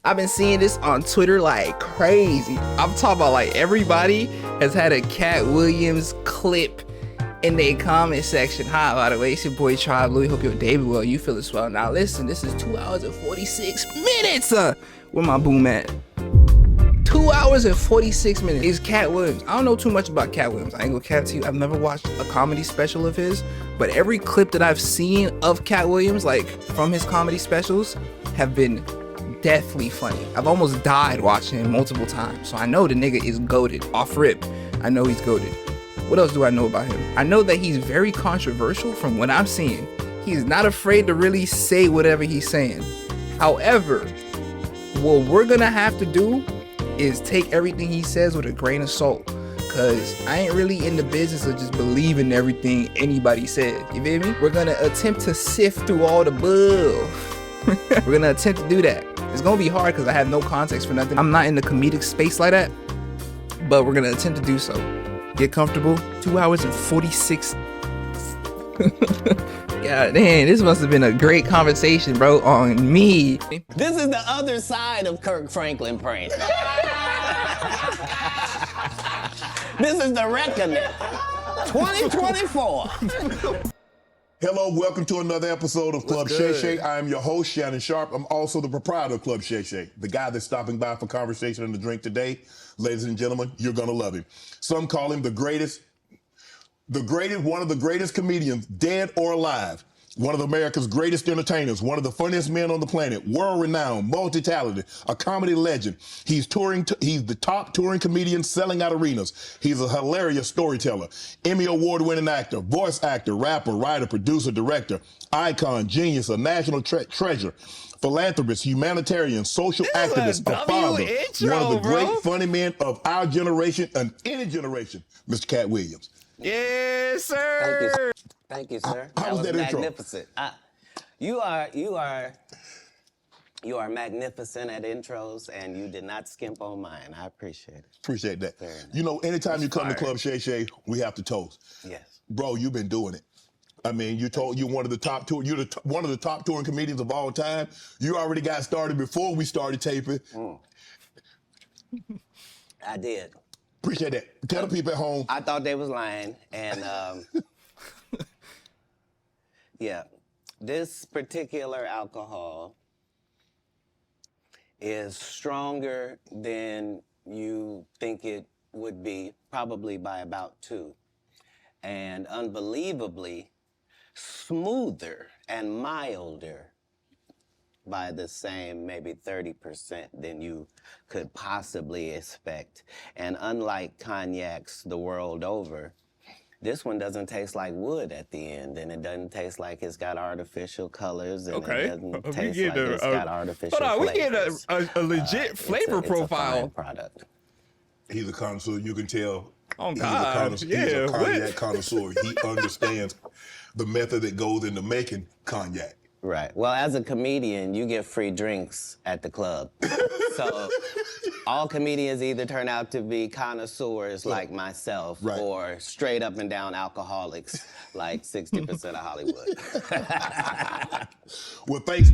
I've been seeing this on Twitter like crazy. I'm talking about like everybody has had a Katt Williams clip in their comment section. Hi, by the way, it's your boy Tribe Louis. Hope your day be well. You feeling swell. Now listen, this is 2 hours and 46 minutes. Where my boom at? 2 hours and 46 minutes is Katt Williams. I don't know too much about Katt Williams. I ain't gonna cap to you. I've never watched a comedy special of his, but every clip that I've seen of Katt Williams, like from his comedy specials, have been deathly funny. I've almost died watching him multiple times. So I know the nigga is goated. Off rip, I know he's goated. What else do I know about him? I know that he's very controversial from what I'm seeing. He's not afraid to really say whatever he's saying. However, what we're gonna have to do is take everything he says with a grain of salt. Cause I ain't really in the business of just believing everything anybody says. You feel me? We're gonna attempt to sift through all the bull. We're gonna attempt to do that. It's gonna be hard because I have no context for nothing. I'm not in the comedic space like that, but we're gonna attempt to do so. Get comfortable. 2 hours and 46. God damn, this must have been a great conversation, bro, on me. This is the other side of Kirk Franklin prank. This is the reckoning. 2024. Hello, welcome to another episode of Club Shay Shay. I am your host, Shannon Sharp. I'm also the proprietor of Club Shay Shay, the guy that's stopping by for conversation and a drink today. Ladies and gentlemen, you're gonna love him. Some call him one of the greatest comedians, dead or alive. One of America's greatest entertainers, one of the funniest men on the planet, world-renowned, multi-talented, a comedy legend. He's the top touring comedian selling out arenas. He's a hilarious storyteller, Emmy award-winning actor, voice actor, rapper, writer, producer, director, icon, genius, a national treasure, philanthropist, humanitarian, social activist, a father, one of the great funny men of our generation and any generation, Mr. Katt Williams. Yes, sir. Thank you, sir. How was that intro? Magnificent. You are magnificent at intros, and you did not skimp on mine. I appreciate it. Appreciate that. Very nice. You know, anytime you come to Club Shay Shay, we have to toast. Yes. Bro, you've been doing it. I mean, you're one of the top one of the top touring comedians of all time. You already got started before we started taping. I did. Appreciate that. Tell the people at home. I thought they was lying, and yeah, this particular alcohol is stronger than you think it would be, probably by about 2, and unbelievably smoother and milder by the same maybe 30% than you could possibly expect. And unlike cognacs the world over, this one doesn't taste like wood at the end, and it doesn't taste like it's got artificial colors, and it doesn't taste like it's got artificial flavors. We get a legit flavor profile. It's a fine product. He's a connoisseur. You can tell. Oh, God. He's a cognac connoisseur. He understands the method that goes into making cognac. Right. Well, as a comedian, you get free drinks at the club. So all comedians either turn out to be connoisseurs like myself, right, or straight up and down alcoholics like 60% of Hollywood. Well, thanks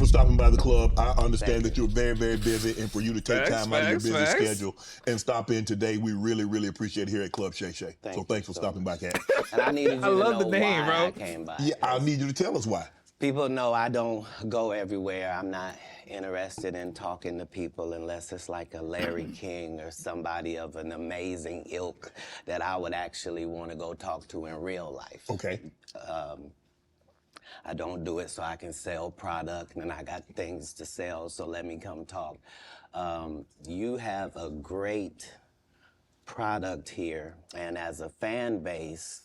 for stopping by the club. I understand that you're very, very busy, and for you to take time out of your busy schedule and stop in today, we really, really appreciate it here at Club Shay Shay. So thanks for stopping by, Katt. And I needed you to know the name, why bro. I came by. Yeah, I need you to tell us why. People know I don't go everywhere. I'm not interested in talking to people unless it's like a Larry King or somebody of an amazing ilk that I would actually want to go talk to in real life. Okay. I don't do it so I can sell product, and I got things to sell, so let me come talk. You have a great product here, and as a fan base,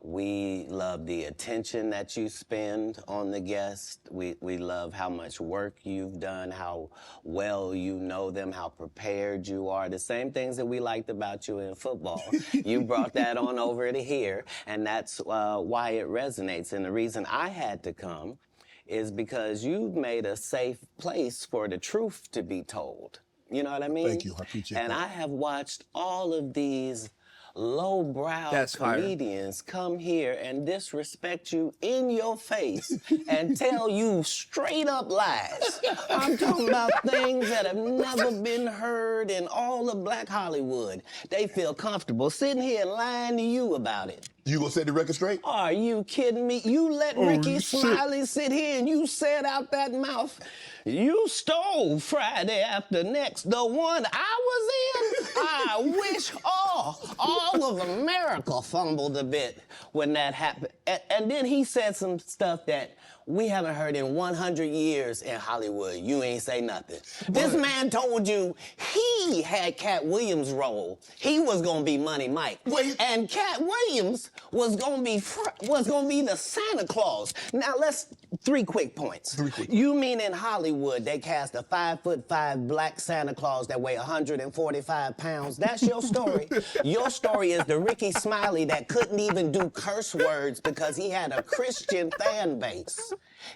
we love the attention that you spend on the guest. We love how much work you've done, how well you know them, how prepared you are. The same things that we liked about you in football. You brought that on over to here, and that's why it resonates. And the reason I had to come is because you've made a safe place for the truth to be told. You know what I mean? Thank you. I appreciate that. And I have watched all of these lowbrow That's fire. comedians come here and disrespect you in your face and tell you straight up lies. I'm talking about things that have never been heard in all of Black Hollywood. They feel comfortable sitting here and lying to you about it. You gonna set the record straight? Are you kidding me? You let Ricky Smiley sit here and you said out that mouth, you stole Friday After Next, the one I was in. I wish all of America fumbled a bit when that happened. And then he said some stuff that we haven't heard in 100 years in Hollywood. You ain't say nothing. This man told you he had Katt Williams' role. He was gonna be Money Mike. Wait. And Katt Williams was gonna be the Santa Claus. Now let's 3 quick points. 3 quick. You mean in Hollywood they cast a 5'5" black Santa Claus that weigh 145 pounds? That's your story. Your story is the Ricky Smiley that couldn't even do curse words because he had a Christian fan base.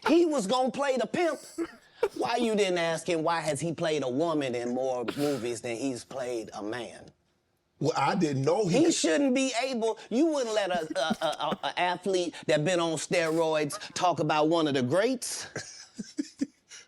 He was gonna play the pimp. Why you didn't ask him why has he played a woman in more movies than he's played a man? Well, I didn't know He shouldn't be able. You wouldn't let a athlete that been on steroids talk about one of the greats.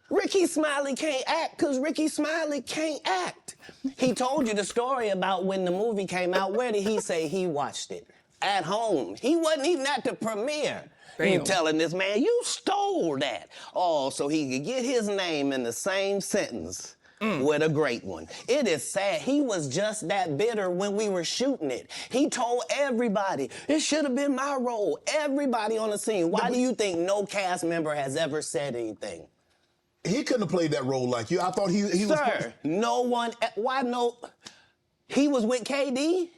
Ricky Smiley can't act because Ricky Smiley can't act. He told you the story about when the movie came out. Where did he say he watched it? At home. He wasn't even at the premiere. You Damn. telling this man, you stole that. Oh, so he could get his name in the same sentence with a great one. It is sad. He was just that bitter when we were shooting it. He told everybody, it should have been my role. Everybody on the scene. Why do you think no cast member has ever said anything? He couldn't have played that role like you. I thought he was. Sir, no one, why no, he was with KD?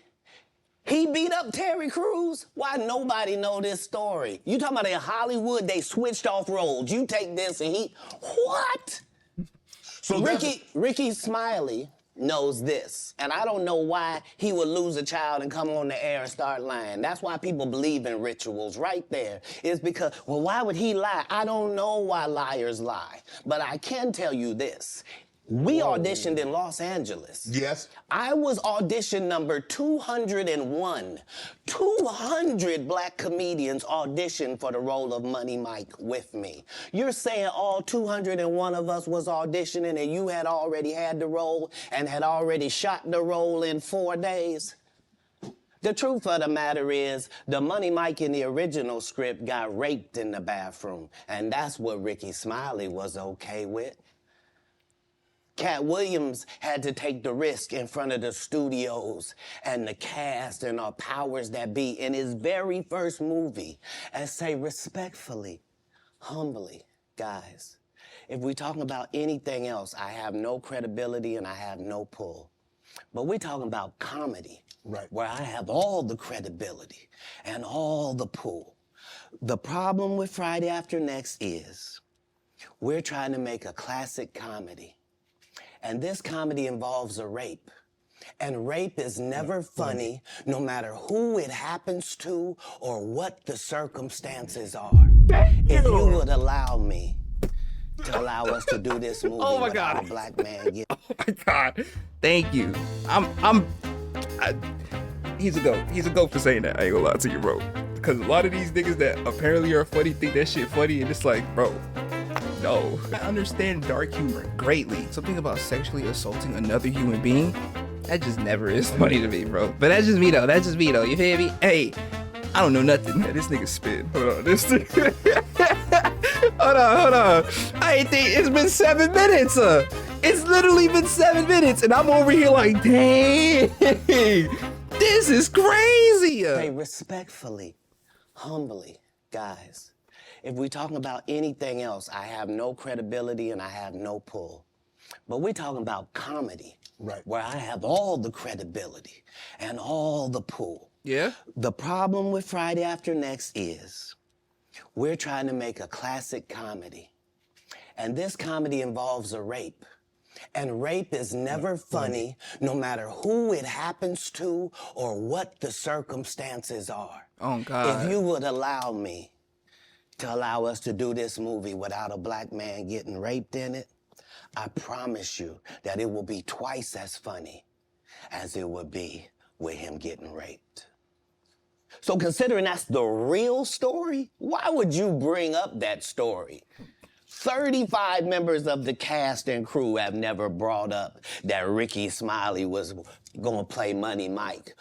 He beat up Terry Crews? Why nobody know this story? You talking about in Hollywood, they switched off roles. You take this and he, what? So Ricky Smiley knows this, and I don't know why he would lose a child and come on the air and start lying. That's why people believe in rituals right there. It's because, well, why would he lie? I don't know why liars lie, but I can tell you this. We auditioned in Los Angeles. Yes. I was audition number 201. 200 black comedians auditioned for the role of Money Mike with me. You're saying all 201 of us was auditioning and you had already had the role and had already shot the role in 4 days? The truth of the matter is, the Money Mike in the original script got raped in the bathroom, and that's what Ricky Smiley was okay with. Katt Williams had to take the risk in front of the studios and the cast and our powers that be in his very first movie and say respectfully, humbly, guys, if we're talking about anything else, I have no credibility and I have no pull. But we're talking about comedy, right, where I have all the credibility and all the pull. The problem with Friday After Next is we're trying to make a classic comedy. And this comedy involves a rape. And rape is never funny, no matter who it happens to or what the circumstances are. If you would allow me to allow us to do this movie without a black man get... Oh my God. Thank you. He's a GOAT. He's a GOAT for saying that. I ain't gonna lie to you, bro. Because a lot of these niggas that apparently are funny think that shit funny, and it's like, bro, no. I understand dark humor greatly. Something about sexually assaulting another human being, that just never is funny to me, bro. But that's just me though. That's just me though. You feel me? Hey, I don't know nothing. This nigga spit. Hold on. This nigga. Hold on. I ain't think it's been 7 minutes. It's literally been 7 minutes, and I'm over here like, dang, this is crazy. Say respectfully, humbly, guys. If we're talking about anything else, I have no credibility and I have no pull. But we're talking about comedy, right, where I have all the credibility and all the pull. Yeah? The problem with Friday After Next is we're trying to make a classic comedy. And this comedy involves a rape. And rape is never funny, no matter who it happens to or what the circumstances are. Oh, God. If you would allow me to allow us to do this movie without a black man getting raped in it, I promise you that it will be twice as funny as it would be with him getting raped. So considering that's the real story, why would you bring up that story? 35 members of the cast and crew have never brought up that Ricky Smiley was gonna play Money Mike.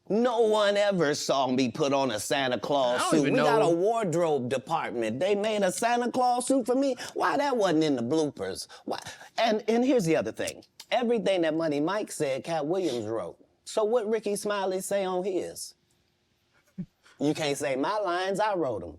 No one ever saw me put on a Santa Claus suit. We got a wardrobe department. They made a Santa Claus suit for me. Why that wasn't in the bloopers? Why? And here's the other thing. Everything that Money Mike said, Katt Williams wrote. So what Ricky Smiley say on his? You can't say my lines, I wrote them.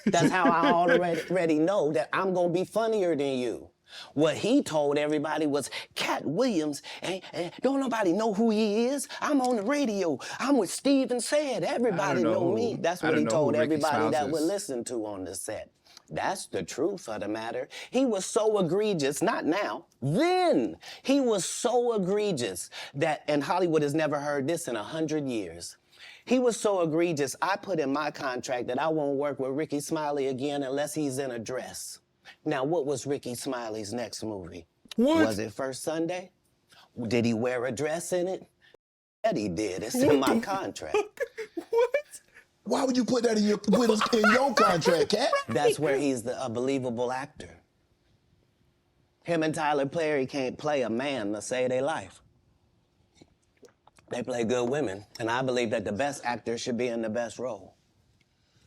That's how I already know that I'm gonna be funnier than you. What he told everybody was, Katt Williams, and don't nobody know who he is. I'm on the radio. I'm with Steve and Said. Everybody know me. That's what he told everybody that would listen to on the set. That's the truth of the matter. He was so egregious, not now, then. He was so egregious that, and Hollywood has never heard this in 100 years. He was so egregious, I put in my contract that I won't work with Ricky Smiley again unless he's in a dress. Now, what was Ricky Smiley's next movie? What? Was it First Sunday? Did he wear a dress in it? Yeah, he did. It's in my contract. What? Why would you put that in your contract, Katt? That's where he's a believable actor. Him and Tyler Perry can't play a man to save their life. They play good women, and I believe that the best actor should be in the best role.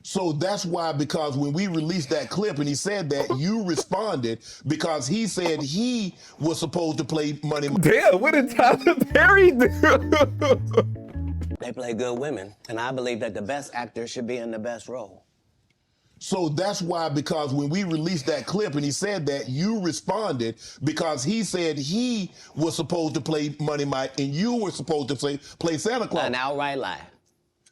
So that's why, because when we released that clip and he said that, you responded because he said he was supposed to play Money Mike. Damn, what did Tyler Perry do? They play good women, and I believe that the best actor should be in the best role. So that's why, because when we released that clip and he said that, you responded because he said he was supposed to play Money Mike and you were supposed to play Santa Claus. An outright lie.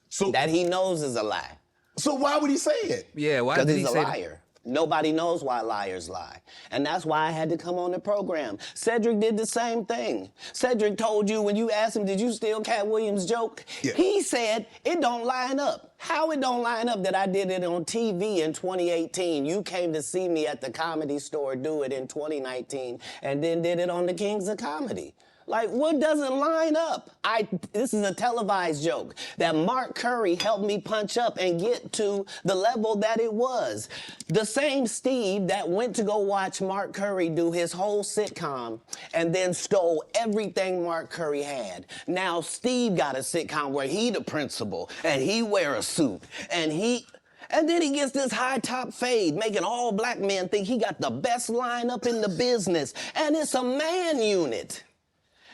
So that he knows is a lie. So why would he say it? Yeah, why did he say that? Because he's a liar. Nobody knows why liars lie. And that's why I had to come on the program. Cedric did the same thing. Cedric told you when you asked him, did you steal Katt Williams' joke? Yeah. He said, it don't line up. How it don't line up that I did it on TV in 2018? You came to see me at the Comedy Store do it in 2019 and then did it on the Kings of Comedy. Like, what doesn't line up? This is a televised joke that Mark Curry helped me punch up and get to the level that it was. The same Steve that went to go watch Mark Curry do his whole sitcom and then stole everything Mark Curry had. Now Steve got a sitcom where he the principal and he wear a suit and then he gets this high top fade, making all black men think he got the best lineup in the business. And it's a man unit.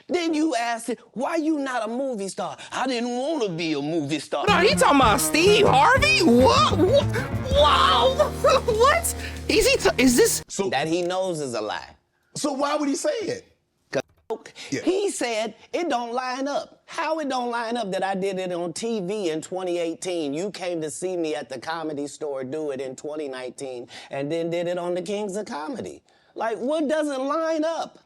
Then you asked it, why you not a movie star? I didn't want to be a movie star. No, he talking about Steve Harvey? What? Wow! What? Is this? So that he knows is a lie. So why would he say it? Yeah. He said it don't line up. How it don't line up that I did it on TV in 2018? You came to see me at the Comedy Store do it in 2019 and then did it on the Kings of Comedy. Like, what doesn't line up?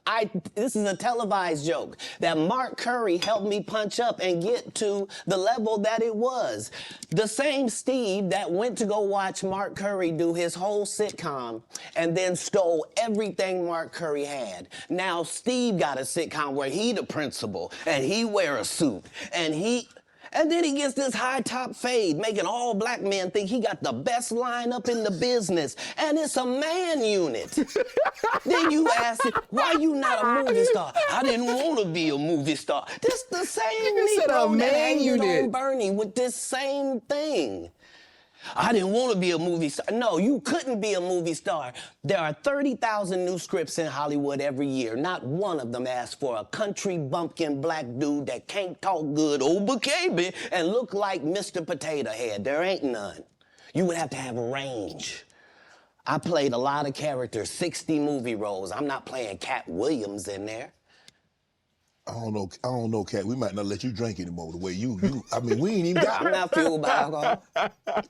This is a televised joke that Mark Curry helped me punch up and get to the level that it was. The same Steve that went to go watch Mark Curry do his whole sitcom and then stole everything Mark Curry had. Now Steve got a sitcom where he the principal and he wear a suit and then he gets this high top fade, making all black men think he got the best lineup in the business. And it's a man unit. Then you ask it, why you not a movie star? I didn't want to be a movie star. This the same Negro that hated on Bernie with this same thing. I didn't want to be a movie star. No, you couldn't be a movie star. There are 30,000 new scripts in Hollywood every year. Not one of them asks for a country bumpkin black dude that can't talk good, baby, and look like Mr. Potato Head. There ain't none. You would have to have range. I played a lot of characters, 60 movie roles. I'm not playing Katt Williams in there. I don't know, Katt. We might not let you drink anymore the way I mean, we ain't even got I'm not fueled by alcohol.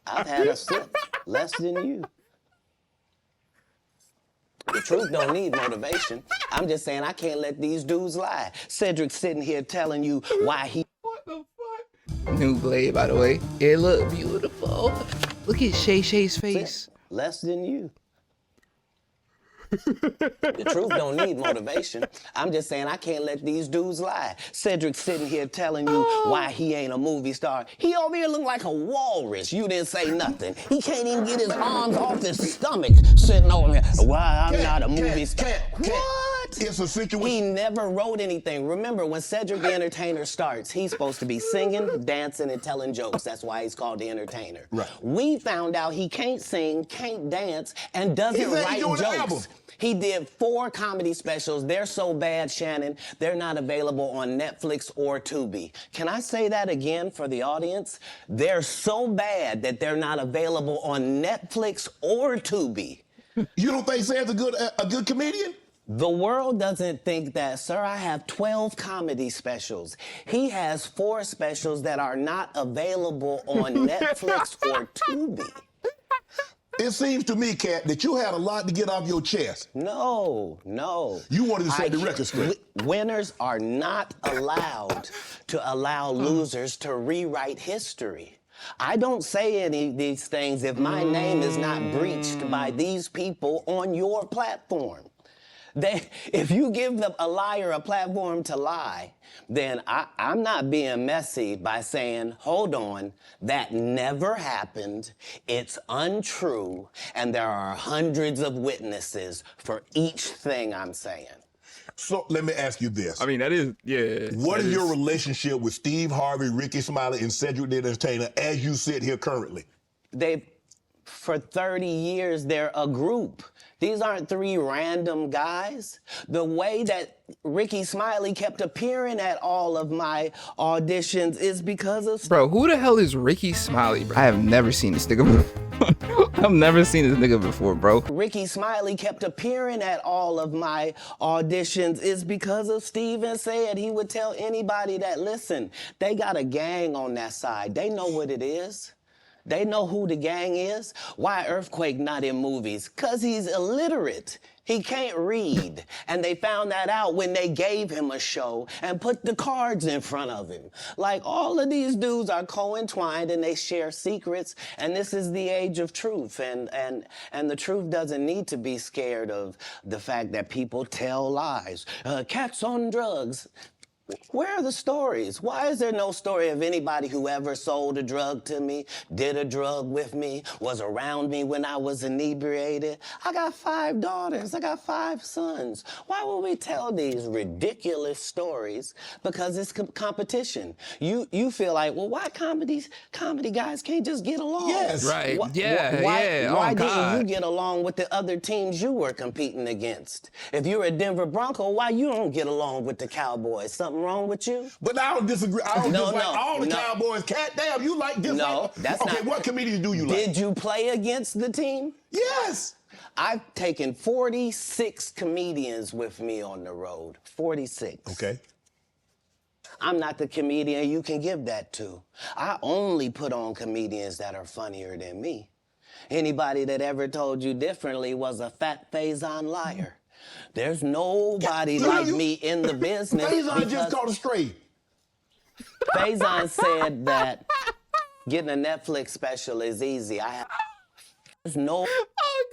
I've had a sip, less than you. The truth don't need motivation. I'm just saying I can't let these dudes lie. Cedric's sitting here telling you why he... What the fuck? New blade, by the way. It look beautiful. Look at Shay Shay's face. Less than you. The truth don't need motivation. I'm just saying I can't let these dudes lie. Cedric's sitting here telling you why he ain't a movie star. He over here look like a walrus. You didn't say nothing. He can't even get his arms off his stomach sitting over here. Why I'm not a movie star. What? It's a situation. He never wrote anything. Remember, when Cedric the Entertainer starts, he's supposed to be singing, dancing, and telling jokes. That's why he's called the Entertainer. Right. We found out he can't sing, can't dance, and doesn't write jokes. He did 4 comedy specials. They're so bad, Shannon, they're not available on Netflix or Tubi. Can I say that again for the audience? They're so bad that they're not available on Netflix or Tubi. You don't think Sam's a good comedian? The world doesn't think that, sir. I have 12 comedy specials. He has 4 specials that are not available on Netflix or Tubi. It seems to me, Katt, that you had a lot to get off your chest. No. You wanted to set the record straight. Winners are not allowed to allow losers to rewrite history. I don't say any of these things if my name is not breached by these people on your platform. If you give a liar a platform to lie, then I'm not being messy by saying, hold on, that never happened, it's untrue, and there are hundreds of witnesses for each thing I'm saying. So let me ask you this. I mean, that is, yeah. What is your relationship with Steve Harvey, Ricky Smiley, and Cedric the Entertainer as you sit here currently? For 30 years, they're a group. These aren't 3 random guys. The way that Ricky Smiley kept appearing at all of my auditions is because of... Bro, who the hell is Ricky Smiley, bro? I have never seen this nigga before. I've never seen this nigga before, bro. Ricky Smiley kept appearing at all of my auditions is because of Steven said he would tell anybody that, listen, they got a gang on that side. They know what it is. They know who the gang is. Why Earthquake not in movies? 'Cause he's illiterate. He can't read. And they found that out when they gave him a show and put the cards in front of him. Like, all of these dudes are co-entwined and they share secrets, and this is the age of truth. And the truth doesn't need to be scared of the fact that people tell lies. Katt's on drugs. Where are the stories? Why is there no story of anybody who ever sold a drug to me, did a drug with me, was around me when I was inebriated? I got 5 daughters. I got 5 sons. Why would we tell these ridiculous stories? Because it's competition. You feel like, well, why comedy guys can't just get along? Yes. Right. Why didn't you get along with the other teams you were competing against? If you're a Denver Bronco, why you don't get along with the Cowboys? Something wrong with you? But I don't disagree. I don't dislike all the Cowboys. Katt, damn, you like this? No, that's not. Okay, what comedians do you like? Did you play against the team? Yes. I've taken 46 comedians with me on the road. 46. Okay. I'm not the comedian you can give that to. I only put on comedians that are funnier than me. Anybody that ever told you differently was a fat Faison liar. There's nobody like me in the business. Faison just caught a stray. Faison said that getting a Netflix special is easy. There's no... Oh,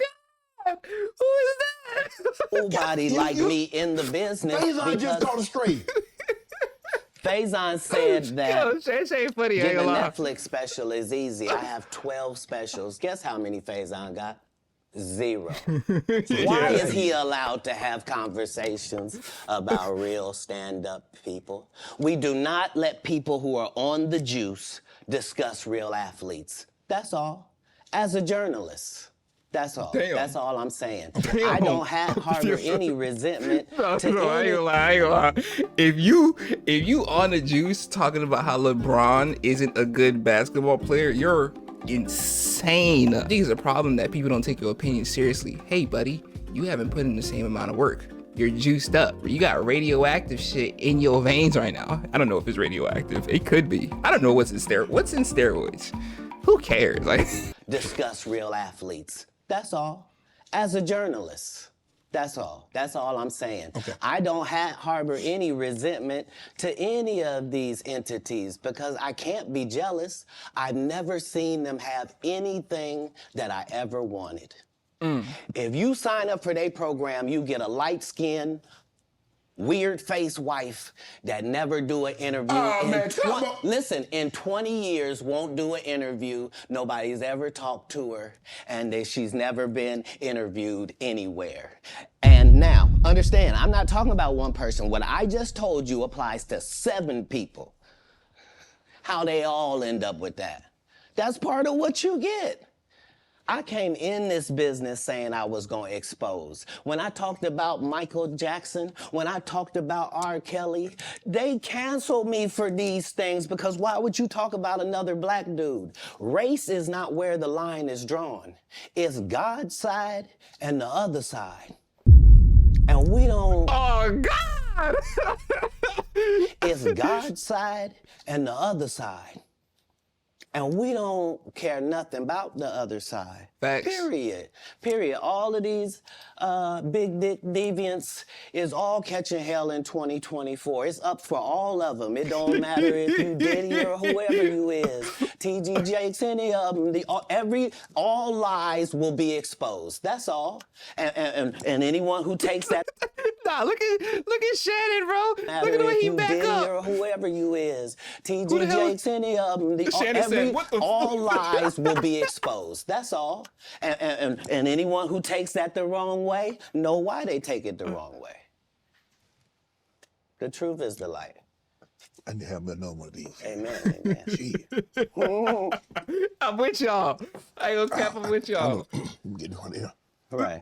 God. Who is that? Nobody like me in the business. Faison just caught a stray. Faison said that Yo, Shay Shay funny, getting a Netflix special is easy. I have 12 specials. Guess how many Faison got? 0. Why is he allowed to have conversations about real stand-up people? We do not let people who are on the juice discuss real athletes. That's all. As a journalist. That's all. Damn. That's all I'm saying. Damn. I don't harbor any resentment to I ain't any... gonna lie. If you on the juice talking about how LeBron isn't a good basketball player, you're insane. I think it's a problem that people don't take your opinion seriously. Hey, buddy, you haven't put in the same amount of work. You're juiced up. You got radioactive shit in your veins right now. I don't know if it's radioactive. It could be. I don't know what's in steroids. Who cares? Like, discuss real athletes. That's all. As a journalist. That's all. That's all I'm saying. Okay. I don't harbor any resentment to any of these entities because I can't be jealous. I've never seen them have anything that I ever wanted. If you sign up for their program, you get a light-skinned, weird-faced wife that never do an interview. Oh, man, come on. Listen, in 20 years, won't do an interview. Nobody's ever talked to her, and she's never been interviewed anywhere. And now, understand, I'm not talking about one person. What I just told you applies to 7 people. How they all end up with that. That's part of what you get. I came in this business saying I was going to expose. When I talked about Michael Jackson, when I talked about R. Kelly, they canceled me for these things because why would you talk about another black dude? Race is not where the line is drawn. It's God's side and the other side. And we don't... Oh, God! It's God's side and the other side. And we don't care nothing about the other side. Facts. Period. Period. All of these big dick deviants is all catching hell in 2024. It's up for all of them. It don't matter if you Diddy or whoever you is. TG Jakes, any of them. All lies will be exposed. That's all. And anyone who takes that... Nah, look at Shannon, bro. Look at the way he back Diddy up. or whoever you is. Who TG the hell- Jakes, any of them. Shannon said, "What the all lies will be exposed. That's all. And anyone who takes that the wrong way, know why they take it the wrong way. The truth is the light. I need to have another one of these. Amen, amen. Shit. I'm with y'all. I ain't gonna cap. I'm with y'all. I'm getting one here. Right.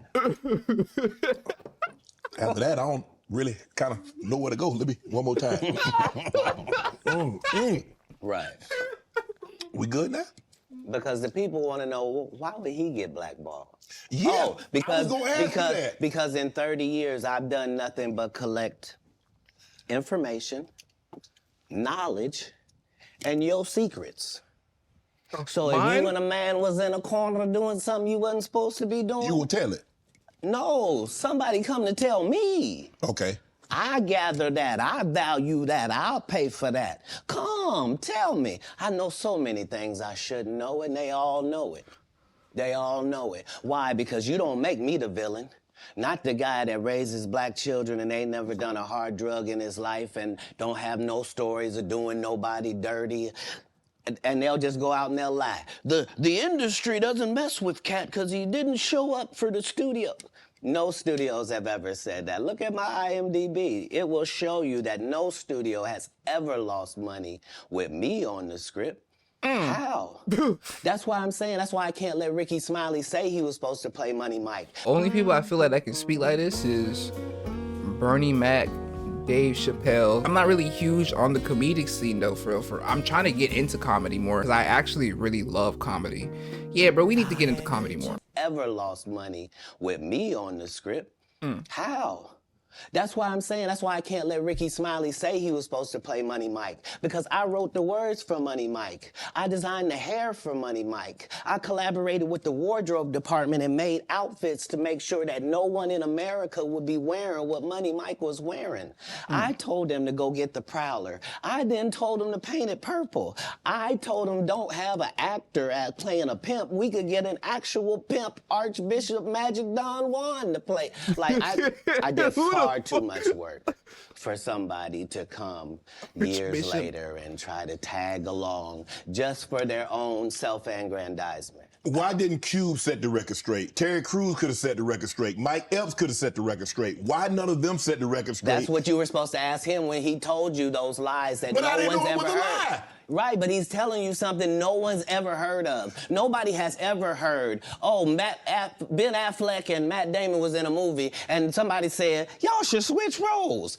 After that, I don't really kind of know where to go. Let me, one more time. Right. We good now? Because the people want to know, well, why would he get blackballed? Yeah, Oh, I was gonna ask you that. because in 30 years, I've done nothing but collect information, knowledge, and your secrets. So if Mine? you and a man was in a corner doing something you wasn't supposed to be doing, You will tell it. no, somebody come to tell me. Okay. I gather that, I value that, I'll pay for that. Come, tell me. I know so many things I shouldn't know, and they all know it. They all know it. Why? Because you don't make me the villain. Not the guy that raises black children and ain't never done a hard drug in his life and don't have no stories of doing nobody dirty. And they'll just go out and they'll lie. The industry doesn't mess with Katt because he didn't show up for the studio. No studios have ever said that. Look at my IMDb. It will show you that no studio has ever lost money with me on the script. How? That's why I'm saying, that's why I can't let Ricky Smiley say he was supposed to play Money Mike. Only people I feel like that can speak like this is Bernie Mac, Dave Chappelle. I'm not really huge on the comedic scene though, for real. I'm trying to get into comedy more because I actually really love comedy. Yeah, bro, we need to get into comedy more. Ever lost money with me on the script? How? That's why I'm saying, that's why I can't let Ricky Smiley say he was supposed to play Money Mike, because I wrote the words for Money Mike. I designed the hair for Money Mike. I collaborated with the wardrobe department and made outfits to make sure that no one in America would be wearing what Money Mike was wearing. I told him to go get the Prowler. I then told him to paint it purple. I told him don't have an actor playing a pimp. We could get an actual pimp, Archbishop Magic Don Juan, to play. Like, I did far too much work for somebody to come years later and try to tag along just for their own self-aggrandizement. Why didn't Cube set the record straight? Terry Crews could have set the record straight. Mike Epps could have set the record straight. Why none of them set the record straight? That's what you were supposed to ask him when he told you those lies that But no I didn't one's know it ever was a heard. lie. Right, but he's telling you something no one's ever heard of. Nobody has ever heard, oh, Ben Affleck and Matt Damon was in a movie, and somebody said, y'all should switch roles.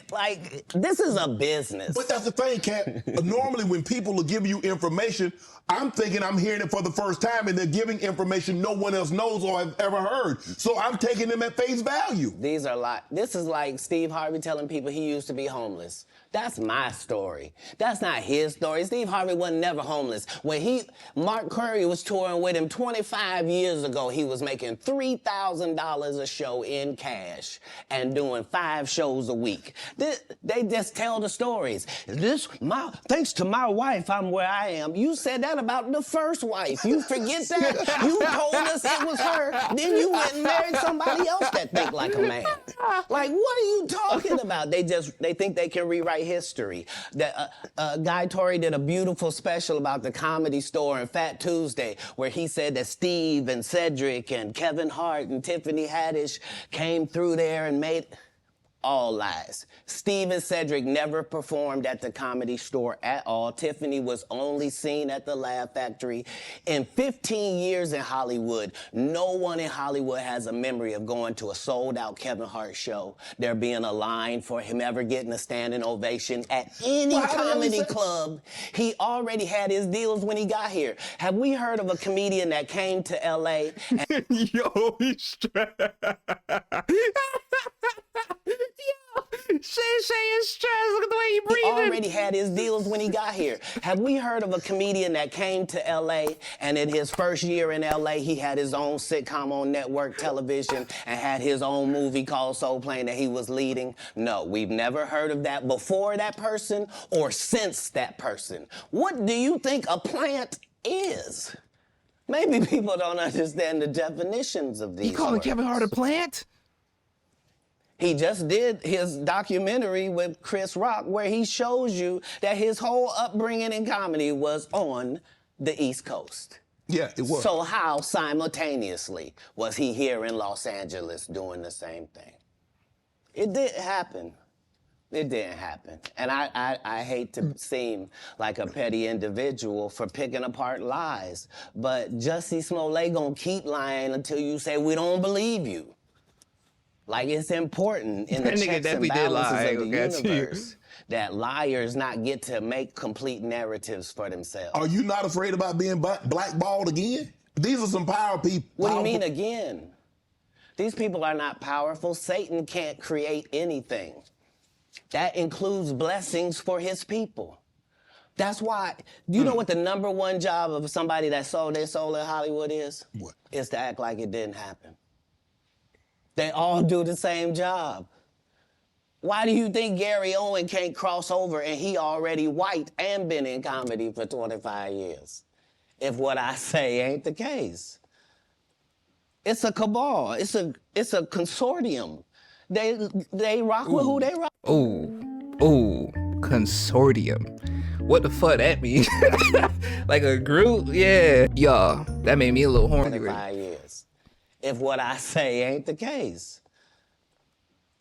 Like, this is a business. But that's the thing, Katt. Normally, when people are giving you information, I'm thinking I'm hearing it for the first time, and they're giving information no one else knows or has ever heard. So I'm taking them at face value. These are this is like Steve Harvey telling people he used to be homeless. That's my story. That's not his story. Steve Harvey wasn't never homeless. When Mark Curry was touring with him 25 years ago, he was making $3,000 a show in cash and doing 5 shows a week. They just tell the stories. Thanks to my wife, I'm where I am. You said that about the first wife. You forget that? You told us it was her. Then you went and married somebody else that think like a man. Like, what are you talking about? They think they can rewrite history. Guy Torrey did a beautiful special about the Comedy Store and Fat Tuesday, where he said that Steve and Cedric and Kevin Hart and Tiffany Haddish came through there and made... All lies. Steve and Cedric never performed at the Comedy Store at all. Tiffany was only seen at the Laugh Factory. In 15 years in Hollywood, no one in Hollywood has a memory of going to a sold-out Kevin Hart show, there being a line for him ever getting a standing ovation at any comedy club. He already had his deals when he got here. Have we heard of a comedian that came to L.A. Yo, he's stressed. Shay Shay is stressed. Look at the way he breathing. He already had his deals when he got here. Have we heard of a comedian that came to L.A. and in his first year in L.A. he had his own sitcom on network television and had his own movie called Soul Plane that he was leading? No, we've never heard of that before that person or since that person. What do you think a plant is? Maybe people don't understand the definitions of these You calling words. Kevin Hart a plant? He just did his documentary with Chris Rock where he shows you that his whole upbringing in comedy was on the East Coast. Yeah, it was. So how simultaneously was he here in Los Angeles doing the same thing? It didn't happen. It didn't happen. And I hate to seem like a petty individual for picking apart lies, but Jussie Smollett gonna keep lying until you say we don't believe you. Like, it's important in the That nigga checks and definitely did lie, balances I of ain't the gonna catch you. universe that liars not get to make complete narratives for themselves. Are you not afraid about being blackballed again? These are some power people. What do you mean again? These people are not powerful. Satan can't create anything. That includes blessings for his people. That's why, you know what the #1 job of somebody that sold their soul in Hollywood is? What? Is to act like it didn't happen. They all do the same job. Why do you think Gary Owen can't cross over and he already white and been in comedy for 25 years? If what I say ain't the case. It's a cabal. It's a consortium. They rock with who they rock. Ooh, consortium. What the fuck that mean? Like a group? Yeah. Y'all, that made me a little horny. 25 years. If what I say ain't the case.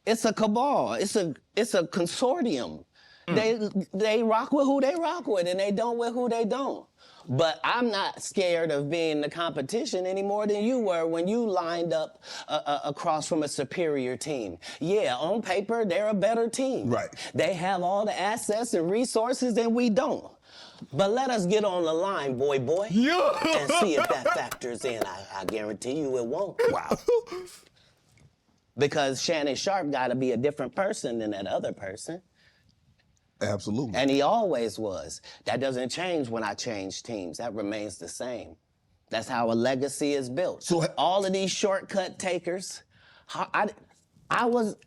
It's a cabal. It's a consortium. They rock with who they rock with and they don't with who they don't. But I'm not scared of being the competition any more than you were when you lined up across from a superior team. Yeah, on paper, they're a better team. Right. They have all the assets and resources and we don't. But let us get on the line, boy, Yeah. and see if that factors in. I guarantee you it won't. Wow. Because Shannon Sharp got to be a different person than that other person. Absolutely. And he always was. That doesn't change when I change teams. That remains the same. That's how a legacy is built. So all of these shortcut takers,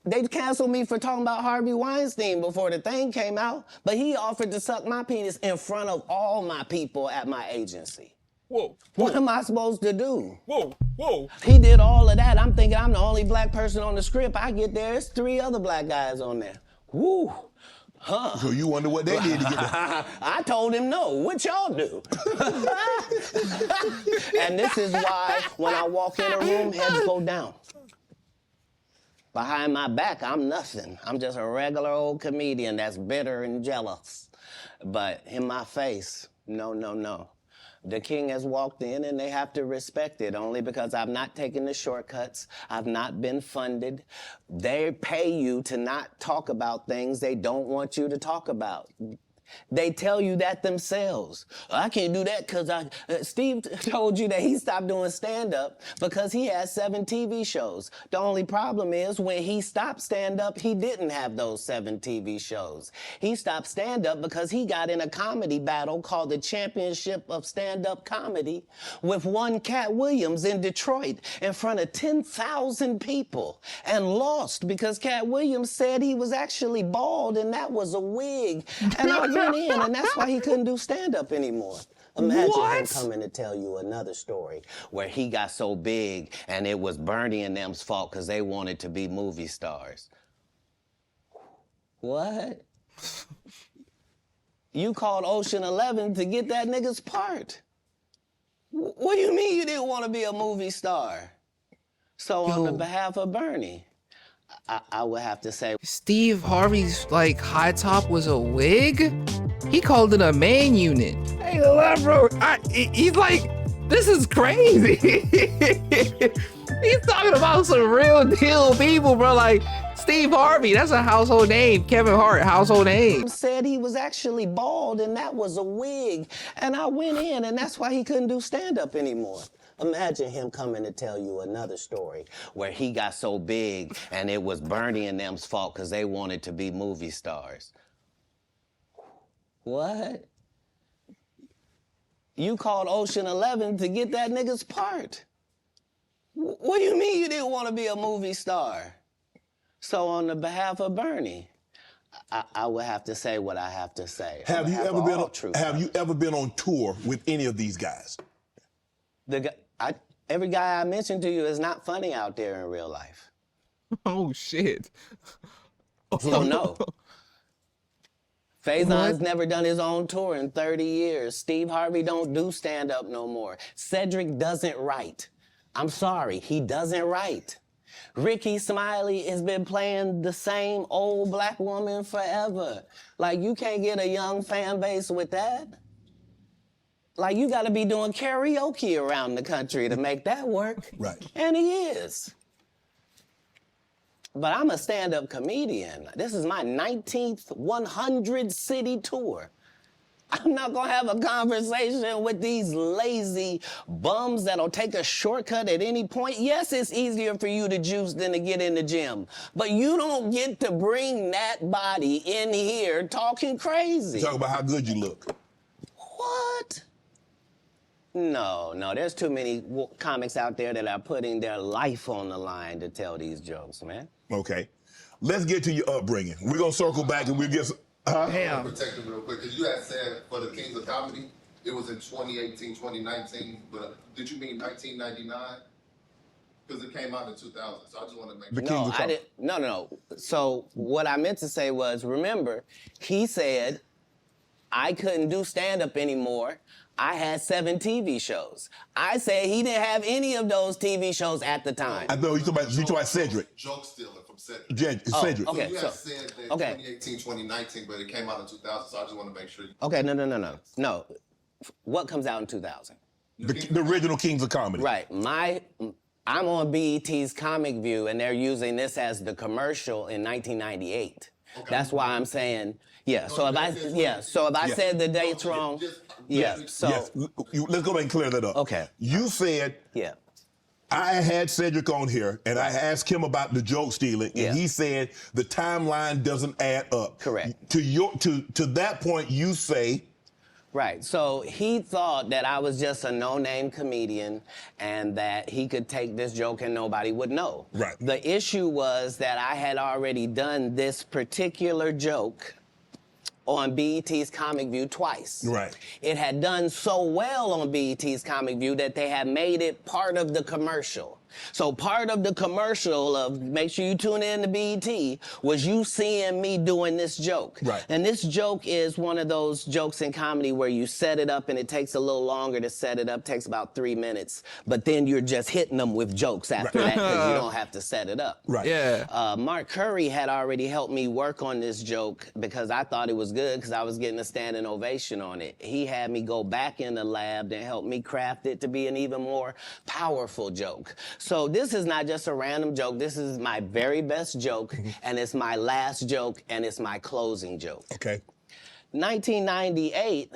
they canceled me for talking about Harvey Weinstein before the thing came out, but he offered to suck my penis in front of all my people at my agency. Whoa. What am I supposed to do? Whoa. He did all of that. I'm thinking I'm the only black person on the script. I get there, it's 3 other black guys on there. Woo. Huh. So you wonder what they did to get there. I told him no. What y'all do? And this is why when I walk in a room, heads go down. Behind my back, I'm nothing. I'm just a regular old comedian that's bitter and jealous. But in my face, no. The king has walked in and they have to respect it only because I've not taken the shortcuts. I've not been funded. They pay you to not talk about things they don't want you to talk about. They tell you that themselves. I can't do that because Steve told you that he stopped doing stand-up because he had 7 TV shows. The only problem is when he stopped stand-up, he didn't have those 7 TV shows. He stopped stand-up because he got in a comedy battle called the Championship of Stand-Up Comedy with one Katt Williams in Detroit in front of 10,000 people and lost because Katt Williams said he was actually bald and that was a wig. And I went in, and that's why he couldn't do stand-up anymore. Imagine him coming to tell you another story where he got so big and it was Bernie and them's fault because they wanted to be movie stars. What? You called Ocean 11 to get that nigga's part. What do you mean you didn't want to be a movie star? So on the behalf of Bernie, I would have to say Steve Harvey's like high top was a wig. He called it a man unit. Hey, bro, he's like, this is crazy. He's talking about some real deal people, bro. Like Steve Harvey, that's a household name. Kevin Hart, household name. Said he was actually bald and that was a wig. And I went in, and that's why he couldn't do stand-up anymore. Imagine him coming to tell you another story where he got so big and it was Bernie and them's fault because they wanted to be movie stars. What? You called Ocean 11 to get that nigga's part. What do you mean you didn't want to be a movie star? So on the behalf of Bernie, I would have to say what I have to say. Have you ever been on tour with any of these guys? Every guy I mentioned to you is not funny out there in real life. Oh shit. So no. Faison's never done his own tour in 30 years. Steve Harvey don't do stand-up no more. Cedric doesn't write. I'm sorry, he doesn't write. Ricky Smiley has been playing the same old black woman forever. Like, you can't get a young fan base with that. Like, you gotta be doing karaoke around the country to make that work. Right. And he is. But I'm a stand-up comedian. This is my 19th 100-city tour. I'm not gonna have a conversation with these lazy bums that'll take a shortcut at any point. Yes, it's easier for you to juice than to get in the gym, but you don't get to bring that body in here talking crazy. Talk about how good you look. What? No, there's too many comics out there that are putting their life on the line to tell these jokes, man. Okay. Let's get to your upbringing. We're going to circle back and we'll get... Damn. Protect him real quick, because you had said for the Kings of Comedy, it was in 2018, 2019, but did you mean 1999? Because it came out in 2000, so I just want to make sure. No, I didn't. No. So what I meant to say was, remember, he said I couldn't do stand-up anymore. I had 7 TV shows. I said he didn't have any of those TV shows at the time. I know you talking about Cedric. Joke stealing from Cedric. Cedric. Okay. So you had said that 2018, 2019, but it came out in 2000, so I just want to make sure. Okay, no. What comes out in 2000? The original Kings of Comedy. Right. I'm on BET's Comic View, and they're using this as the commercial in 1998. Okay. That's why I'm saying, yeah. So if I said the dates wrong, Let's go back and clear that up. Okay. You said, I had Cedric on here, and I asked him about the joke stealing, and he said the timeline doesn't add up. Correct. To that point, you say. Right. So he thought that I was just a no-name comedian and that he could take this joke and nobody would know. Right. The issue was that I had already done this particular joke on BET's Comic View twice. Right. It had done so well on BET's Comic View that they had made it part of the commercial. So part of the commercial of make sure you tune in to BET was you seeing me doing this joke. Right. And this joke is one of those jokes in comedy where you set it up and it takes a little longer to set it up, takes about 3 minutes, but then you're just hitting them with jokes after that because you don't have to set it up. Right. Yeah. Mark Curry had already helped me work on this joke because I thought it was good because I was getting a standing ovation on it. He had me go back in the lab and help me craft it to be an even more powerful joke. So this is not just a random joke. This is my very best joke, and it's my last joke, and it's my closing joke. Okay. 1998,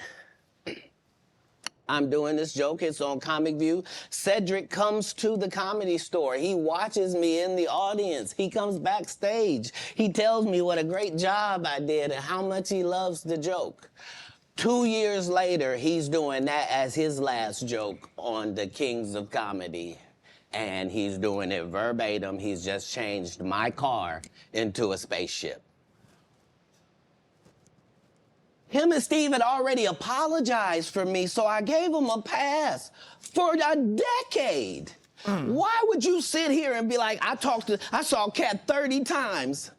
I'm doing this joke. It's on Comic View. Cedric comes to the Comedy Store. He watches me in the audience. He comes backstage. He tells me what a great job I did and how much he loves the joke. 2 years later, he's doing that as his last joke on the Kings of Comedy. And he's doing it verbatim. He's just changed my car into a spaceship. Him and Steve had already apologized for me, so I gave him a pass for a decade. Why would you sit here and be like, I saw Katt 30 times,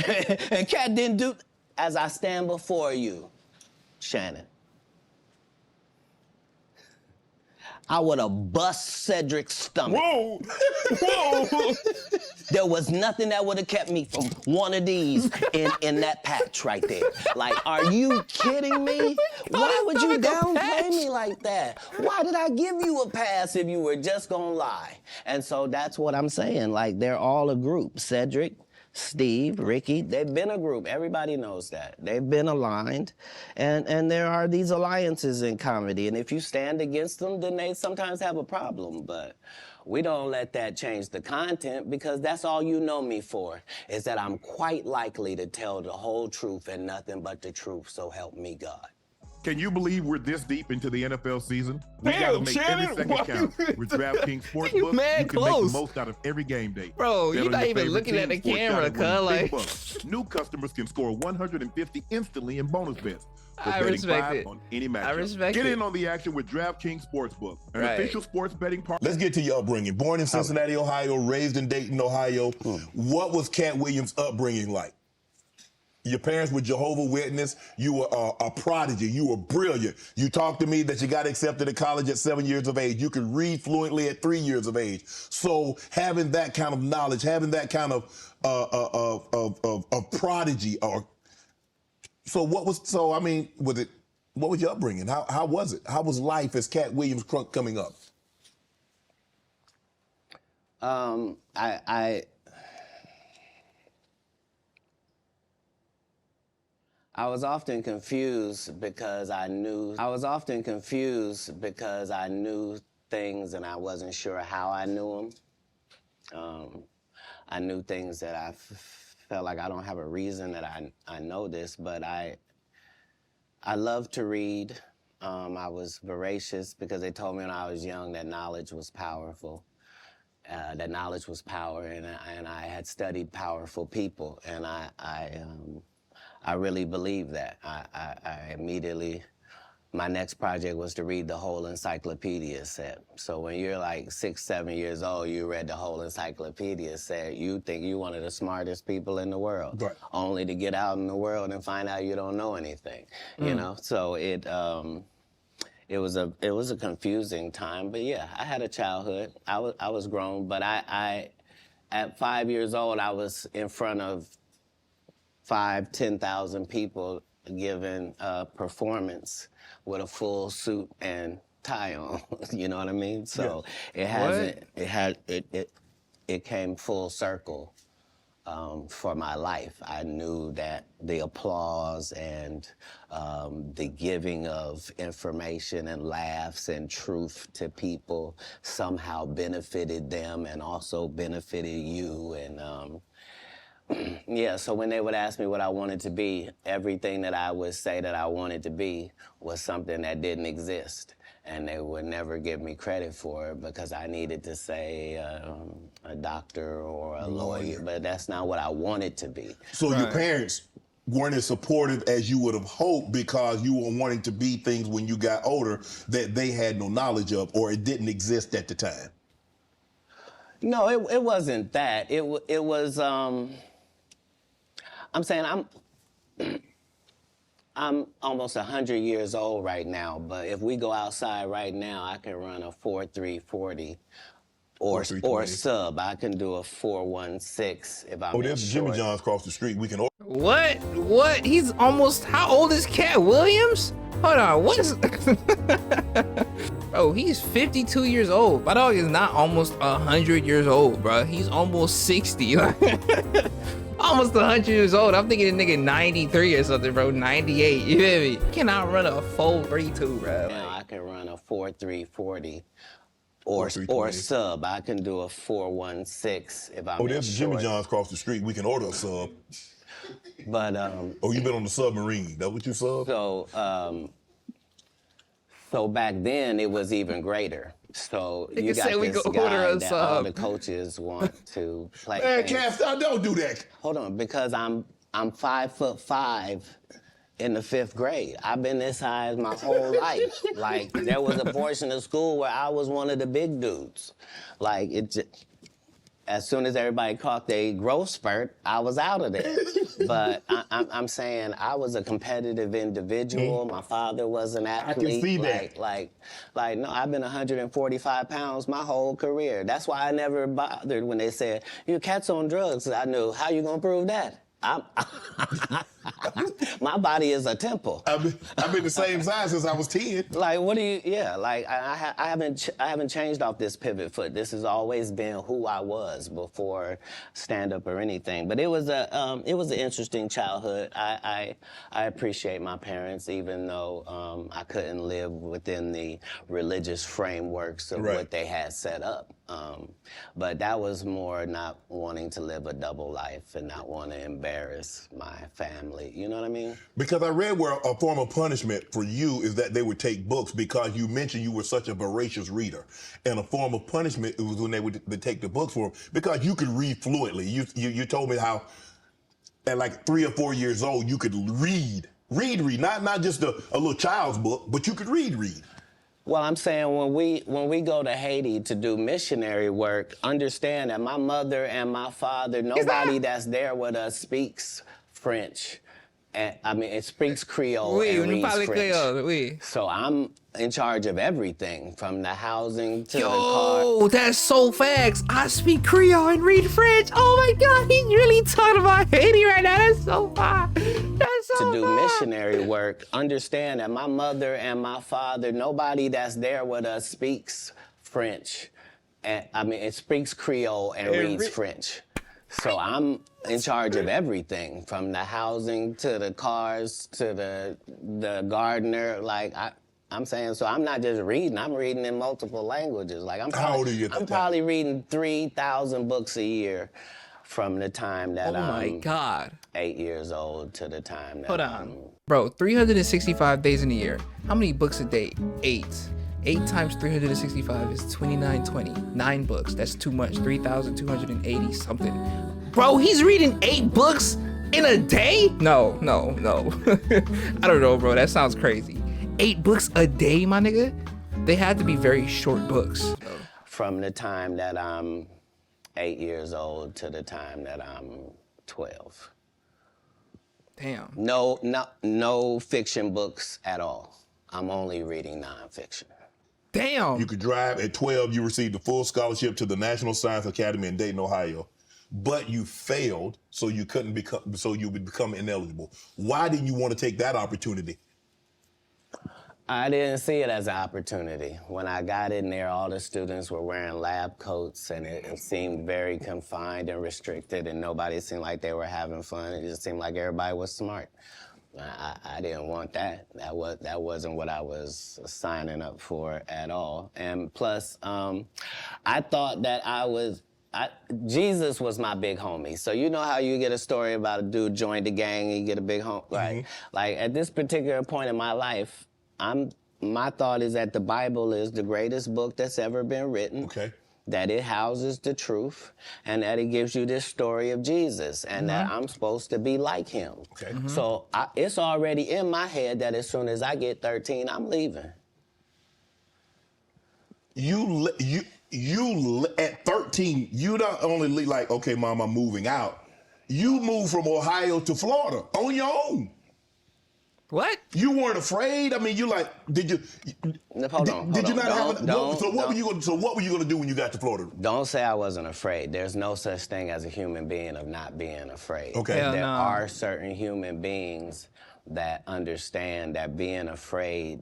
and Katt didn't do, as I stand before you, Shannon, I would have bust Cedric's stomach. Whoa! Whoa! There was nothing that would have kept me from one of these in that patch right there. Like, are you kidding me? Why would you downplay me like that? Why did I give you a pass if you were just gonna lie? And so that's what I'm saying. Like, they're all a group. Cedric, Steve, Ricky, they've been a group. Everybody knows that. They've been aligned. And there are these alliances in comedy. And if you stand against them, then they sometimes have a problem. But we don't let that change the content, because that's all you know me for, is that I'm quite likely to tell the whole truth and nothing but the truth, so help me God. Can you believe we're this deep into the NFL season? We Damn, gotta make Shannon, every second what? count. With DraftKings Sportsbook, You mad you can close. make the most out of every game day. Bro, Bet you're on not your even favorite looking at the team for a shot camera, at winning cuz, big like- bucks. New customers can score 150 instantly in bonus bets for I betting respect 5 it. on any matchup. I respect Get it. in on the action with DraftKings Sportsbook, an Right. official sports betting partner. Let's get to your upbringing. Born in Cincinnati, Ohio, raised in Dayton, Ohio. What was Katt Williams' upbringing like? Your parents were Jehovah's Witness. You were a prodigy. You were brilliant. You talked to me that you got accepted to college at 7 years of age. You could read fluently at 3 years of age. So having that kind of knowledge, having that kind of prodigy, what was your upbringing? How was it? How was life as Katt Williams Crunk coming up? I was often confused because I knew things and I wasn't sure how I knew them. I knew things that I felt like I don't have a reason that I know this, but I love to read. I was voracious because they told me when I was young that knowledge was powerful. That knowledge was power, and I had studied powerful people, and I really believe that. I immediately, my next project was to read the whole encyclopedia set. So when you're like 6, 7 years old, you read the whole encyclopedia set, you think you're one of the smartest people in the world, right, only to get out in the world and find out you don't know anything, you know? So it was a confusing time, but yeah, I had a childhood. I was grown, but I at 5 years old, I was in front of 5,000, 10,000 people giving a performance with a full suit and tie on. You know what I mean? So it came full circle for my life. I knew that the applause and the giving of information and laughs and truth to people somehow benefited them and also benefited you. And yeah, so when they would ask me what I wanted to be, everything that I would say that I wanted to be was something that didn't exist. And they would never give me credit for it because I needed to say a doctor or a lawyer, but that's not what I wanted to be. So your parents weren't as supportive as you would have hoped because you were wanting to be things when you got older that they had no knowledge of, or it didn't exist at the time? No, it wasn't that. It was, I'm saying I'm almost 100 years old right now, but if we go outside right now, I can run a 4.340 or sub. I can do a 4.16 if I'm there's Jimmy John's across the street. We can order. What? He's almost, how old is Katt Williams? Hold on, what is... Bro, he's 52 years old. My dog is not almost 100 years old, bro. He's almost 60. Almost 100 years old. I'm thinking the nigga 93 or something, bro. 98. You feel me? You cannot run a 4.32, bro. Now I can run a 4.340 or 4.320. sub. I can do a 4.16 if I'm Oh, in there's Jimmy short. John's across the street. We can order a sub. But Oh, you been on the submarine? That what you sub? so back then it was even greater. So Nigga you got said we this could order guy a that all sub. the coaches want to play. Man, things. Katt, don't do that. Hold on, because I'm 5'5" in the 5th grade. I've been this size my whole life. Like there was a portion of school where I was one of the big dudes. Like as soon as everybody caught their growth spurt, I was out of there. But I'm saying I was a competitive individual. My father was an athlete. I can see that. Like no, I've been 145 pounds my whole career. That's why I never bothered when they said, your cat's on drugs. I knew, how you gonna prove that? My body is a temple. I've been the same size since I was 10. Like, what do you? Yeah, like I haven't changed off this pivot foot. This has always been who I was before stand up or anything. But it was an interesting childhood. I appreciate my parents, even though I couldn't live within the religious frameworks of what they had set up. But that was more not wanting to live a double life and not want to embarrass my family. You know what I mean? Because I read where a form of punishment for you is that they would take books because you mentioned you were such a voracious reader. And a form of punishment was when they would take the books for them because you could read fluently. You told me how at like 3 or 4 years old you could read, not just a little child's book, but you could read. Well, I'm saying when we go to Haiti to do missionary work, understand that my mother and my father, nobody that's there with us speaks French. And, I mean, it speaks Creole and reads French. Creole, oui. So I'm in charge of everything, from the housing to the car. Yo, that's so facts. I speak Creole and read French. Oh my God, he's really talking about Haiti right now. That's so fire. That's so To do fire. missionary work, understand that my mother and my father, nobody that's there with us speaks French. And, I mean, it speaks Creole and reads French. So I'm in charge of everything, from the housing to the cars to the gardener. Like I'm saying, so I'm not just reading. I'm reading in multiple languages. Like How old are you at I'm that time? probably reading 3,000 books a year from the time that Oh my I'm God. 8 years old to the time that Hold on. Bro, 365 days in a year. How many books a day? 8. 8 times 365 is 2920. 9 books. That's too much. 3,280 something. Bro, he's reading 8 books in a day? No. I don't know, bro. That sounds crazy. 8 books a day, my nigga? They had to be very short books. From the time that I'm 8 years old to the time that I'm 12. Damn. No fiction books at all. I'm only reading nonfiction. Damn. You could drive. At 12, you received a full scholarship to the National Science Academy in Dayton, Ohio. But you failed, so you would become ineligible. Why didn't you want to take that opportunity? I didn't see it as an opportunity. When I got in there, all the students were wearing lab coats, and it seemed very confined and restricted, and nobody seemed like they were having fun. It just seemed like everybody was smart. I didn't want that. That wasn't what I was signing up for at all. And plus, I thought that Jesus was my big homie. So you know how you get a story about a dude joined the gang and you get a big homie, right? Like at this particular point in my life, my thought is that the Bible is the greatest book that's ever been written. Okay. That it houses the truth, and that it gives you this story of Jesus, and that I'm supposed to be like him. Okay. So it's already in my head that as soon as I get 13, I'm leaving. You at 13, you not only like, okay, Mom, I'm moving out. You moved from Ohio to Florida on your own. What? You weren't afraid? I mean, you like, did you? Hold on. Did you not have? So what were you going to do when you got to Florida? Don't say I wasn't afraid. There's no such thing as a human being of not being afraid. Okay. There are certain human beings that understand that being afraid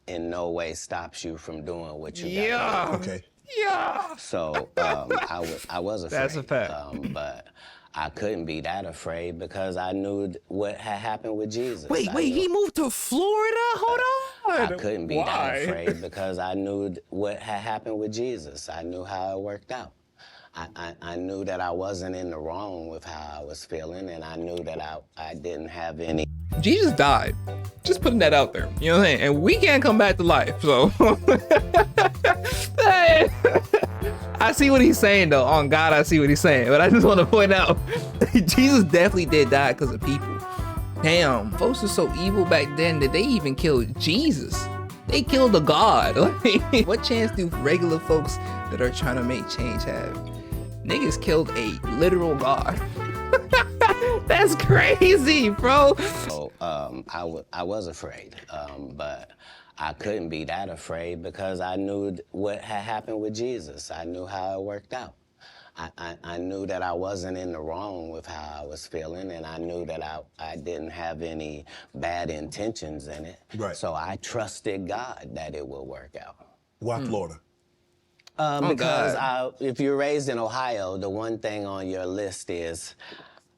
in no way stops you from doing what you got to do. Okay. Yeah. So I was afraid. That's a fact. But I couldn't be that afraid because I knew what had happened with Jesus. Wait, he moved to Florida? Hold on. I couldn't be that afraid because I knew what had happened with Jesus. I knew how it worked out. I knew that I wasn't in the wrong with how I was feeling, and I knew that I didn't have any. Jesus died. Just putting that out there. You know what I'm saying? And we can't come back to life, so. I see what he's saying, though. On God, I see what he's saying. But I just want to point out, Jesus definitely did die because of people. Damn, folks were so evil back then that they even killed Jesus. They killed a God. What chance do regular folks that are trying to make change have? Niggas killed a literal God. That's crazy, bro. So I was afraid, but I couldn't be that afraid because I knew what had happened with Jesus. I knew how it worked out. I knew that I wasn't in the wrong with how I was feeling, and I knew that I didn't have any bad intentions in it. Right. So I trusted God that it would work out. Why Florida? Because if you're raised in Ohio, the one thing on your list is,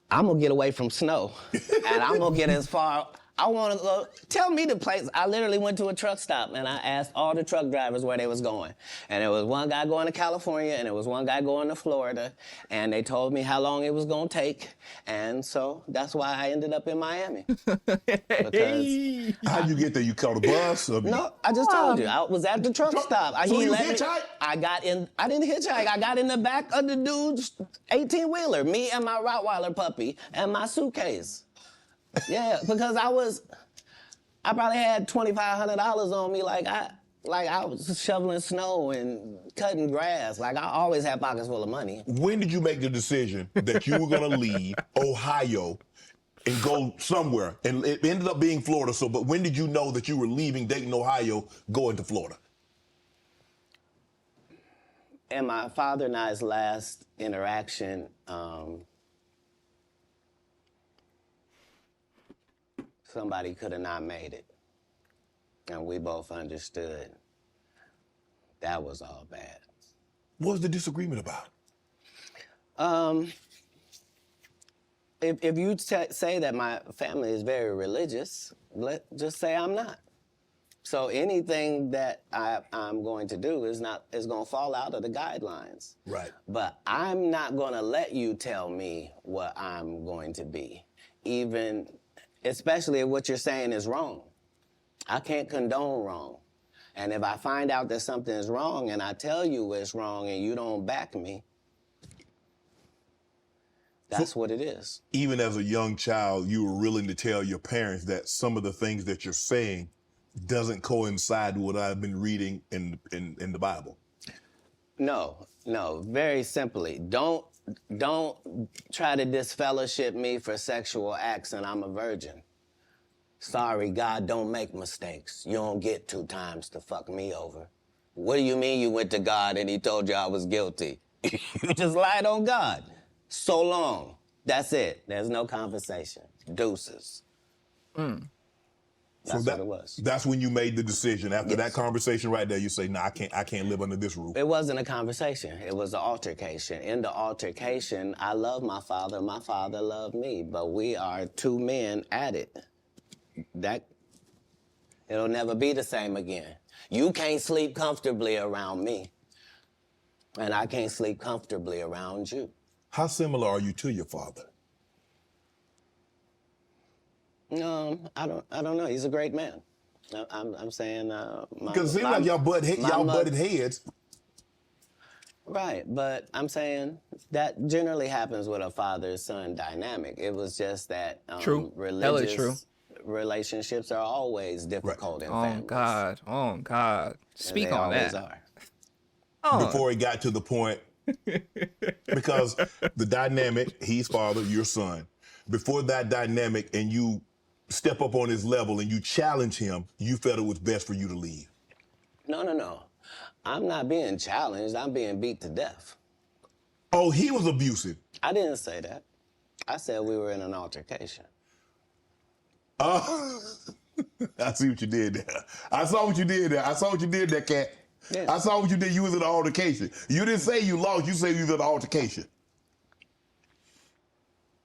I'm gonna get away from snow, and I'm gonna get as far. I want to go. Tell me the place. I literally went to a truck stop and I asked all the truck drivers where they was going, and there was one guy going to California and there was one guy going to Florida, and they told me how long it was gonna take, and so that's why I ended up in Miami. Because how'd you get there? You caught a bus? no, I just told you. I was at the truck stop. So you hitchhiked? hitchhiked? I didn't hitchhike. I got in the back of the dude's 18-wheeler, me and my Rottweiler puppy and my suitcase. Yeah, because I probably had $2,500 on me, like I was shoveling snow and cutting grass. Like I always had pockets full of money. When did you make the decision that you were gonna leave Ohio and go somewhere? And it ended up being Florida. So, but when did you know that you were leaving Dayton, Ohio, going to Florida? In my father and I's last interaction, somebody could have not made it. And we both understood that was all bad. What was the disagreement about? If you say that my family is very religious, just say I'm not. So anything that I'm going to do is going to fall out of the guidelines. Right. But I'm not going to let you tell me what I'm going to be, especially if what you're saying is wrong. I can't condone wrong. And if I find out that something is wrong and I tell you it's wrong and you don't back me, that's what it is. Even as a young child, you were willing to tell your parents that some of the things that you're saying doesn't coincide with what I've been reading in the Bible. No, very simply. Don't try to disfellowship me for sexual acts and I'm a virgin. Sorry, God don't make mistakes. You don't get 2 times to fuck me over. What do you mean you went to God and he told you I was guilty? You just lied on God. So long. That's it. There's no conversation. Deuces. That's what it was. That's when you made the decision. After that conversation right there, you say, "No, I can't live under this roof." It wasn't a conversation. It was an altercation. In the altercation, I love my father. My father loved me. But we are 2 men at it. It'll never be the same again. You can't sleep comfortably around me. And I can't sleep comfortably around you. How similar are you to your father? I don't know. He's a great man. I'm saying because it seems like y'all butted heads. Right, but I'm saying that generally happens with a father-son dynamic. It was just that religious relationships are always difficult in families. Oh God. Speak on that. Are. Before it got to the point, because the dynamic, he's father, you're son. Before that dynamic and you step up on his level and you challenge him, you felt it was best for you to leave. No. I'm not being challenged. I'm being beat to death. Oh, he was abusive. I didn't say that. I said we were in an altercation. I see what you did there. I saw what you did there, Katt. Yeah. I saw what you did. You was in an altercation. You didn't say you lost. You said you was in an altercation.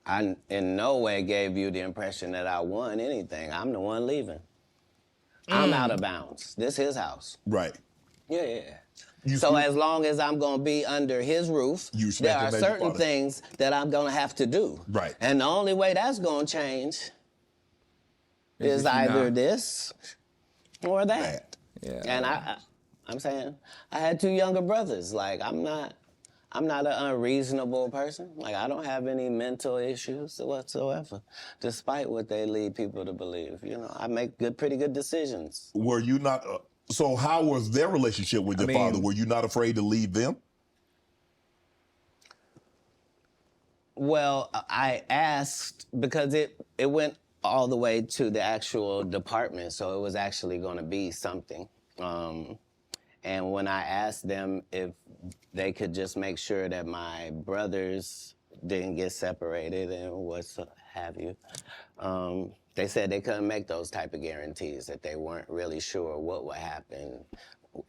I in no way gave you the impression that I won anything. I'm the one leaving. I'm out of bounds. This his house. Right. Yeah. You- So you- as long as I'm gonna be under his roof, You respect there him are as your certain father. things that I'm gonna have to do. Right. And the only way that's gonna change is if you either not. this or that. Yeah. And I'm saying I had 2 younger brothers. Like I'm not an unreasonable person. Like I don't have any mental issues whatsoever, despite what they lead people to believe. You know, I make pretty good decisions. Were you not? So how was their relationship with your father? Were you not afraid to leave them? Well, I asked because it went all the way to the actual department, so it was actually going to be something. And when I asked them if they could just make sure that my brothers didn't get separated and what have you, they said they couldn't make those type of guarantees, that they weren't really sure what would happen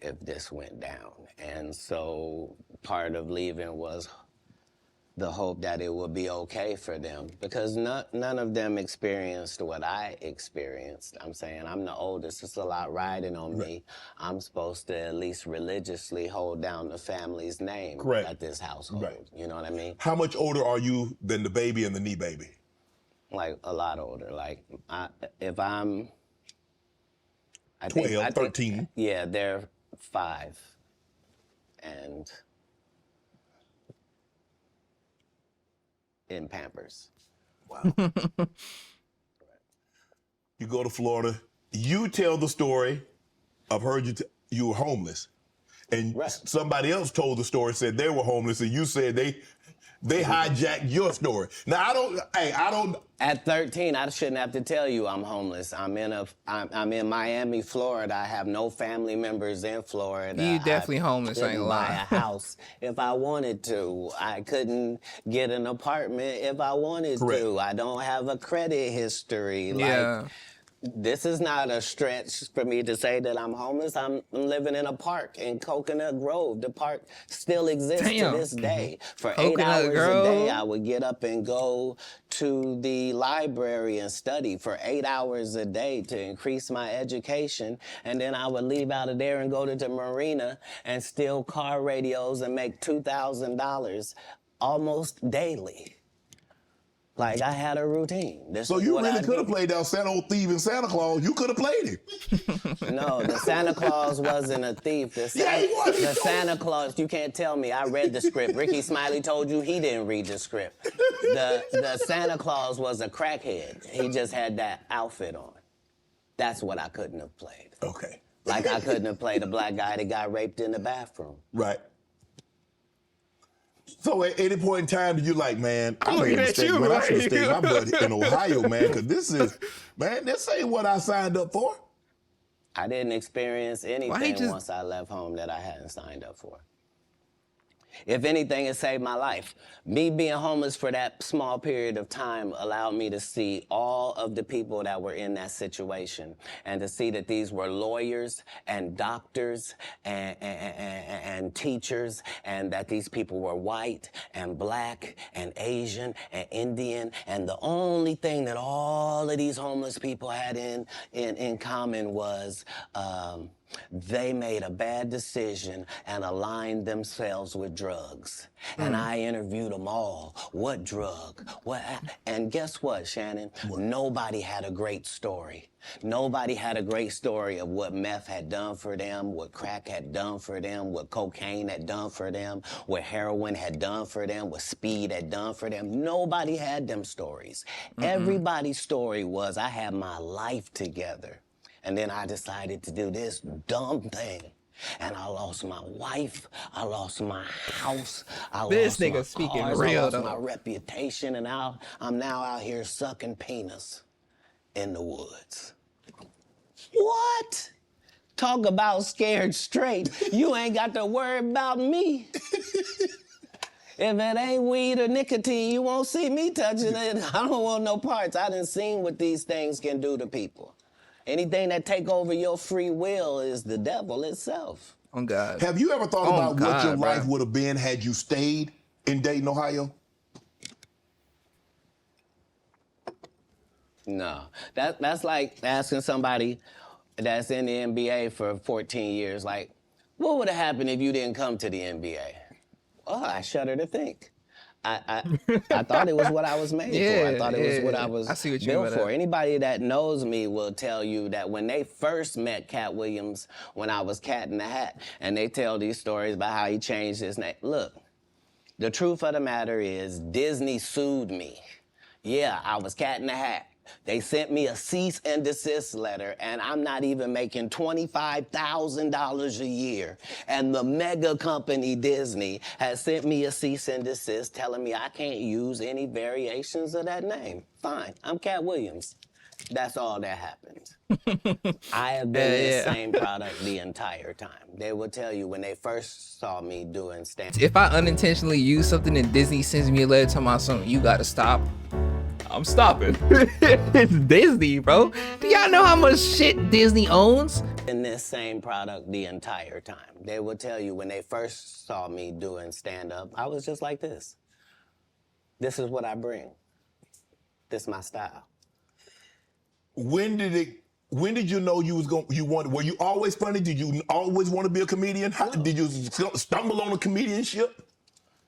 if this went down. And so part of leaving was the hope that it would be okay for them, because none of them experienced what I experienced. I'm saying I'm the oldest. It's a lot riding on me. I'm supposed to at least religiously hold down the family's name at this household. Right. You know what I mean? How much older are you than the baby and the knee baby? Like a lot older. Like if I'm, I 12, think, 13. Yeah, they're 5, and in Pampers. Wow. You go to Florida. You tell the story of you were homeless, and somebody else told the story, said they were homeless, and you said they hijacked your story. Now I don't. At 13, I shouldn't have to tell you I'm homeless. I'm in Miami, Florida. I have no family members in Florida. You definitely homeless, I ain't gonna buy lie. a house if I wanted to. I couldn't get an apartment if I wanted to. I don't have a credit history. Yeah. Like, this is not a stretch for me to say that I'm homeless. I'm living in a park in Coconut Grove. The park still exists to this day. For Coconut 8 hours Grove? a day, I would get up and go to the library and study for 8 hours a day to increase my education. And then I would leave out of there and go to the marina and steal car radios and make $2,000 almost daily. Like, I had a routine. So you really could have played that old thieving Santa Claus. You could have played him. No, the Santa Claus wasn't a thief. The Santa Claus, you can't tell me. I read the script. Ricky Smiley told you he didn't read the script. The Santa Claus was a crackhead. He just had that outfit on. That's what I couldn't have played. Okay. Like I couldn't have played a black guy that got raped in the bathroom. Right. So at any point in time, you like, man, I made a mistake, man. I should have stayed my butt in Ohio, man, because this ain't what I signed up for. I didn't experience anything once I left home that I hadn't signed up for. If anything, it saved my life. Me being homeless for that small period of time allowed me to see all of the people that were in that situation, and to see that these were lawyers and doctors and teachers, and that these people were white and black and Asian and Indian, and the only thing that all of these homeless people had in common was they made a bad decision and aligned themselves with drugs. And I interviewed them all. What drug? What? And guess what, Shannon? Nobody had a great story. Nobody had a great story of what meth had done for them, what crack had done for them, what cocaine had done for them, what heroin had done for them, what speed had done for them. Nobody had them stories. Everybody's story was, I had my life together. And then I decided to do this dumb thing. And I lost my wife, I lost my house, I lost my speaking cars, real, I lost though. my reputation, and I'm now out here sucking penis in the woods. What? Talk about scared straight. You ain't got to worry about me. If it ain't weed or nicotine, you won't see me touching it. I don't want no parts. I done seen what these things can do to people. Anything that take over your free will is the devil itself. Oh, God. Have you ever thought about what your life bro. would have been had you stayed in Dayton, Ohio? No, that's like asking somebody that's in the NBA for 14 years, like, what would have happened if you didn't come to the NBA? Oh, I shudder to think. I thought it was what I was made for. I thought it was what I was I see what you built mean by for. that. Anybody that knows me will tell you that when they first met Katt Williams, when I was Katt in the Hat, and they tell these stories about how he changed his name. Look, the truth of the matter is Disney sued me. Yeah, I was Katt in the Hat. They sent me a cease and desist letter, and I'm not even making $25,000 a year. And the mega company Disney has sent me a cease and desist telling me I can't use any variations of that name. Fine, I'm Katt Williams. That's all that happened. I have been this same product the entire time. They will tell you when they first saw me doing stand. If I unintentionally use something and Disney sends me a letter talking about something, you gotta stop, I'm stopping. It's Disney, bro. Do y'all know how much shit Disney owns? In this same product the entire time. They will tell you when they first saw me doing stand-up, I was just like this. This is what I bring. This is my style. When did you know were you always funny? Did you always want to be a comedian? Did you stumble on a comedianship?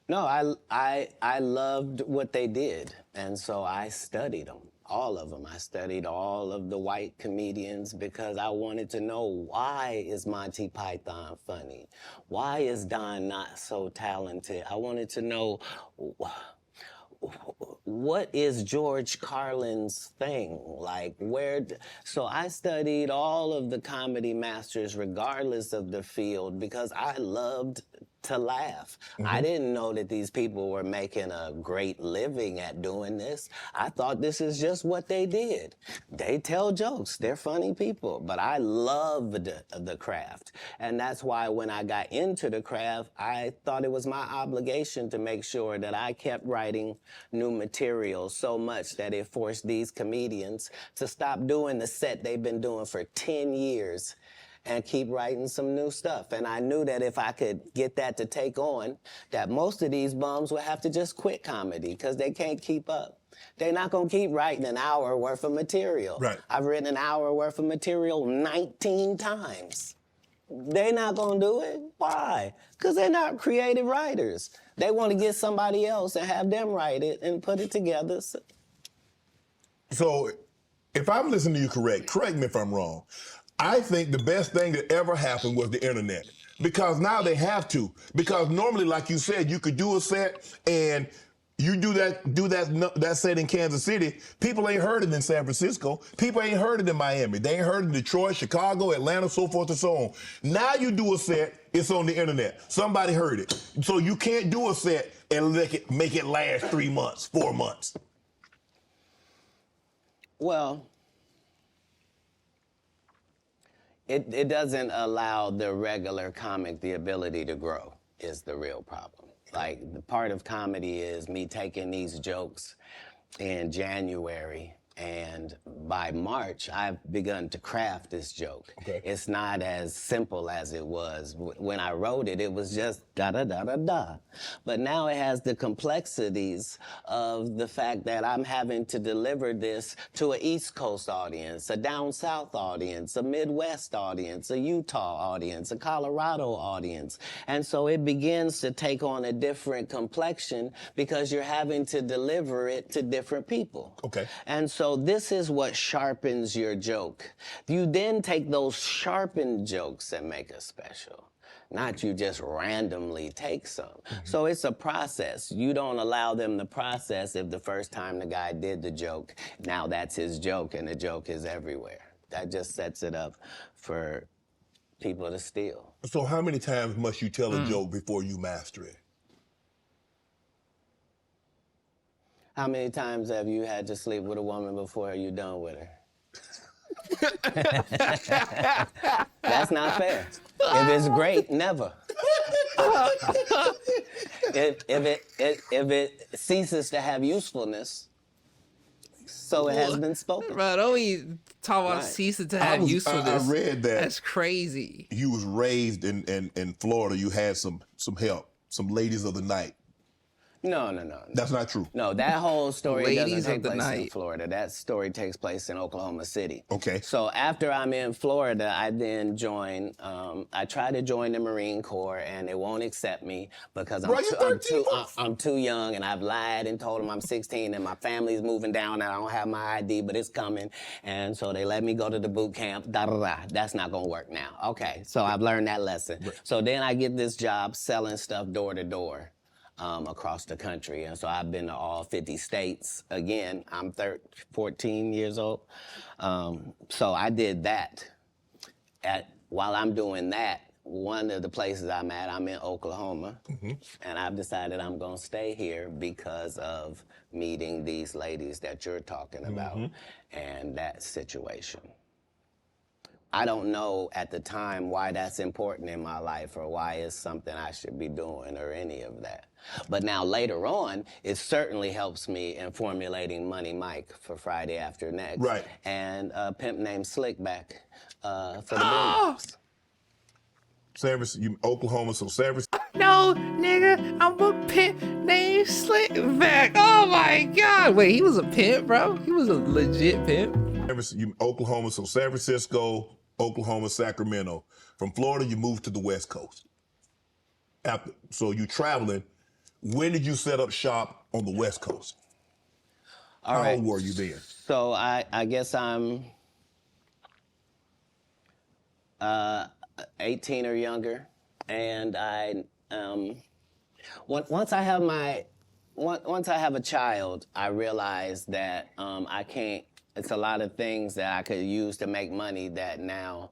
No, I loved what they did, and so I studied them, all of them. I studied all of the white comedians because I wanted to know, why is Monty Python funny? Why is Don not so talented? I wanted to know, what is George Carlin's thing? Like, so I studied all of the comedy masters regardless of the field because I loved to laugh. I didn't know that these people were making a great living at doing this. I thought this is just what they did. They tell jokes, they're funny people, but I loved the craft. And that's why when I got into the craft, I thought it was my obligation to make sure that I kept writing new material so much that it forced these comedians to stop doing the set they've been doing for 10 years and keep writing some new stuff. And I knew that if I could get that to take on, that most of these bums would have to just quit comedy because they can't keep up. They're not gonna keep writing an hour worth of material. Right. I've written an hour worth of material 19 times. They're not gonna do it. Why? Because they're not creative writers. They want to get somebody else and have them write it and put it together. So if I'm listening to you correct me if I'm wrong. I think the best thing that ever happened was the internet. Because now they have to. Because normally, like you said, you could do a set and you do that set in Kansas City, people ain't heard it in San Francisco. People ain't heard it in Miami. They ain't heard it in Detroit, Chicago, Atlanta, so forth and so on. Now you do a set, it's on the internet. Somebody heard it. So you can't do a set and make it last 3 months, 4 months. Well, it doesn't allow the regular comic the ability to grow is the real problem. Like, the part of comedy is me taking these jokes in January, and by March, I've begun to craft this joke. Okay. It's not as simple as it was. When I wrote it, it was just da-da-da-da-da. But now it has the complexities of the fact that I'm having to deliver this to an East Coast audience, a down South audience, a Midwest audience, a Utah audience, a Colorado audience. And so it begins to take on a different complexion because you're having to deliver it to different people. Okay. And so this is what sharpens your joke. You then take those sharpened jokes and make a special. Not you just randomly take some. Mm-hmm. So it's a process. You don't allow them to process if the first time the guy did the joke, now that's his joke and the joke is everywhere. That just sets it up for people to steal. So how many times must you tell a joke before you master it? How many times have you had to sleep with a woman before you're done with her? That's not fair. If it's great, never. If it ceases to have usefulness, so it has been spoken. Bro, don't we talk about ceasing to have usefulness? I read that. That's crazy. You was raised in Florida. You had some help, some ladies of the night. No, no, no. That's not true. No, that whole story Ladies doesn't of take the place in night. Florida. That story takes place in Oklahoma City. Okay. So after I'm in Florida, I then join. I try to join the Marine Corps, and they won't accept me because Bro, you're 13 months. I'm too young, and I've lied and told them I'm 16, and my family's moving down, and I don't have my ID, but it's coming. And so they let me go to the boot camp. Da da da. That's not gonna work now. Okay. So I've learned that lesson. Right. So then I get this job selling stuff door to door. Across the country. And so I've been to all 50 states. Again, I'm 14 years old. So I did that. While I'm doing that, one of the places I'm at, I'm in Oklahoma. And I've decided I'm going to stay here because of meeting these ladies that you're talking about and that situation. I don't know at the time why that's important in my life or why it's something I should be doing or any of that. But now later on, it certainly helps me in formulating Money Mike for Friday After Next. Right. And a pimp named Slickback for the business. Oklahoma, so San Francisco. No, nigga, I'm a pimp named Slickback. Oh my God. Wait, he was a pimp, bro? He was a legit pimp? Oklahoma, so San Francisco, Oklahoma, Sacramento. From Florida, you moved to the West Coast. So you traveling. When did you set up shop on the West Coast? How old were you then? So I guess I'm 18 or younger, and once I have a child, I realize that I can't. It's a lot of things that I could use to make money that now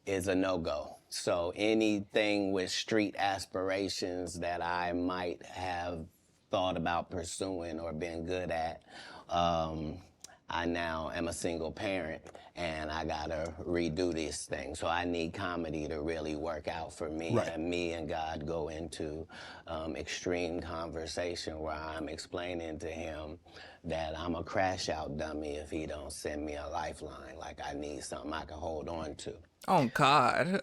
is a no-go. So anything with street aspirations that I might have thought about pursuing or been good at, I now am a single parent and I gotta redo this thing. So I need comedy to really work out for me. Right. And me and God go into extreme conversation where I'm explaining to him that I'm a crash out dummy if he don't send me a lifeline. Like I need something I can hold on to. Oh God.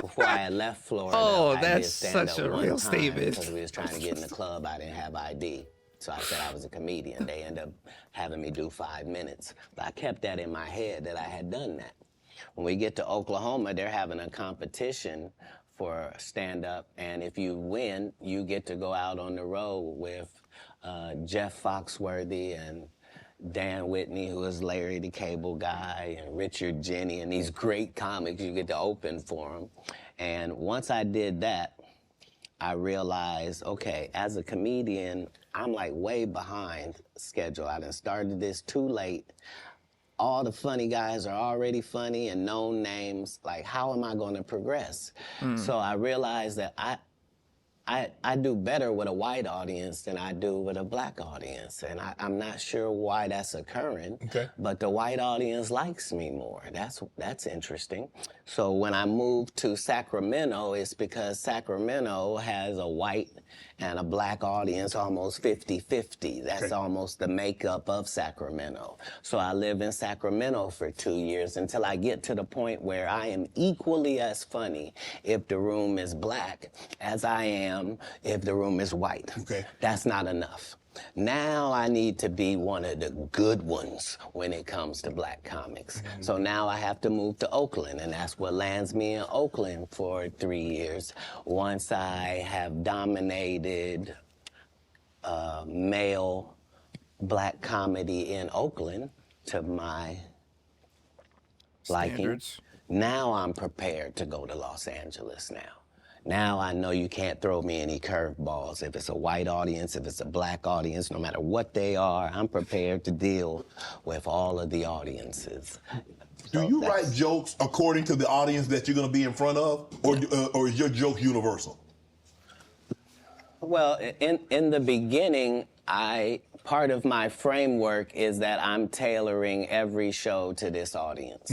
Before I had left Florida, Oh, I that's did stand such up a one real time statement. because we was trying to get in the club. I didn't have ID. So I said I was a comedian. They ended up having me do 5 minutes. But I kept that in my head that I had done that. When we get to Oklahoma, they're having a competition for stand-up. And if you win, you get to go out on the road with Jeff Foxworthy and Dan Whitney, who is Larry the Cable Guy, and Richard Jenny, and these great comics. You get to open for them. And once I did that, I realized, okay, as a comedian, I'm like way behind schedule. I done started this too late. All the funny guys are already funny and known names. Like, how am I going to progress? So I realized that I do better with a white audience than I do with a black audience. And I'm not sure why that's occurring, but the white audience likes me more. That's interesting. So when I moved to Sacramento, it's because Sacramento has a white and a black audience almost 50-50. That's almost the makeup of Sacramento. So I live in Sacramento for 2 years until I get to the point where I am equally as funny if the room is black as I am if the room is white. That's not enough. Now I need to be one of the good ones when it comes to black comics. So now I have to move to Oakland, and that's what lands me in Oakland for 3 years. Once I have dominated male black comedy in Oakland to my liking, Standards. now I'm prepared to go to Los Angeles now. Now I know you can't throw me any curveballs. If it's a white audience, if it's a black audience, no matter what they are, I'm prepared to deal with all of the audiences. Do you write jokes according to the audience that you're going to be in front of, or is your joke universal? Well, in the beginning, part of my framework is that I'm tailoring every show to this audience.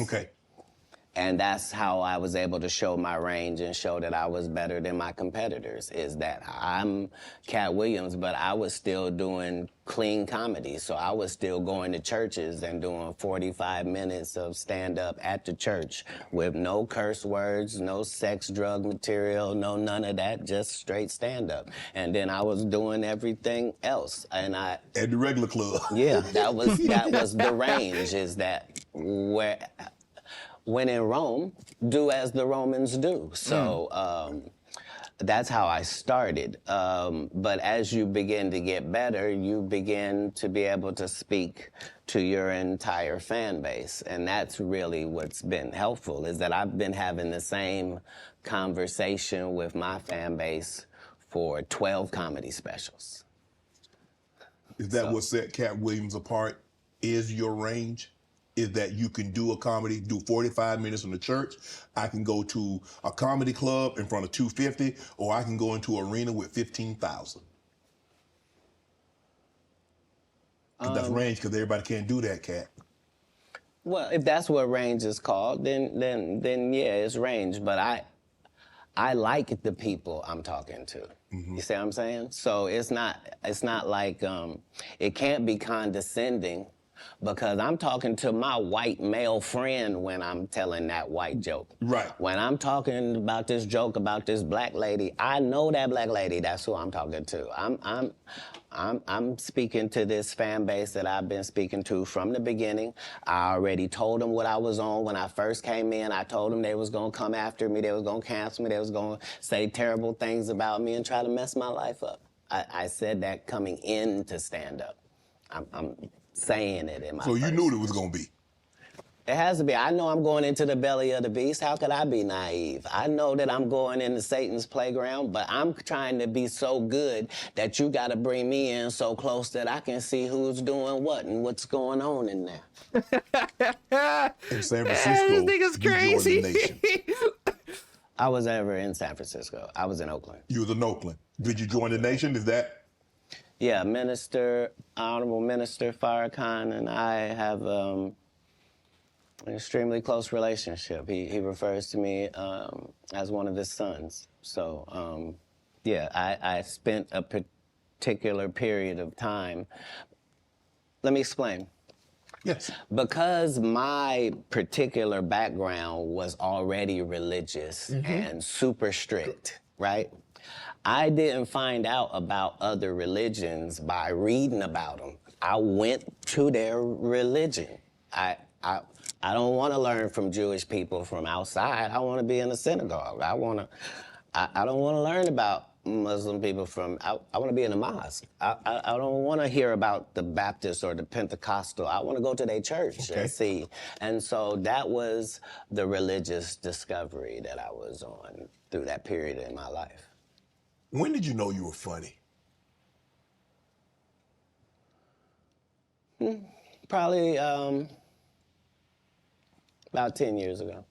And that's how I was able to show my range and show that I was better than my competitors, is that I'm Katt Williams, but I was still doing clean comedy. So I was still going to churches and doing 45 minutes of stand-up at the church with no curse words, no sex, drug material, no none of that, just straight stand-up. And then I was doing everything else. And I... At the regular club. Yeah, that was the range, is that where... When in Rome, do as the Romans do. So that's how I started. But as you begin to get better, you begin to be able to speak to your entire fan base. And that's really what's been helpful, is that I've been having the same conversation with my fan base for 12 comedy specials. Is that what set Katt Williams apart, is your range? Is that you can do a comedy, do 45 minutes in the church. I can go to a comedy club in front of 250, or I can go into an arena with 15,000. That's range, because everybody can't do that, Katt. Well, if that's what range is called, then yeah, it's range. But I like the people I'm talking to. You see what I'm saying? So it's not like it can't be condescending, because I'm talking to my white male friend when I'm telling that white joke. Right. When I'm talking about this joke about this black lady, I know that black lady. That's who I'm talking to. I'm speaking to this fan base that I've been speaking to from the beginning. I already told them what I was on when I first came in. I told them they was gonna come after me, they was gonna cancel me, they was gonna say terrible things about me and try to mess my life up. I said that coming into stand-up. I'm saying it in my So you first. knew it was gonna be. It has to be. I know I'm going into the belly of the beast. How could I be naive? I know that I'm going into Satan's playground, but I'm trying to be so good that you got to bring me in so close that I can see who's doing what and what's going on in there. In San Francisco, this nigga's you joined crazy. the nation. I was never in San Francisco. I was in Oakland. You was in Oakland. Did you join the nation? Is that? Yeah, Honorable Minister Farrakhan and I have an extremely close relationship. He refers to me as one of his sons. So, yeah, I spent a particular period of time. Let me explain. Yes. Because my particular background was already religious and super strict, right? I didn't find out about other religions by reading about them. I went to their religion. I don't want to learn from Jewish people from outside. I want to be in a synagogue. I don't want to learn about Muslim people from, I want to be in a mosque. I don't want to hear about the Baptist or the Pentecostal. I want to go to their church and see. And so that was the religious discovery that I was on through that period in my life. When did you know you were funny? Probably about 10 years ago.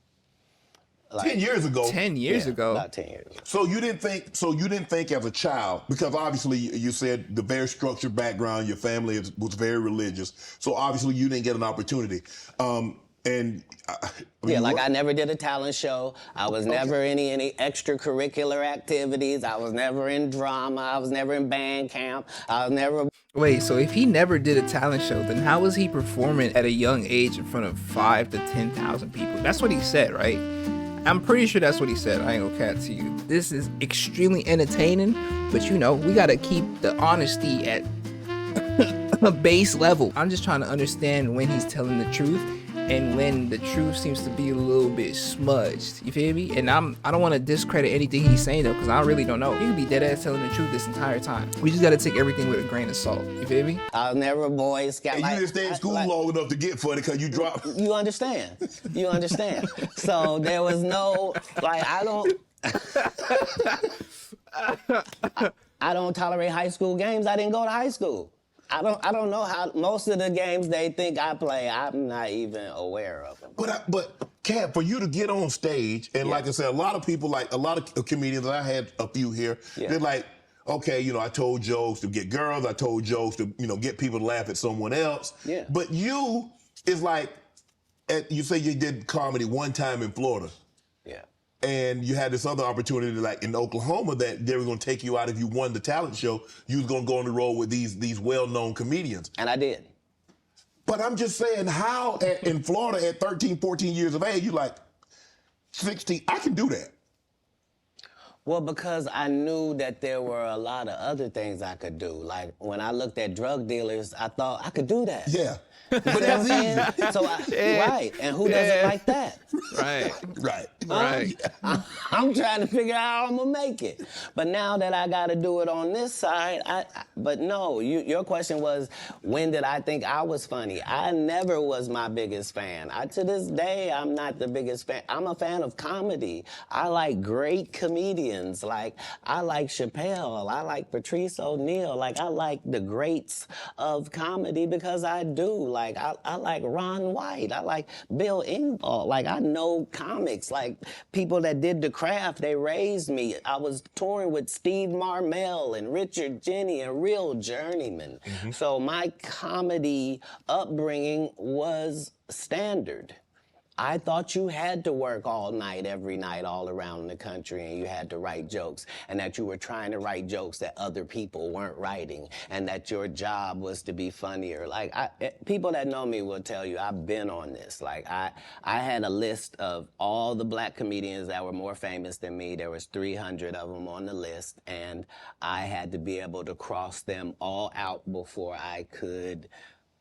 10 years ago? 10 years ago? About 10 years ago. So you didn't think as a child, because obviously you said the very structured background, your family was very religious, so obviously you didn't get an opportunity. I never did a talent show. I was never in any extracurricular activities. I was never in drama. I was never in band camp. I was never... Wait, so if he never did a talent show, then how was he performing at a young age in front of 5,000 to 10,000 people? That's what he said, right? I'm pretty sure that's what he said. I ain't gonna cat to you. This is extremely entertaining, but you know, we gotta keep the honesty at a base level. I'm just trying to understand when he's telling the truth and when the truth seems to be a little bit smudged. You feel me? And I don't want to discredit anything he's saying though, because I really don't know. He could be dead ass telling the truth this entire time. We just gotta take everything with a grain of salt. You feel me? I was never a Boy Scout. And you didn't stay in school long enough to get funny because you dropped. You understand. You understand. So there was no, I don't tolerate high school games. I didn't go to high school. I don't know how most of the games they think I play, I'm not even aware of them. But Katt, for you to get on stage, and like I said, a lot of people, like a lot of comedians, I had a few here, they're like, okay, I told jokes to get girls, I told jokes to, get people to laugh at someone else. Yeah. But you is like, you say you did comedy one time in Florida. Yeah. And you had this other opportunity, like in Oklahoma, that they were going to take you out if you won the talent show. You was going to go on the road with these well-known comedians. And I did. But I'm just saying, how in Florida at 13, 14 years of age, you like 16, I can do that. Well, because I knew that there were a lot of other things I could do. Like when I looked at drug dealers, I thought I could do that. Yeah. But that's easy. So right, and who doesn't like that? Right. Right. Right. I'm trying to figure out how I'm gonna make it. But now that I got to do it on this side, but no, your question was, when did I think I was funny? I never was my biggest fan. To this day, I'm not the biggest fan. I'm a fan of comedy. I like great comedians. Like, I like Chappelle. I like Patrice O'Neal. Like, I like the greats of comedy because I do. Like, I like Ron White. I like Bill Engvall. Like, I know comics. Like, people that did the craft, they raised me. I was touring with Steve Marmel and Richard Jenny and real journeymen. Mm-hmm. So my comedy upbringing was standard. I thought you had to work all night, every night, all around the country, and you had to write jokes, and that you were trying to write jokes that other people weren't writing, and that your job was to be funnier. Like, people that know me will tell you I've been on this. Like, I had a list of all the black comedians that were more famous than me. There was 300 of them on the list, and I had to be able to cross them all out before I could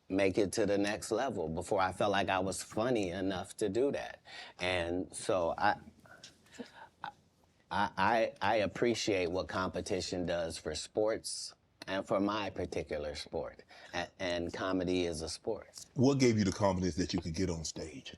make it to the next level, before I felt like I was funny enough to do that. And so I appreciate what competition does for sports and for my particular sport. And comedy is a sport. What gave you the confidence that you could get on stage?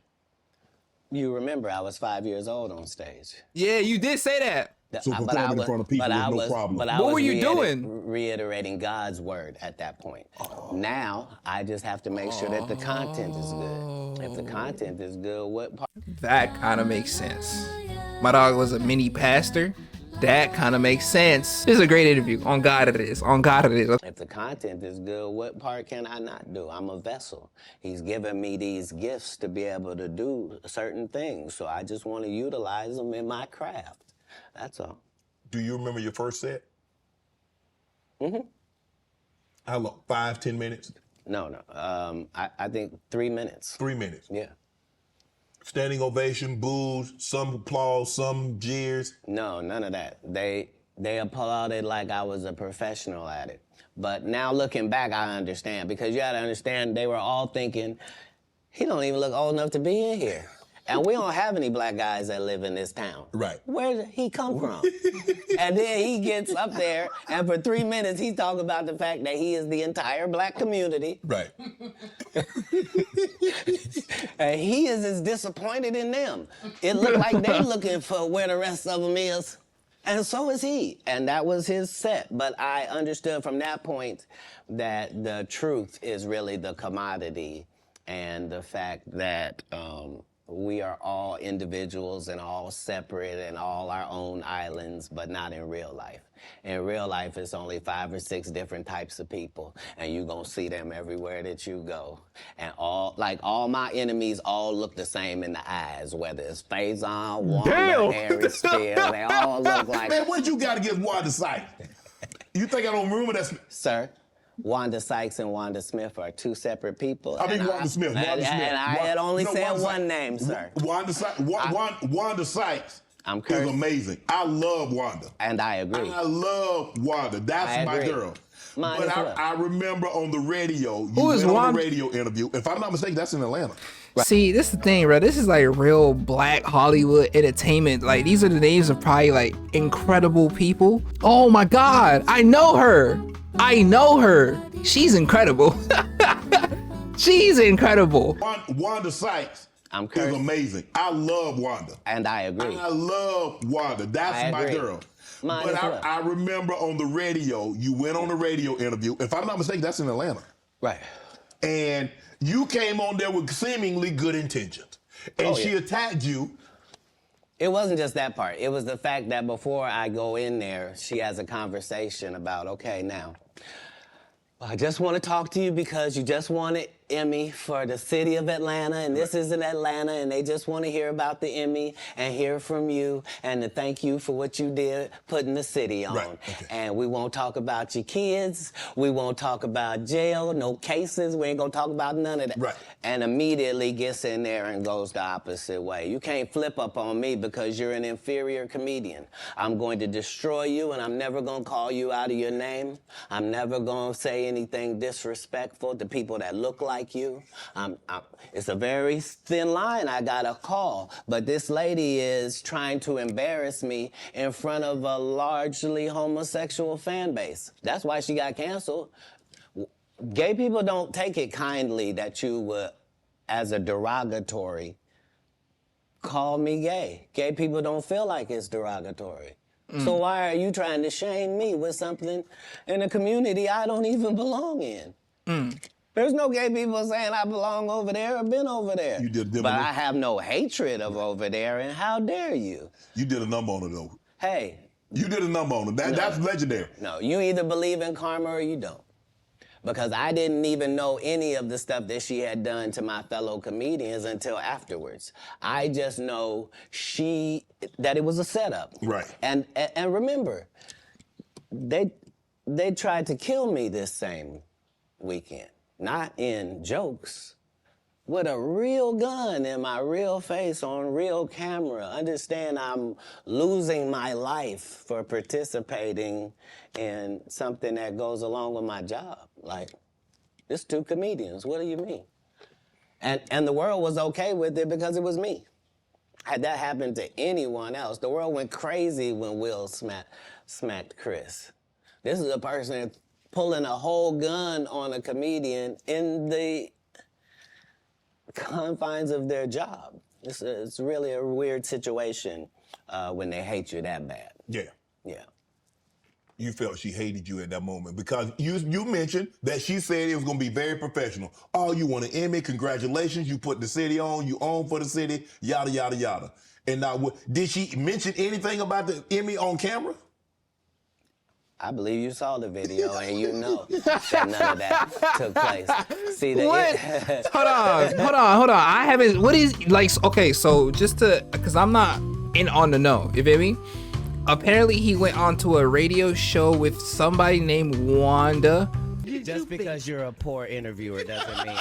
You remember I was 5 years old on stage. Yeah, you did say that. So performing in front of people was no problem. What were you doing? Reiterating God's word at that point. Oh. Now, I just have to make sure that the content is good. If the content is good, what part? That kind of makes sense. My dog was a mini pastor. That kind of makes sense. This is a great interview. On God it is. On God it is. If the content is good, what part can I not do? I'm a vessel. He's given me these gifts to be able to do certain things. So I just want to utilize them in my craft. That's all. Do you remember your first set? Mm-hmm. How long? 5, 10 minutes? No. I think 3 minutes. 3 minutes? Yeah. Standing ovation, boos, some applause, some jeers? No, none of that. They applauded like I was a professional at it. But now looking back, I understand. Because you gotta understand, they were all thinking, he don't even look old enough to be in here. And we don't have any black guys that live in this town. Right. Where did he come from? And then he gets up there, and for 3 minutes, he's talking about the fact that he is the entire black community. Right. And he is as disappointed in them. It looked like they looking for where the rest of them is. And so is he. And that was his set. But I understood from that point that the truth is really the commodity, and the fact that we are all individuals and all separate and all our own islands, but not in real life. In real life, it's only 5 or 6 different types of people, and you're gonna see them everywhere that you go. And all my enemies all look the same in the eyes, whether it's Faison, Wanda, Harry Spears, they all look like... Man, what you got against Wanda Sykes? You think I don't remember that? Sir? Wanda Sykes and Wanda Smith are 2 separate people. I mean, Wanda Smith. And I had only said one name, sir. Wanda Sykes I'm is amazing. I love Wanda. And I agree. I love Wanda. That's my girl. Mine but as well. I remember on the radio, Who is on Wanda? a radio interview. If I'm not mistaken, that's in Atlanta. Right. See, this is the thing, bro. This is like real black Hollywood entertainment. Like, these are the names of probably like incredible people. Oh my God, I know her. She's incredible. She's incredible. Wanda Sykes is amazing. I love Wanda. And I agree. I love Wanda. That's my girl. Mine as well. I remember on the radio, you went on a radio interview. If I'm not mistaken, that's in Atlanta. Right. And you came on there with seemingly good intentions. And she attacked you. It wasn't just that part. It was the fact that before I go in there, she has a conversation about, okay, now, I just want to talk to you because you just wanted Emmy for the city of Atlanta, and this is in Atlanta, and they just want to hear about the Emmy and hear from you and to thank you for what you did putting the city on. Right, okay. And we won't talk about your kids. We won't talk about jail, no cases. We ain't gonna talk about none of that. Right. And immediately gets in there and goes the opposite way. You can't flip up on me because you're an inferior comedian. I'm going to destroy you, and I'm never gonna call you out of your name. I'm never gonna say anything disrespectful to people that look like you. It's a very thin line I got a call, but this lady is trying to embarrass me in front of a largely homosexual fan base. That's why she got canceled. Gay people don't take it kindly that you would, as a derogatory, call me gay. Gay people don't feel like it's derogatory. So why are you trying to shame me with something in a community I don't even belong in? There's no gay people saying I belong over there or been over there. You did but I have no hatred of over there, and how dare you? You did a number on it, though. Hey. You did a number on it. That's legendary. No, you either believe in karma or you don't. Because I didn't even know any of the stuff that she had done to my fellow comedians until afterwards. I just know that it was a setup. Right. And remember, they tried to kill me this same weekend. Not in jokes, with a real gun in my real face on real camera. Understand I'm losing my life for participating in something that goes along with my job. Like, it's two comedians, what do you mean? And the world was okay with it because it was me. Had that happened to anyone else, the world went crazy when Will smacked Chris. This is a person pulling a whole gun on a comedian in the confines of their job. It's really a weird situation when they hate you that bad. Yeah. Yeah. You felt she hated you at that moment because you mentioned that she said it was going to be very professional. Oh, you won an Emmy, congratulations, you put the city on, you own for the city, yada, yada, yada. And now, did she mention anything about the Emmy on camera? I believe you saw the video and you know that none of that took place. See, What? Hold on. I haven't. What is like? Okay, so just because I'm not in on the know. You feel me? Apparently, he went onto a radio show with somebody named Wanda. Just because you're a poor interviewer doesn't mean.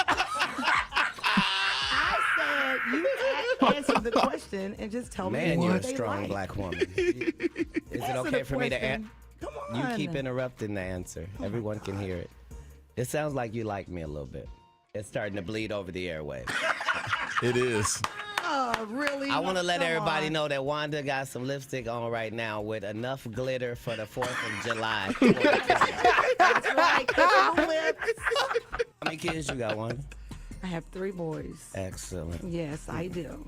I said you answer the question and just tell me Man, what you're a they strong like. black woman. Is it Answer okay the for me to question. answer? Come You on. keep interrupting the answer. Everyone can hear it. It sounds like you like me a little bit. It's starting to bleed over the airwaves. It is. Oh, really? I want to let Come everybody on. know that Wanda got some lipstick on right now with enough glitter for the 4th of July. That's right. Kissable lips. How many kids you got, Wanda? I have 3 boys. Excellent. Yes, I do.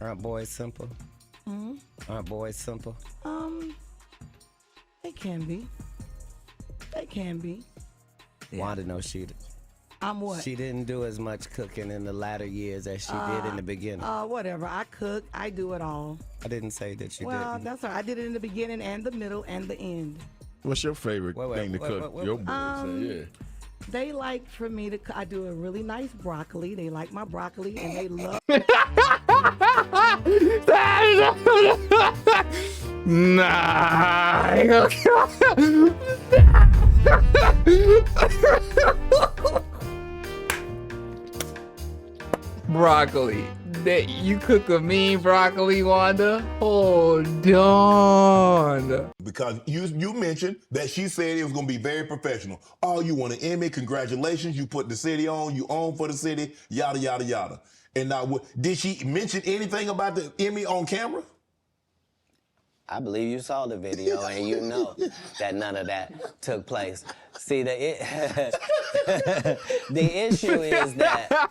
Aren't boys simple? Aren't boys simple? They can be. They can be. Wanda knows I'm what? she didn't do as much cooking in the latter years as she did in the beginning. Whatever. I cook. I do it all. I didn't say that you Well, didn't. that's all right. I did it in the beginning and the middle and the end. What's your favorite Wait, thing to wait, cook? wait, Your wait. boys, yeah. They like for me to. I do a really nice broccoli. They like my broccoli and they love. Nah. Broccoli. That you cook a mean broccoli, Wanda? Hold on. Because you mentioned that she said it was going to be very professional. Oh, you won an Emmy, congratulations, you put the city on, you own for the city, yada, yada, yada. And now, did she mention anything about the Emmy on camera? I believe you saw the video and you know that none of that took place. See, the issue is that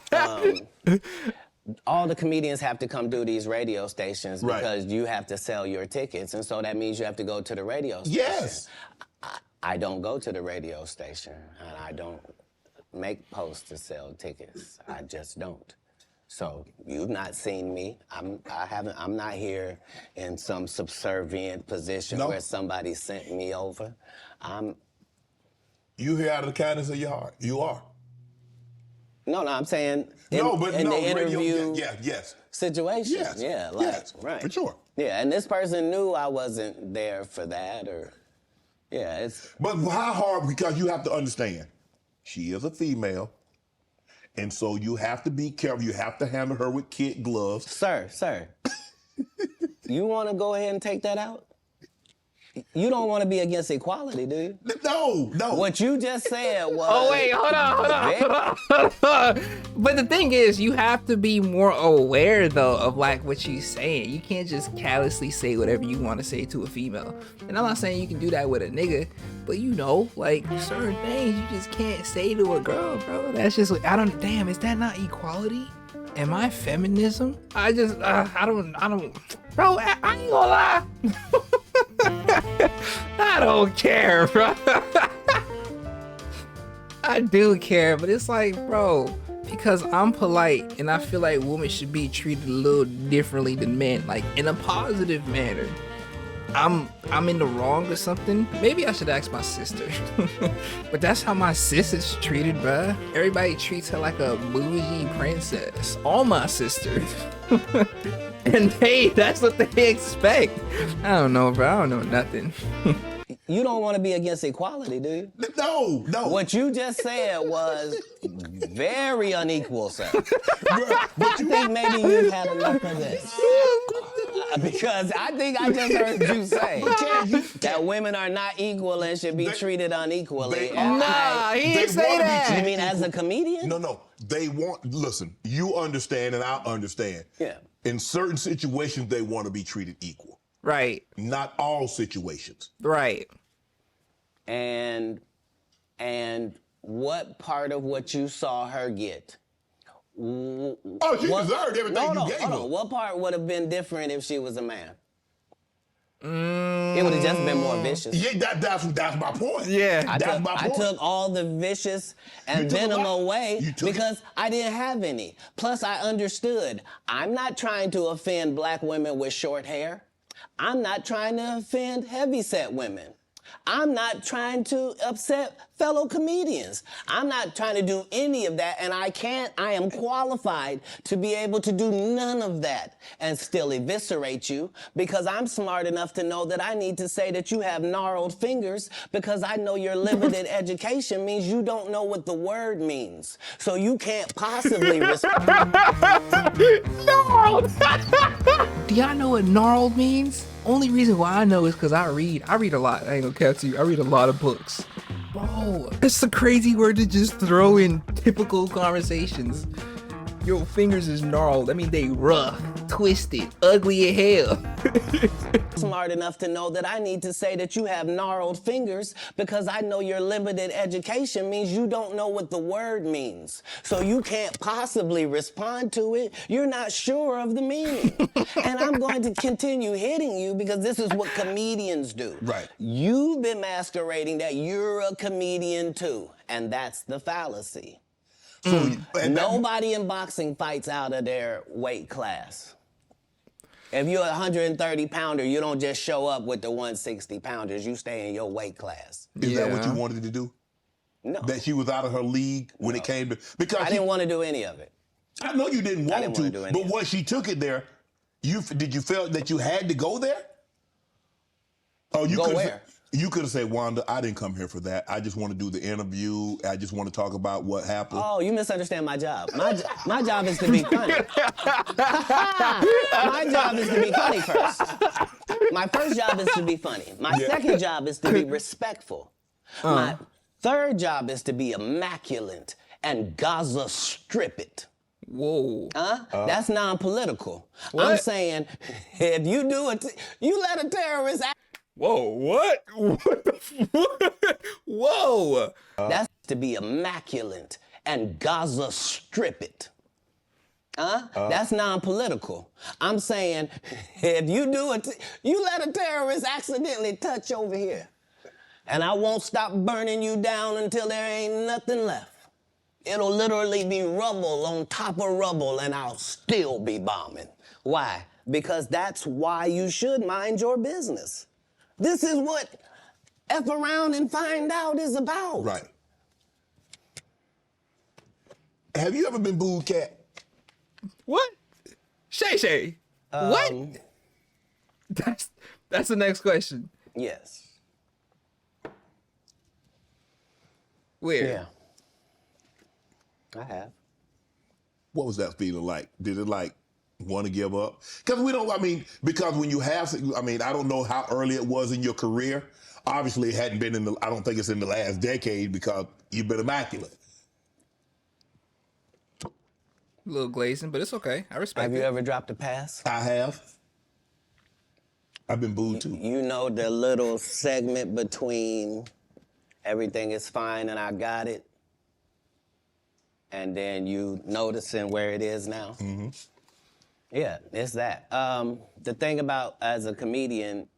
all the comedians have to come do these radio stations because you have to sell your tickets, and so that means you have to go to the radio station. Yes. I don't go to the radio station, and I don't make posts to sell tickets. I just don't. So you've not seen me. I'm not here in some subservient position where somebody sent me over. You here out of the kindness of your heart. You are. No, I'm saying in No, but the no, interview radio, yes. situation. Yes. Yeah, Yes, right. for sure. Yeah, and this person knew I wasn't there for that, or it's. But how hard? Because you have to understand, she is a female, and so you have to be careful. You have to handle her with kid gloves. Sir, you want to go ahead and take that out? You don't want to be against equality, do you? No. What you just said was. Oh wait, hold on. But the thing is, you have to be more aware though of like what she's saying. You can't just callously say whatever you want to say to a female. And I'm not saying you can do that with a nigga, but you know, like certain things you just can't say to a girl, bro. That's just I don't. Damn, is that not equality? Am I feminism? I don't. Bro, I ain't gonna lie. I don't care, bro. I do care, but it's like, bro, because I'm polite and I feel like women should be treated a little differently than men, like in a positive manner. I'm in the wrong or something. Maybe I should ask my sister. But that's how my sister's treated, bruh. Everybody treats her like a bougie princess. All my sisters. And that's what they expect. I don't know, bro. I don't know nothing. You don't want to be against equality, do you? No. What you just said was very unequal, sir. But I think maybe you've had enough of this. Because I think I just heard you say that women are not equal and should be treated unequally. Nah, he didn't say that. You mean as a comedian? No. Listen, you understand and I understand. Yeah. In certain situations, they want to be treated equal. Right. Not all situations. Right. And what part of what you saw her get? Oh, she deserved everything you gave her. What part would have been different if she was a man? It would have just been more vicious. Yeah, that's my point. Yeah. I took all the vicious and venom away because I didn't have any. Plus, I understood. I'm not trying to offend black women with short hair. I'm not trying to offend heavyset women. I'm not trying to upset fellow comedians. I'm not trying to do any of that, and I am qualified to be able to do none of that and still eviscerate you because I'm smart enough to know that I need to say that you have gnarled fingers because I know your limited education means you don't know what the word means. So you can't possibly respond. Gnarled! Do y'all know what gnarled means? Only reason why I know is because I read a lot. I ain't gonna cap to you. I read a lot of books. Bro, it's a crazy word to just throw in typical conversations. Your fingers is gnarled. I mean, they rough, twisted, ugly as hell. Smart enough to know that I need to say that you have gnarled fingers because I know your limited education means you don't know what the word means. So you can't possibly respond to it. You're not sure of the meaning. And I'm going to continue hitting you because this is what comedians do. Right. You've been masquerading that you're a comedian too, and that's the fallacy. So, Nobody in boxing fights out of their weight class. If you're a 130 pounder, you don't just show up with the 160 pounders. You stay in your weight class. Is that what you wanted to do? No. That she was out of her league when it came to... Because I didn't want to do any of it. I know you didn't want to, do any but of it. once she took it there, did you feel that you had to go there? Oh, you Go could've- where? You could have said, Wanda, I didn't come here for that. I just want to do the interview. I just want to talk about what happened. Oh, you misunderstand my job. My job is to be funny. My job is to be funny first. My first job is to be funny. My second job is to be respectful. My third job is to be immaculate and Gaza strip it. Whoa. That's non-political. What? I'm saying if you do it, you let a terrorist act. Whoa, what? What the Whoa. That's to be immaculate and Gaza strip it. That's non-political. I'm saying if you do it, you let a terrorist accidentally touch over here. And I won't stop burning you down until there ain't nothing left. It'll literally be rubble on top of rubble and I'll still be bombing. Why? Because that's why you should mind your business. This is what F around and find out is about. Right. Have you ever been booed, Katt? What? Shay Shay. What? That's the next question. Yes. Where? Yeah. I have. What was that feeling like? Did it like want to give up? Because we don't, I mean, because when you have, I mean, I don't know how early it was in your career. Obviously, it hadn't been in the, I don't think it's in the last decade because you've been immaculate. A little glazing, but it's okay. I respect Have it. you ever dropped a pass? I have. I've been booed too. You know the little segment between everything is fine and I got it, and then you noticing where it is now? Mm-hmm. Yeah, it's that. The thing about, as a comedian,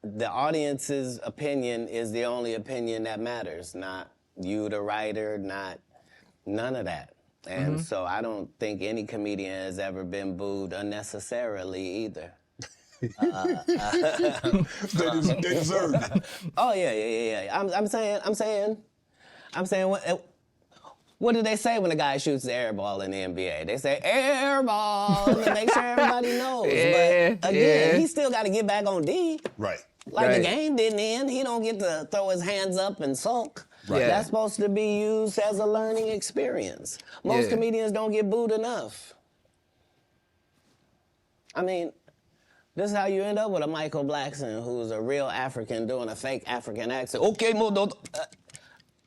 the audience's opinion is the only opinion that matters, not you, the writer, not none of that. And so I don't think any comedian has ever been booed unnecessarily either. They deserve it. Oh yeah. I'm saying, what do they say when a guy shoots the air ball in the NBA? They say air ball to make sure everybody knows. Yeah, but again, yeah. he still got to get back on D. Right. Like Right. the game didn't end. He don't get to throw his hands up and sulk. Right. Yeah. That's supposed to be used as a learning experience. Most Yeah. comedians don't get booed enough. I mean, this is how you end up with a Michael Blackson who's a real African doing a fake African accent. Okay,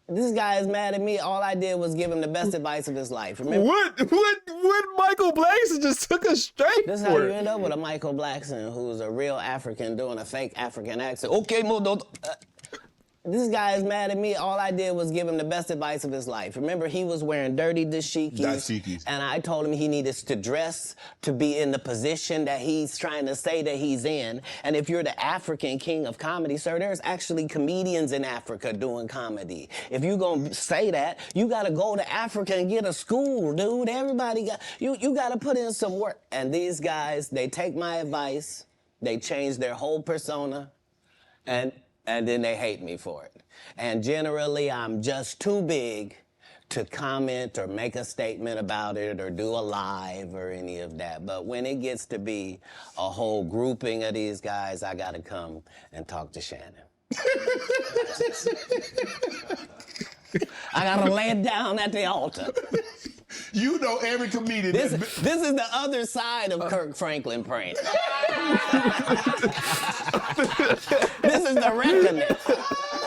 this guy is mad at me. All I did was give him the best advice of his life. Remember? What Michael Blackson just took us straight This is how for? you end up with a Michael Blackson who's a real African doing a fake African accent. Okay, this guy is mad at me. All I did was give him the best advice of his life. Remember, he was wearing dirty dashikis. And I told him he needed to dress to be in the position that he's trying to say that he's in. And if you're the African king of comedy, sir, there's actually comedians in Africa doing comedy. If you're going to say that, you got to go to Africa and get a school, dude. Everybody got, you got to put in some work. And these guys, they take my advice, they change their whole persona, and then they hate me for it. And generally, I'm just too big to comment or make a statement about it or do a live or any of that. But when it gets to be a whole grouping of these guys, I gotta come and talk to Shannon. I gotta lay it down at the altar. You know every comedian. This is the other side of Kirk Franklin praying. This is the reckoning.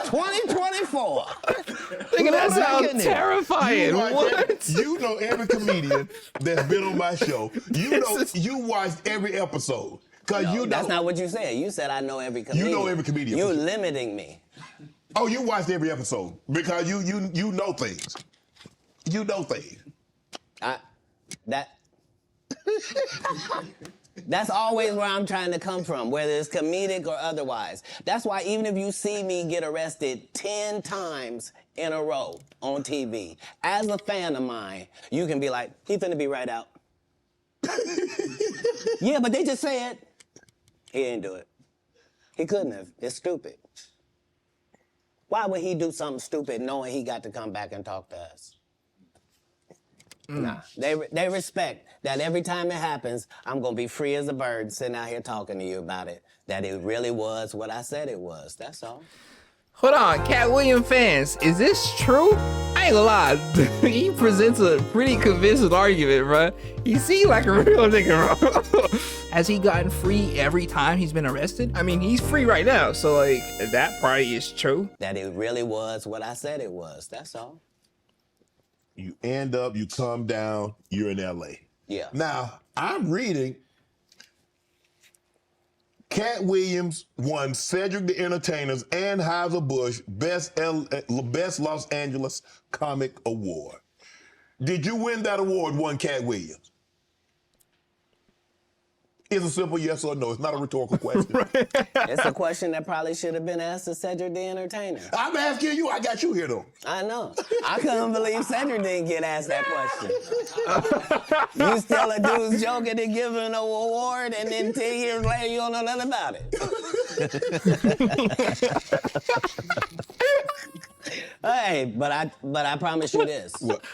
2024. Nigga, that sounds reckoning. terrifying. What? You know every comedian that's been on my show. You know, you watched every episode. Cause No, you know. that's not what you said. You said I know every comedian. You know every comedian. You're limiting me. Oh, you watched every episode because you know things. You know things. That's always where I'm trying to come from, whether it's comedic or otherwise. That's why even if you see me get arrested 10 times in a row on TV, as a fan of mine, you can be like, he finna be right out. Yeah, but they just said he didn't do it. He couldn't have. It's stupid. Why would he do something stupid knowing he got to come back and talk to us? Nah, they respect that every time it happens, I'm gonna be free as a bird sitting out here talking to you about it, that it really was what I said it was, that's all. Hold on, Katt Williams fans, is this true? I ain't gonna lie, he presents a pretty convincing argument, bro. He seemed like a real nigga, bro. Has he gotten free every time he's been arrested? I mean, he's free right now, so like, that probably is true. That it really was what I said it was, that's all. You end up, you come down, you're in LA. Yeah. Now, I'm reading Katt Williams won Cedric the Entertainer's and Anheuser-Busch Best Los Angeles Comic Award. Did you win that award, won Katt Williams? It's a simple yes or no. It's not a rhetorical question. It's a question that probably should have been asked to Cedric the Entertainer. I'm asking you. I got you here, though. I know. I couldn't believe Cedric didn't get asked that question. You still a dude's joking and giving an award, and then 10 years later you don't know nothing about it. Hey, but I promise you this. What?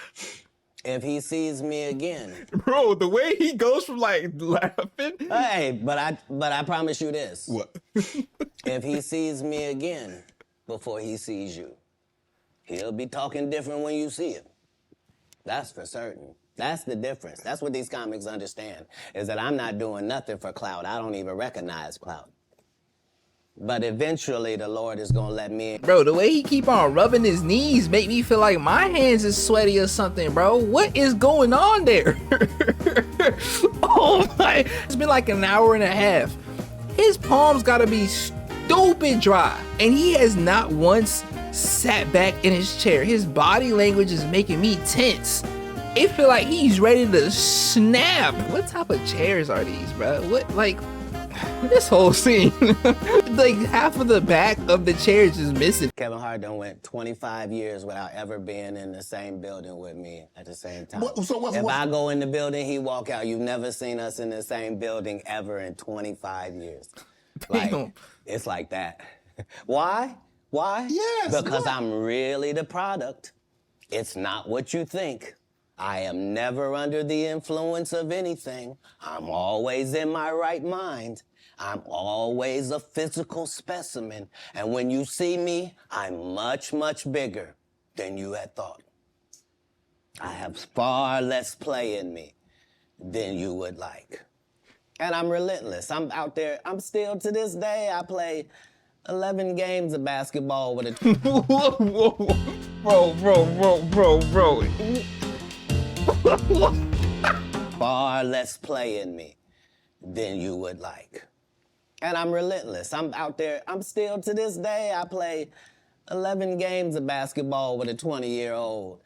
If he sees me again. Bro, the way he goes from like laughing. Hey, but I promise you this. What? If he sees me again before he sees you, he'll be talking different when you see him. That's for certain. That's the difference. That's what these comics understand, is that I'm not doing nothing for clout. I don't even recognize clout. But eventually the Lord is gonna let me in. Bro, the way he keep on rubbing his knees make me feel like my hands is sweaty or something, bro. What is going on there? Oh my, it's been like an hour and a half. His palms gotta be stupid dry. And he has not once sat back in his chair. His body language is making me tense. It feel like he's ready to snap. What type of chairs are these, bro? What, like, this whole scene, like half of the back of the chairs is missing. Kevin Hart done went 25 years without ever being in the same building with me at the same time. If I go in the building, he walk out. You've never seen us in the same building ever in 25 years. Like, it's like that. Why? Why? Yes, Because I'm really the product. It's not what you think. I am never under the influence of anything. I'm always in my right mind. I'm always a physical specimen. And when you see me, I'm much, much bigger than you had thought. I have far less play in me than you would like. And I'm relentless. I'm out there. I'm still, to this day, I play 11 games of basketball with a... Bro. Far less play in me than you would like. And I'm relentless. I'm out there. I'm still, to this day, I play 11 games of basketball with a 20-year-old.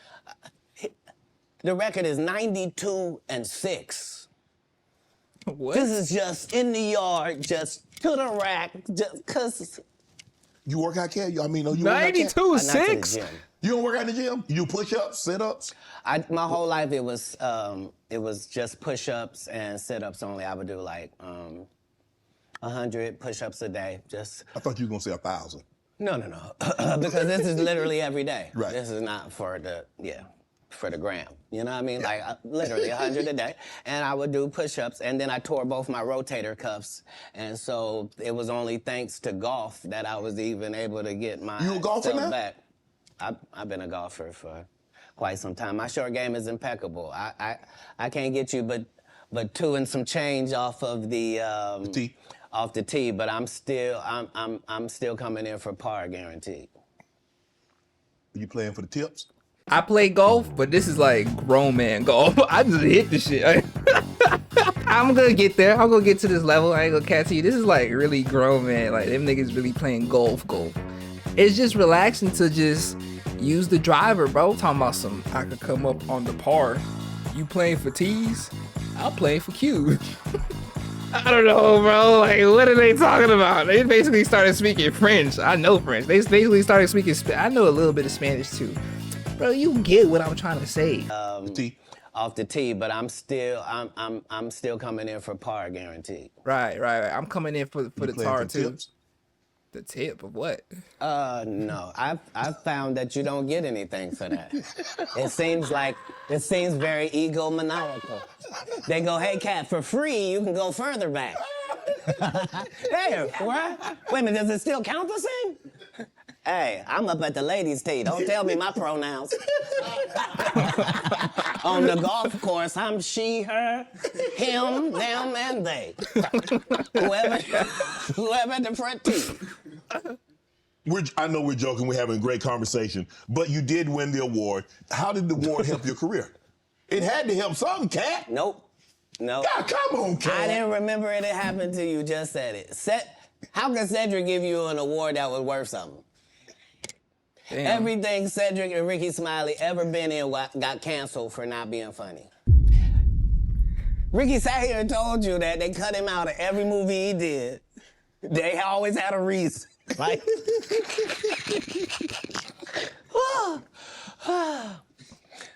The record is 92-6. What? This is just in the yard, just to the rack, just cause. You work out, Katt? I mean, no, you work out, Katt? 92-6? You don't work out in the gym? You do push-ups, sit-ups? My whole life it was just push-ups and sit-ups only. I would do like 100 push-ups a day. Just. I thought you were gonna say 1,000. No, because this is literally every day. Right. This is not for the gram. You know what I mean? Like literally 100 a day. And I would do push-ups, and then I tore both my rotator cuffs. And so it was only thanks to golf that I was even able to get my You a golfer now? back. I've been a golfer for quite some time. My short game is impeccable. I can't get you but 2 and some change off of the tee. Off the tee, but I'm still coming in for par guaranteed. You playing for the tips? I play golf, but this is like grown man golf. I just hit the shit. I'm gonna get there. I'm gonna get to this level. I ain't gonna catch you. This is like really grown man. Like them niggas really playing golf. It's just relaxing to just use the driver, bro. Talking about some, I could come up on the par. You playing for tees? I'll play for Q's. I don't know, bro. Like, what are they talking about? They basically started speaking French. I know French. They basically started speaking I know a little bit of Spanish too. Bro, you get what I'm trying to say. Off the tee, but I'm still coming in for par guaranteed. Right. I'm coming in for the tar too. Tips? The tip of what? No. I've found that you don't get anything for that. It seems very egomaniacal. They go, hey, Katt, for free, you can go further back. Hey, what? Wait a minute, does it still count the same? Hey, I'm up at the ladies' tee. Don't tell me my pronouns. On the golf course, I'm she, her, him, them, and they. Whoever at the front tee. I know we're joking, we're having a great conversation, but you did win the award. How did the award help your career? It had to help something, Katt. Nope. God, come on, Katt. I didn't remember it happened till you just said it. How can Cedric give you an award that was worth something? Damn. Everything Cedric and Ricky Smiley ever been in got canceled for not being funny. Ricky sat here and told you that they cut him out of every movie he did. They always had a reason. Like,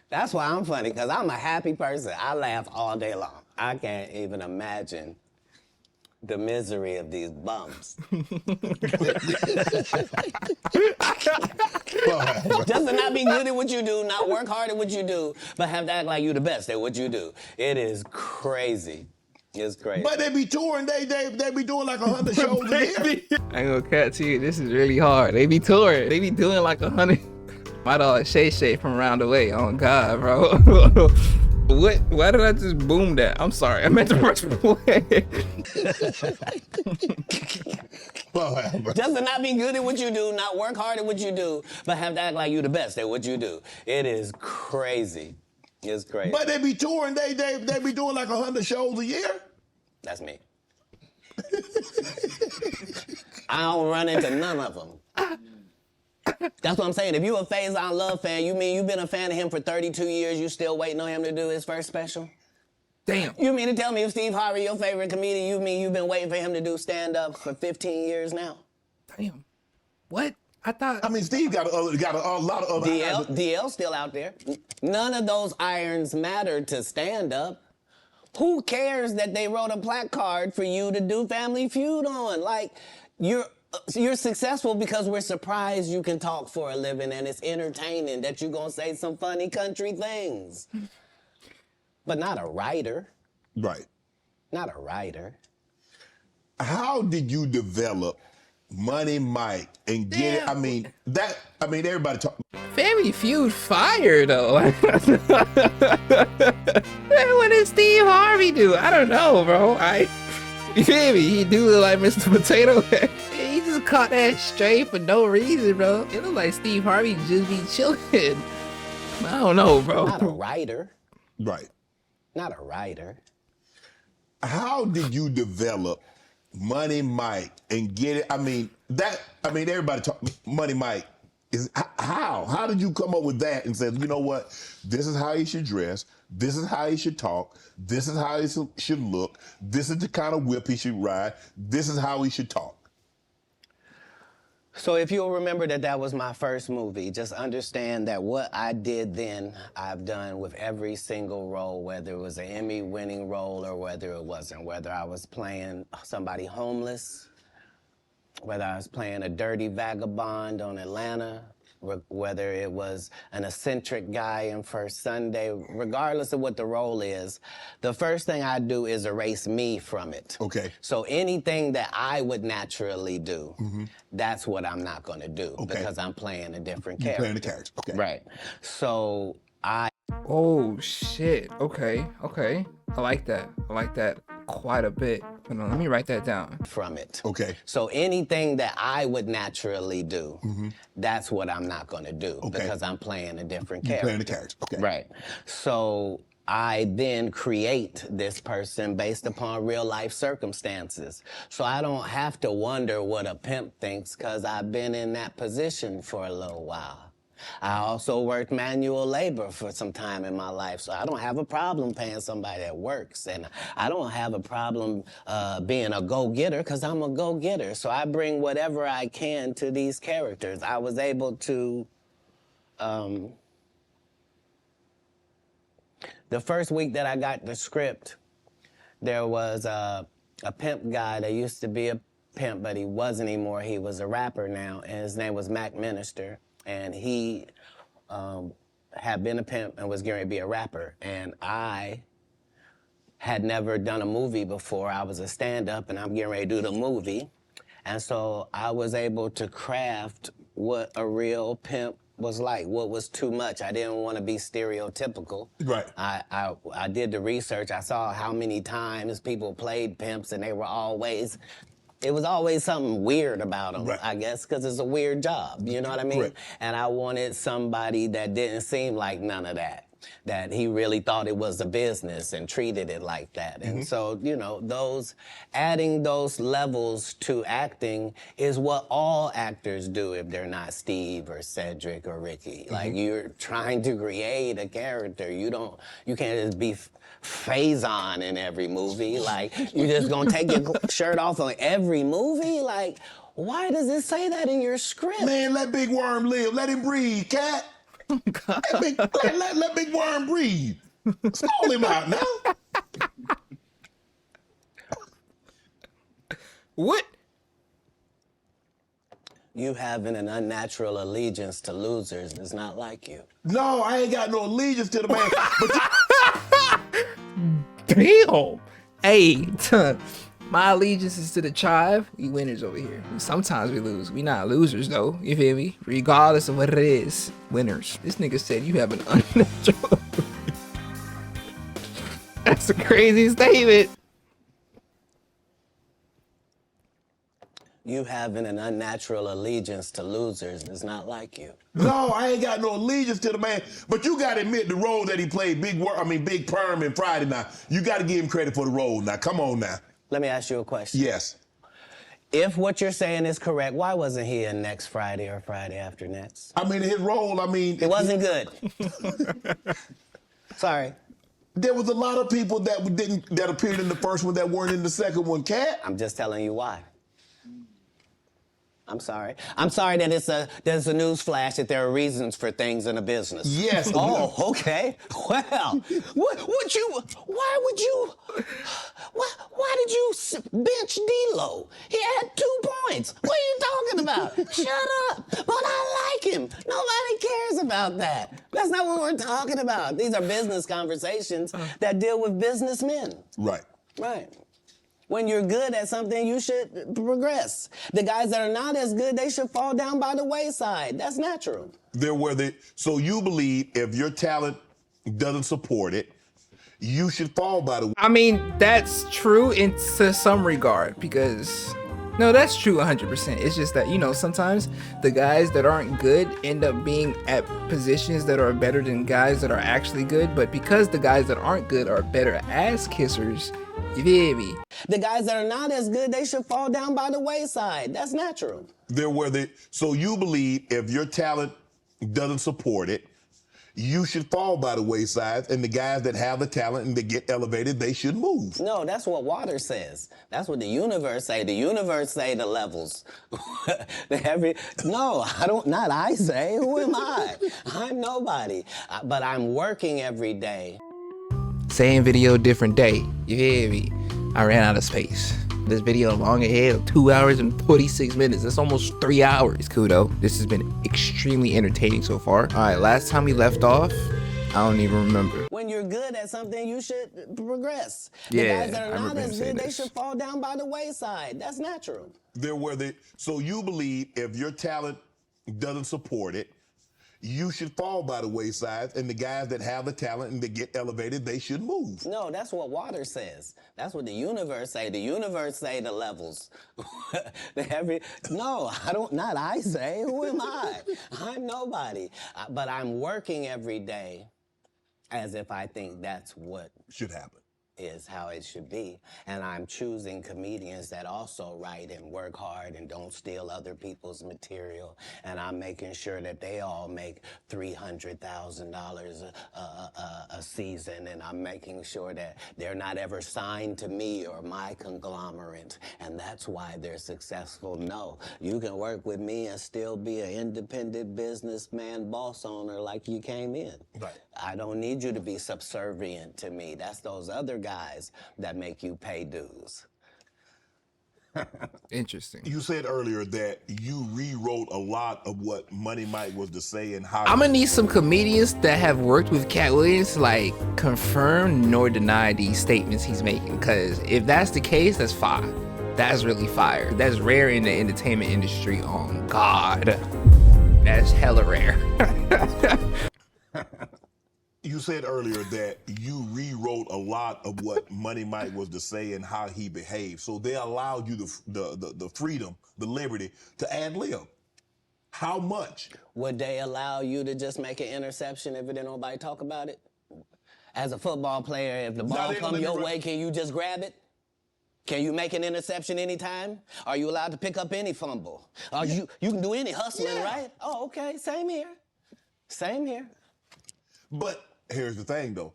that's why I'm funny, because I'm a happy person. I laugh all day long. I can't even imagine the misery of these bumps. Just to not be good at what you do, not work hard at what you do, but have to act like you the best at what you do. It is crazy. It's crazy. But they be touring, they be doing like 100 shows a year. I ain't gonna cut to you. This is really hard. They be touring. They be doing like 100. My dog Shay Shay from around the way. Oh God, bro. What? Why did I just boom that? I'm sorry. I meant to press play. Just to not be good at what you do, not work hard at what you do, but have to act like you the best at what you do. It is crazy. It's crazy. But they be touring, they be doing like 100 shows a year. That's me. I don't run into none of them. That's what I'm saying. If you a Faison Love fan, you mean you've been a fan of him for 32 years, you still waiting on him to do his first special? Damn. You mean to tell me if Steve Harvey your favorite comedian, you mean you've been waiting for him to do stand-up for 15 years now? Damn. What? I mean, Steve got a lot of other DL's still out there. None of those irons matter to stand-up. Who cares that they wrote a placard for you to do Family Feud on? Like, you're successful because we're surprised you can talk for a living and it's entertaining that you're gonna say some funny country things. But not a writer. Right. Not a writer. How did you develop Money Mike and get it? I mean, everybody talk. Family Feud fire though. What did Steve Harvey do? I don't know, bro. You feel me? He do look like Mr. Potato Head. He just caught that straight for no reason, bro. It look like Steve Harvey just be chilling. I don't know, bro. Not a writer. Right. Not a writer. How did you develop Money Mike and get it? I mean, everybody talk. Money Mike is how? How did you come up with that and say, you know what? This is how he should dress. This is how he should talk. This is how he should look. This is the kind of whip he should ride. This is how he should talk. So if you'll remember that was my first movie, just understand that what I did then, I've done with every single role, whether it was an Emmy-winning role or whether it wasn't, whether I was playing somebody homeless, whether I was playing a dirty vagabond on Atlanta, whether it was an eccentric guy in First Sunday, regardless of what the role is, the first thing I do is erase me from it. Okay. So anything that I would naturally do, that's what I'm not going to do because I'm playing a different character. Playing the character. Okay. Right. So Oh shit. Okay. I like that quite a bit. Hold on, let me write that down. From it. Okay. So anything that I would naturally do, that's what I'm not going to do because I'm playing a different character. Playing the character. Okay. Right. So I then create this person based upon real life circumstances. So I don't have to wonder what a pimp thinks because I've been in that position for a little while. I also worked manual labor for some time in my life, so I don't have a problem paying somebody that works, and I don't have a problem being a go-getter because I'm a go-getter. So I bring whatever I can to these characters. I was able to, the first week that I got the script, there was a pimp guy that used to be a pimp, but he wasn't anymore. He was a rapper now, and his name was Mac Minister. And he had been a pimp and was getting ready to be a rapper. And I had never done a movie before. I was a stand-up, and I'm getting ready to do the movie. And so I was able to craft what a real pimp was like, what was too much. I didn't want to be stereotypical. Right. I did the research. I saw how many times people played pimps, and they were always... It was always something weird about them, I guess, because it's a weird job, you know what I mean? Right. And I wanted somebody that didn't seem like none of that he really thought it was a business and treated it like that. And so, you know, adding those levels to acting is what all actors do if they're not Steve or Cedric or Ricky. Like, you're trying to create a character. You can't just be Faison in every movie. Like, you just gonna take your shirt off on every movie? Like, why does it say that in your script? Man, let Big Worm live. Let him breathe, Katt. Let Big Worm breathe. Stall him out now. What? You having an unnatural allegiance to losers is not like you. No, I ain't got no allegiance to the man. But Damn. Hey, my allegiance is to the tribe. We winners over here. Sometimes we lose. We not losers though. You feel me? Regardless of what it is, winners. This nigga said you have an unnatural. That's a crazy statement. You having an unnatural allegiance to losers is not like you. no, I ain't got no allegiance to the man. But you got to admit the role that he played, Big Perm and Friday now. You got to give him credit for the role now. Come on now. Let me ask you a question. Yes. If what you're saying is correct, why wasn't he in next Friday or Friday after next? I mean, his role, It wasn't good. Sorry. There was a lot of people that appeared in the first one that weren't in the second one, Katt. I'm just telling you why. I'm sorry. I'm sorry that there's a news flash that there are reasons for things in a business. Yes. Oh, okay. Well, why did you bench D-Lo? He had 2 points. What are you talking about? Shut up. But I like him. Nobody cares about that. That's not what we're talking about. These are business conversations that deal with businessmen. Right. Right. When you're good at something, you should progress. The guys that are not as good, they should fall down by the wayside. That's natural. So you believe if your talent doesn't support it, you should fall by the way. I mean, that's true in to some regard because, no, that's true 100%. It's just that, you know, sometimes the guys that aren't good end up being at positions that are better than guys that are actually good. But because the guys that aren't good are better ass kissers, you feel me? The guys that are not as good, they should fall down by the wayside. That's natural. So you believe if your talent doesn't support it, you should fall by the wayside, and the guys that have the talent and they get elevated, they should move. No, that's what water says. That's what the universe say. The universe say the levels. No, not I say. Who am I? I'm nobody. But I'm working every day. Same video, different day. You hear me? I ran out of space. This video long ahead of 2 hours and 46 minutes. That's almost 3 hours. Cool though. This has been extremely entertaining so far. All right, last time we left off, I don't even remember. When you're good at something, you should progress. The Yeah, guys that are I not remember as saying good, they this. should fall down by the wayside. That's natural. So you believe if your talent doesn't support it, you should fall by the wayside, and the guys that have the talent and they get elevated, they should move. No, that's what water says. That's what the universe say. The universe say the levels. Not I say. Who am I? I'm nobody. But I'm working every day as if I think that's what Should happen. is how it should be. And I'm choosing comedians that also write and work hard and don't steal other people's material. And I'm making sure that they all make $300,000 a season. And I'm making sure that they're not ever signed to me or my conglomerate. And that's why they're successful. No, you can work with me and still be an independent businessman, boss owner like you came in. Right. I don't need you to be subservient to me. That's those other guys that make you pay dues. Interesting. You said earlier that you rewrote a lot of what Money Mike was to say and how. I'm gonna need some comedians that have worked with Katt Williams to like confirm nor deny these statements he's making. Cause if that's the case, that's fire. That's really fire. That's rare in the entertainment industry. On God, that's hella rare. You said earlier that you rewrote a lot of what Money Mike was to say and how he behaved. So they allowed you the freedom, the liberty to ad lib. How much? Would they allow you to just make an interception if didn't nobody talk about it? As a football player, if the ball they don't come let me your run- way, can you just grab it? Can you make an interception anytime? Are you allowed to pick up any fumble? You can do any hustling, Yeah. right? Oh, okay, same here. Same here. But here's the thing, though.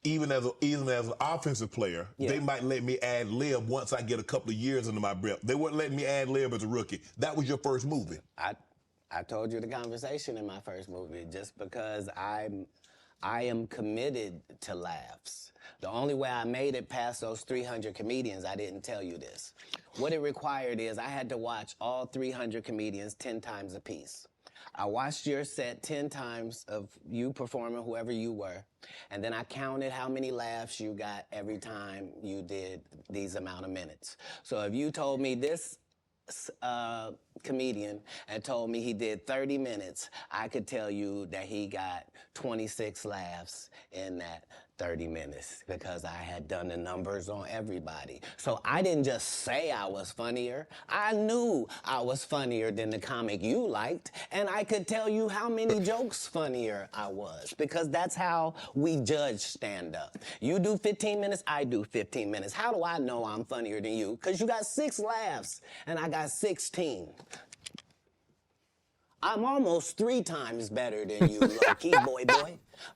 Even as an offensive player, Yeah. they might let me ad lib once I get a couple of years under my belt. They wouldn't let me ad lib as a rookie. That was your first movie. I told you the conversation in my first movie. Just because I am committed to laughs. The only way I made it past those 300 comedians, I didn't tell you this. What it required is I had to watch all 300 comedians 10 times a piece. I watched your set 10 times of you performing, whoever you were, and then I counted how many laughs you got every time you did these amount of minutes. So if you told me this comedian and told me he did 30 minutes, I could tell you that he got 26 laughs in that 30 minutes because I had done the numbers on everybody. So I didn't just say I was funnier. I knew I was funnier than the comic you liked, and I could tell you how many jokes funnier I was because that's how we judge stand-up. You do 15 minutes, I do 15 minutes. How do I know I'm funnier than you? Because you got 6 laughs and I got 16. I'm almost 3 times better than you, low-key, boy.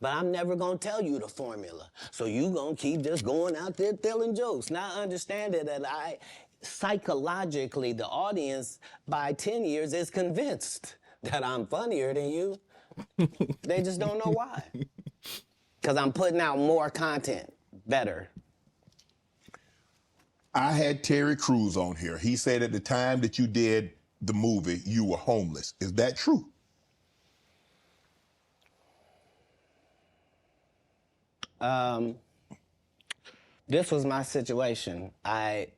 But I'm never gonna tell you the formula. So you gonna keep just going out there telling jokes. Now understand that psychologically, the audience by 10 years is convinced that I'm funnier than you. They just don't know why. Because I'm putting out more content, better. I had Terry Crews on here. He said at the time that you did the movie, you were homeless. Is that true? This was my situation. 5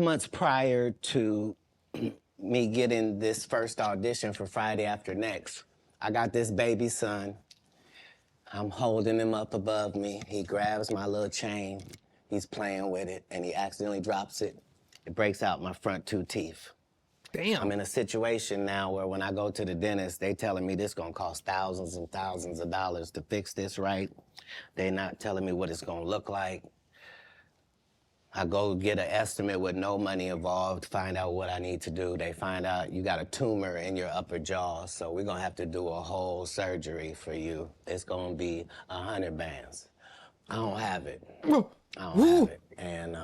months prior to me getting this first audition for Friday After Next, I got this baby son. I'm holding him up above me. He grabs my little chain. He's playing with it, and he accidentally drops it. It breaks out my front 2 teeth. Damn. I'm in a situation now where when I go to the dentist, they telling me this gonna cost thousands and thousands of dollars to fix this right. They not telling me what it's gonna look like. I go get an estimate with no money involved, find out what I need to do. They find out you got a tumor in your upper jaw, so we're gonna have to do a whole surgery for you. It's gonna be 100 bands. I don't have it. I don't have it. And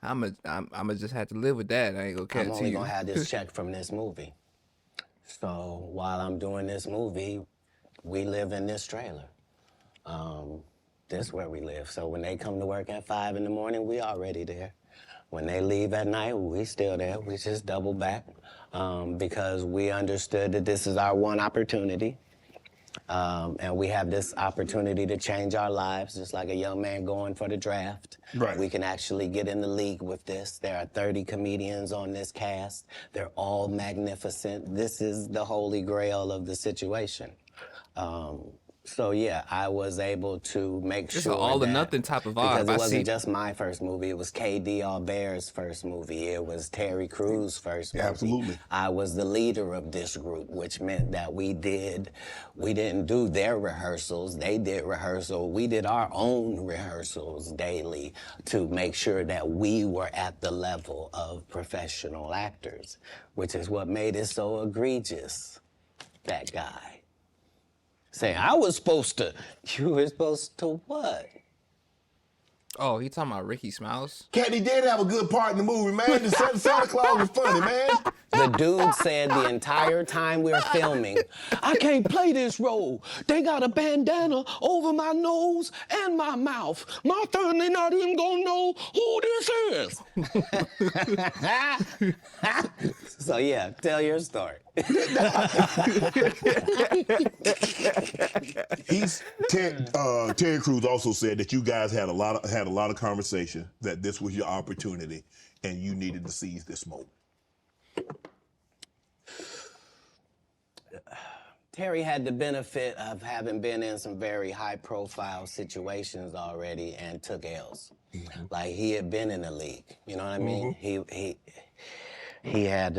I'ma just have to live with that. I ain't gonna catch I'm you. only gonna have this check from this movie. So while I'm doing this movie, we live in this trailer. This is where we live. So when they come to work at 5 in the morning, we already there. When they leave at night, we still there. We just double back because we understood that this is our one opportunity. And we have this opportunity to change our lives, just like a young man going for the draft. Right. We can actually get in the league with this. There are 30 comedians on this cast. They're all magnificent. This is the holy grail of the situation. So yeah, I was able to make Just sure an all or that- nothing type of vibe. Because it I wasn't see. just my first movie. It was KD Albert's first movie. It was Terry Crews' first movie. Absolutely. I was the leader of this group, which meant that we didn't do their rehearsals. They did rehearsal. We did our own rehearsals daily to make sure that we were at the level of professional actors, which is what made it so egregious. That guy. Saying, you were supposed to what? Oh, he talking about Ricky Smiley? Katt, he did have a good part in the movie, man. The Santa Claus was funny, man. The dude said the entire time we were filming, I can't play this role. They got a bandana over my nose and my mouth. My family not even gonna know who this is. So yeah, tell your story. Terry Crews also said that you guys had a lot of conversation, that this was your opportunity and you needed to seize this moment. Terry had the benefit of having been in some very high-profile situations already and took L's. Mm-hmm. Like, he had been in the league, you know what I mean? Mm-hmm. He had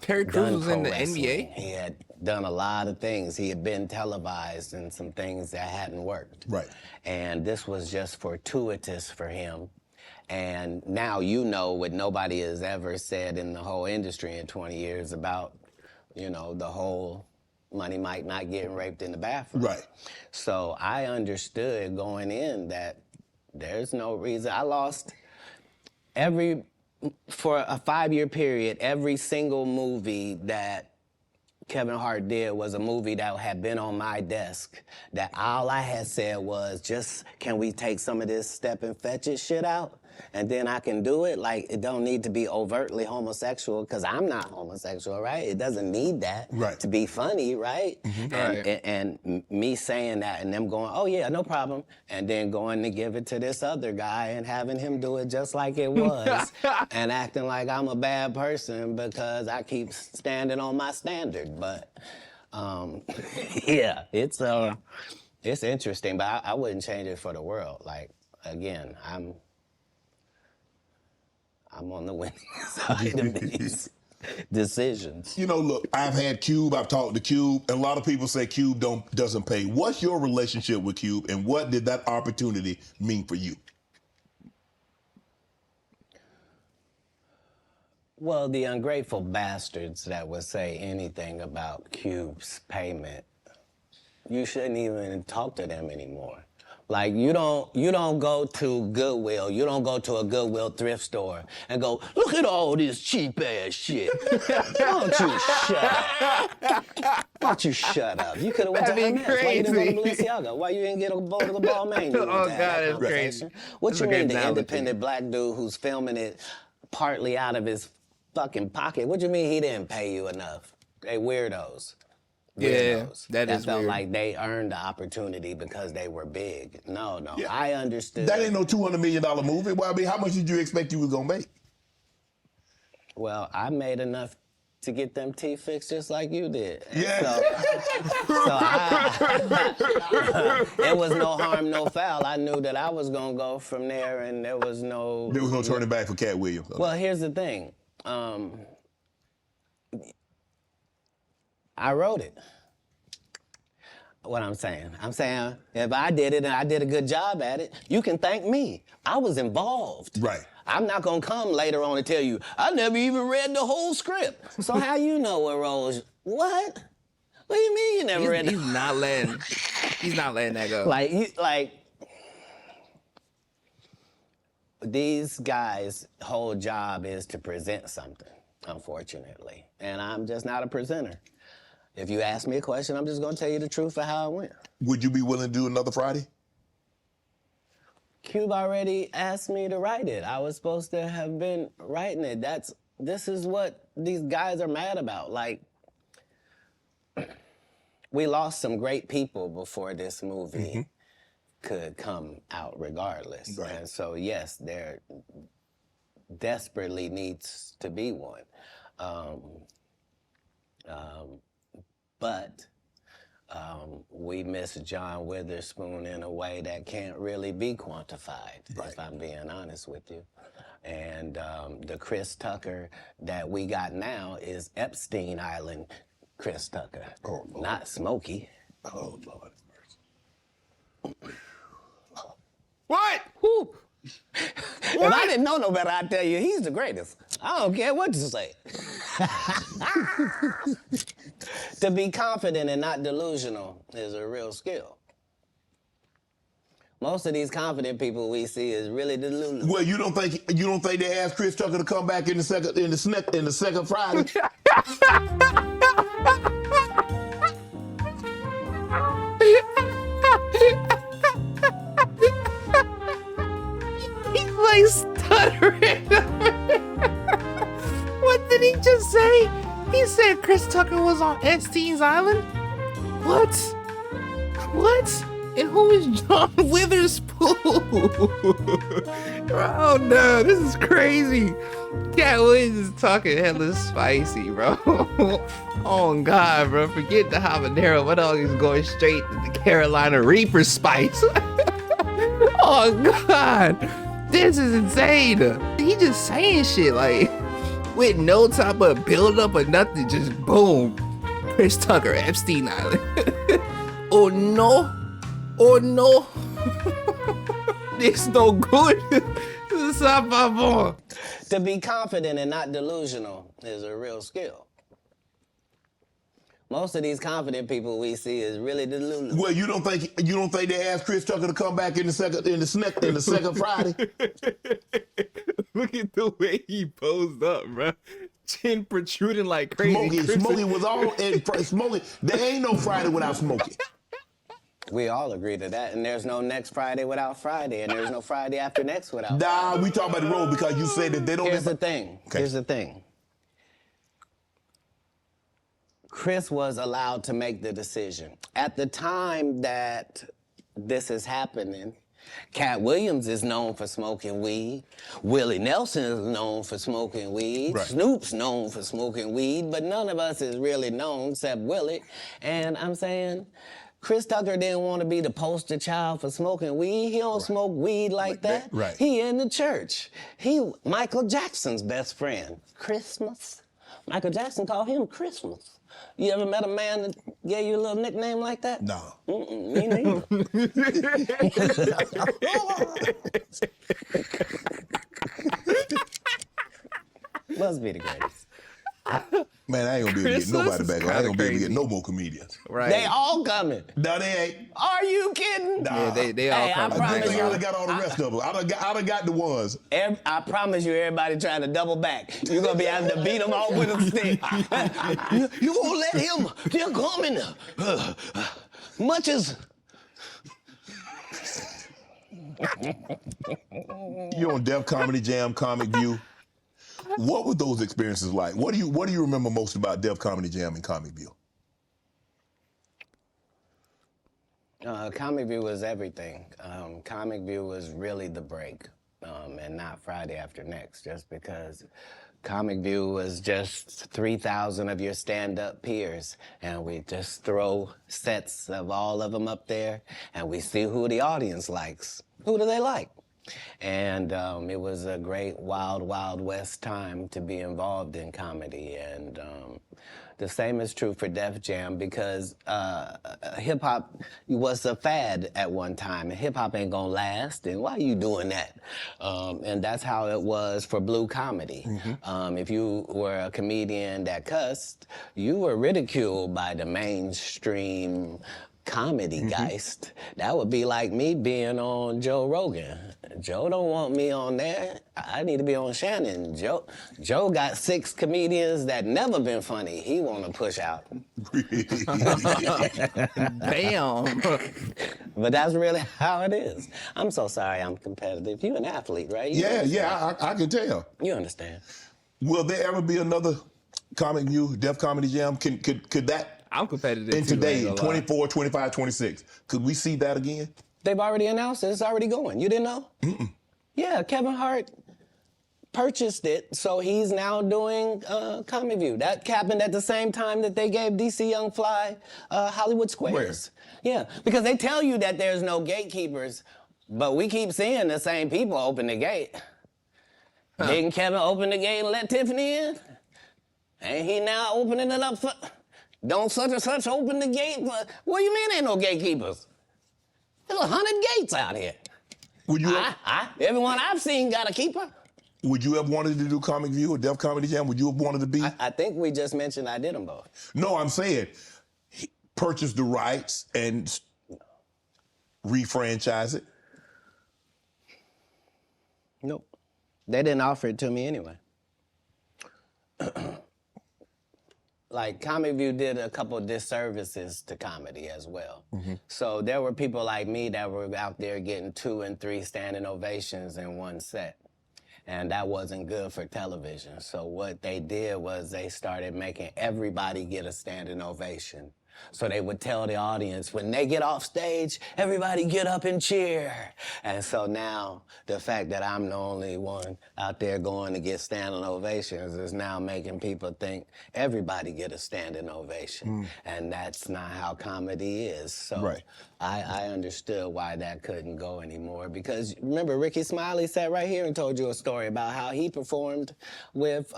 Terry Crews was in the wrestling. NBA? He had done a lot of things. He had been televised in some things that hadn't worked. Right. And this was just fortuitous for him. And now you know what nobody has ever said in the whole industry in 20 years about, the whole Money Mike not getting raped in the bathroom. Right. So I understood going in that there's no reason. I lost for a 5-year period, every single movie that Kevin Hart did was a movie that had been on my desk that all I had said was, just, can we take some of this step and fetch it shit out? And then I can do it. Like, it don't need to be overtly homosexual, because I'm not homosexual, right? It doesn't need that to be funny, right? And me saying that and them going, oh yeah, no problem. And then going to give it to this other guy and having him do it just like it was and acting like I'm a bad person because I keep standing on my standard. But yeah, it's interesting, but I wouldn't change it for the world. Like, again, I'm on the winning side of these decisions. You know, look, I've had Cube, I've talked to Cube, and a lot of people say Cube doesn't pay. What's your relationship with Cube, and what did that opportunity mean for you? Well, the ungrateful bastards that would say anything about Cube's payment, you shouldn't even talk to them anymore. Like, you don't go to Goodwill, you don't go to a Goodwill thrift store and go, look at all this cheap ass shit. Why don't you shut up? You could have went to Hermes. Why you didn't go to Balenciaga? Why you didn't get a bowl of the Balmain? Oh God, that's crazy. What you mean, the independent black dude who's filming it partly out of his fucking pocket? What you mean he didn't pay you enough? They weirdos. Yeah, that is felt weird. like they earned the opportunity because they were big. No, I understood. That ain't no $200 million movie. Well, I mean, how much did you expect you was gonna make? Well, I made enough to get them teeth fixed just like you did. Yeah. It was no harm, no foul. I knew that I was gonna go from there, and there was no turning back for Katt Williams. Well, here's the thing. I wrote it. What I'm saying if I did it and I did a good job at it, you can thank me. I was involved. Right. I'm not gonna come later on and tell you, I never even read the whole script. So how you know what roles? What? What do you mean you never read? He's not letting that go. Like these guys' whole job is to present something, unfortunately, and I'm just not a presenter. If you ask me a question, I'm just gonna tell you the truth of how it went. Would you be willing to do another Friday? Cube already asked me to write it. I was supposed to have been writing it. This is what these guys are mad about. Like, we lost some great people before this movie could come out regardless. Right. And so, yes, there desperately needs to be one. But we miss John Witherspoon in a way that can't really be quantified, if I'm being honest with you. And the Chris Tucker that we got now is Epstein Island Chris Tucker, not Smokey. Oh, Lord. What? Whew. If I didn't know no better, I'd tell you he's the greatest. I don't care what you say. To be confident and not delusional is a real skill. Most of these confident people we see is really delusional. Well, you don't think they asked Chris Tucker to come back in the second Friday? He's like stuttering. What did he just say? He said Chris Tucker was on Epstein's Island? What? What? And who is John Witherspoon? Oh no, this is crazy. Katt Williams is talking hella spicy, bro. Oh God, bro. Forget the habanero. My dog is going straight to the Carolina Reaper spice. Oh God. This is insane. He just saying shit like with no type of build up or nothing, just boom. Chris Tucker, Epstein Island. Oh no. Oh no. This no good. This is not my boy. To be confident and not delusional is a real skill. Most of these confident people we see is really delusional. Well, you don't think they asked Chris Tucker to come back in the second Friday? Look at the way he posed up, bro. chin protruding like crazy. Smokey was all in Smokey. There ain't no Friday without Smokey. We all agree to that, and there's no next Friday without Friday, and there's no Friday after next without Friday. Nah, we talking about the road because you say that they don't. Here's the thing. Okay. Here's the thing. Chris was allowed to make the decision. At the time that this is happening, Katt Williams is known for smoking weed. Willie Nelson is known for smoking weed. Right. Snoop's known for smoking weed, but none of us is really known except Willie. And I'm saying, Chris Tucker didn't want to be the poster child for smoking weed. He don't smoke weed like that. Right. He in the church. He Michael Jackson's best friend. Christmas. Michael Jackson called him Christmas. You ever met a man that gave you a little nickname like that? No. Me neither. Must be the greatest. Man, I ain't gonna be able to get nobody back. I ain't gonna be able to get no more comedians. Right. They all coming. No, they ain't. Are you kidding? Nah. Yeah, they all Hey, I come. I promise think you. I done got all the rest of them. I done got the ones. I promise you, everybody trying to double back. You're gonna be able to beat them off with a stick. You gonna let him? They're coming. Much as You on Def Comedy Jam, Comic View. What were those experiences like? What do you remember most about Def Comedy Jam and Comic View? Comic View was everything. Comic View was really the break, and not Friday after next, just because Comic View was just 3,000 of your stand-up peers, and we just throw sets of all of them up there, and we see who the audience likes. Who do they like? And it was a great wild, wild west time to be involved in comedy. And the same is true for Def Jam, because hip-hop was a fad at one time, and hip-hop ain't gonna last, and why are you doing that? And that's how it was for blue comedy. If you were a comedian that cussed, you were ridiculed by the mainstream comedy geist. That would be like me being on Joe Rogan. Joe don't want me on there. I need to be on Shannon. Joe got 6 comedians that never been funny. He want to push out. Bam. But that's really how it is. I'm so sorry I'm competitive. You an athlete, right? You understand. I can tell. You understand. Will there ever be another Comic View, Def Comedy Jam? Could that, I'm competitive in too, today, ain't gonna lie. 24, 25, 26, could we see that again? They've already announced it. It's already going. You didn't know? Yeah, Kevin Hart purchased it, so he's now doing Comic View. That happened at the same time that they gave DC Young Fly Hollywood Squares. Yeah, because they tell you that there's no gatekeepers, but we keep seeing the same people open the gate. Didn't Kevin open the gate and let Tiffany in? Ain't he now opening it up for... Don't such and such open the gate? What do you mean ain't no gatekeepers? There's 100 gates out here. Would you Everyone I've seen got a keeper. Would you have wanted to do Comic View or Def Comedy Jam? Would you have wanted to be? I think we just mentioned I did them both. No, I'm saying purchase the rights and refranchise it. Nope. They didn't offer it to me anyway. Like, Comic View did a couple of disservices to comedy as well. So there were people like me that were out there getting 2 and 3 standing ovations in one set. And that wasn't good for television. So what they did was they started making everybody get a standing ovation. So they would tell the audience, when they get off stage, everybody get up and cheer. And so now the fact that I'm the only one out there going to get standing ovations is now making people think everybody get a standing ovation. And that's not how comedy is. So I understood why that couldn't go anymore, because remember, Ricky Smiley sat right here and told you a story about how he performed with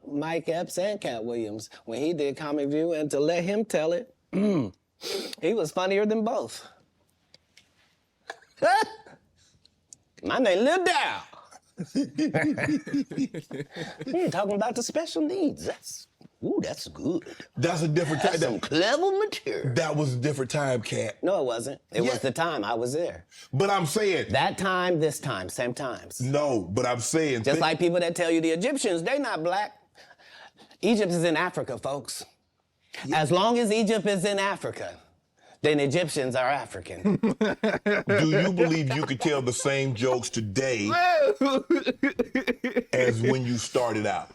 Mike Epps and Katt Williams when he did Comic View, and to let him tell it, he was funnier than both. My name Lil Dow. You're talking about the special needs. That's good. That's a different time. That's some clever material. That was a different time, Katt. No, it wasn't. It was the time I was there. But I'm saying... That time, this time, same times. No, but I'm saying... Just like people that tell you the Egyptians, they not black. Egypt is in Africa, folks. As long as Egypt is in Africa, then Egyptians are African. Do you believe you could tell the same jokes today as when you started out?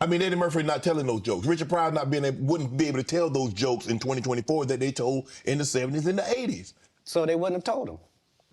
I mean, Eddie Murphy not telling those jokes. Richard Pryor wouldn't be able to tell those jokes in 2024 that they told in the 70s and the 80s. So they wouldn't have told them.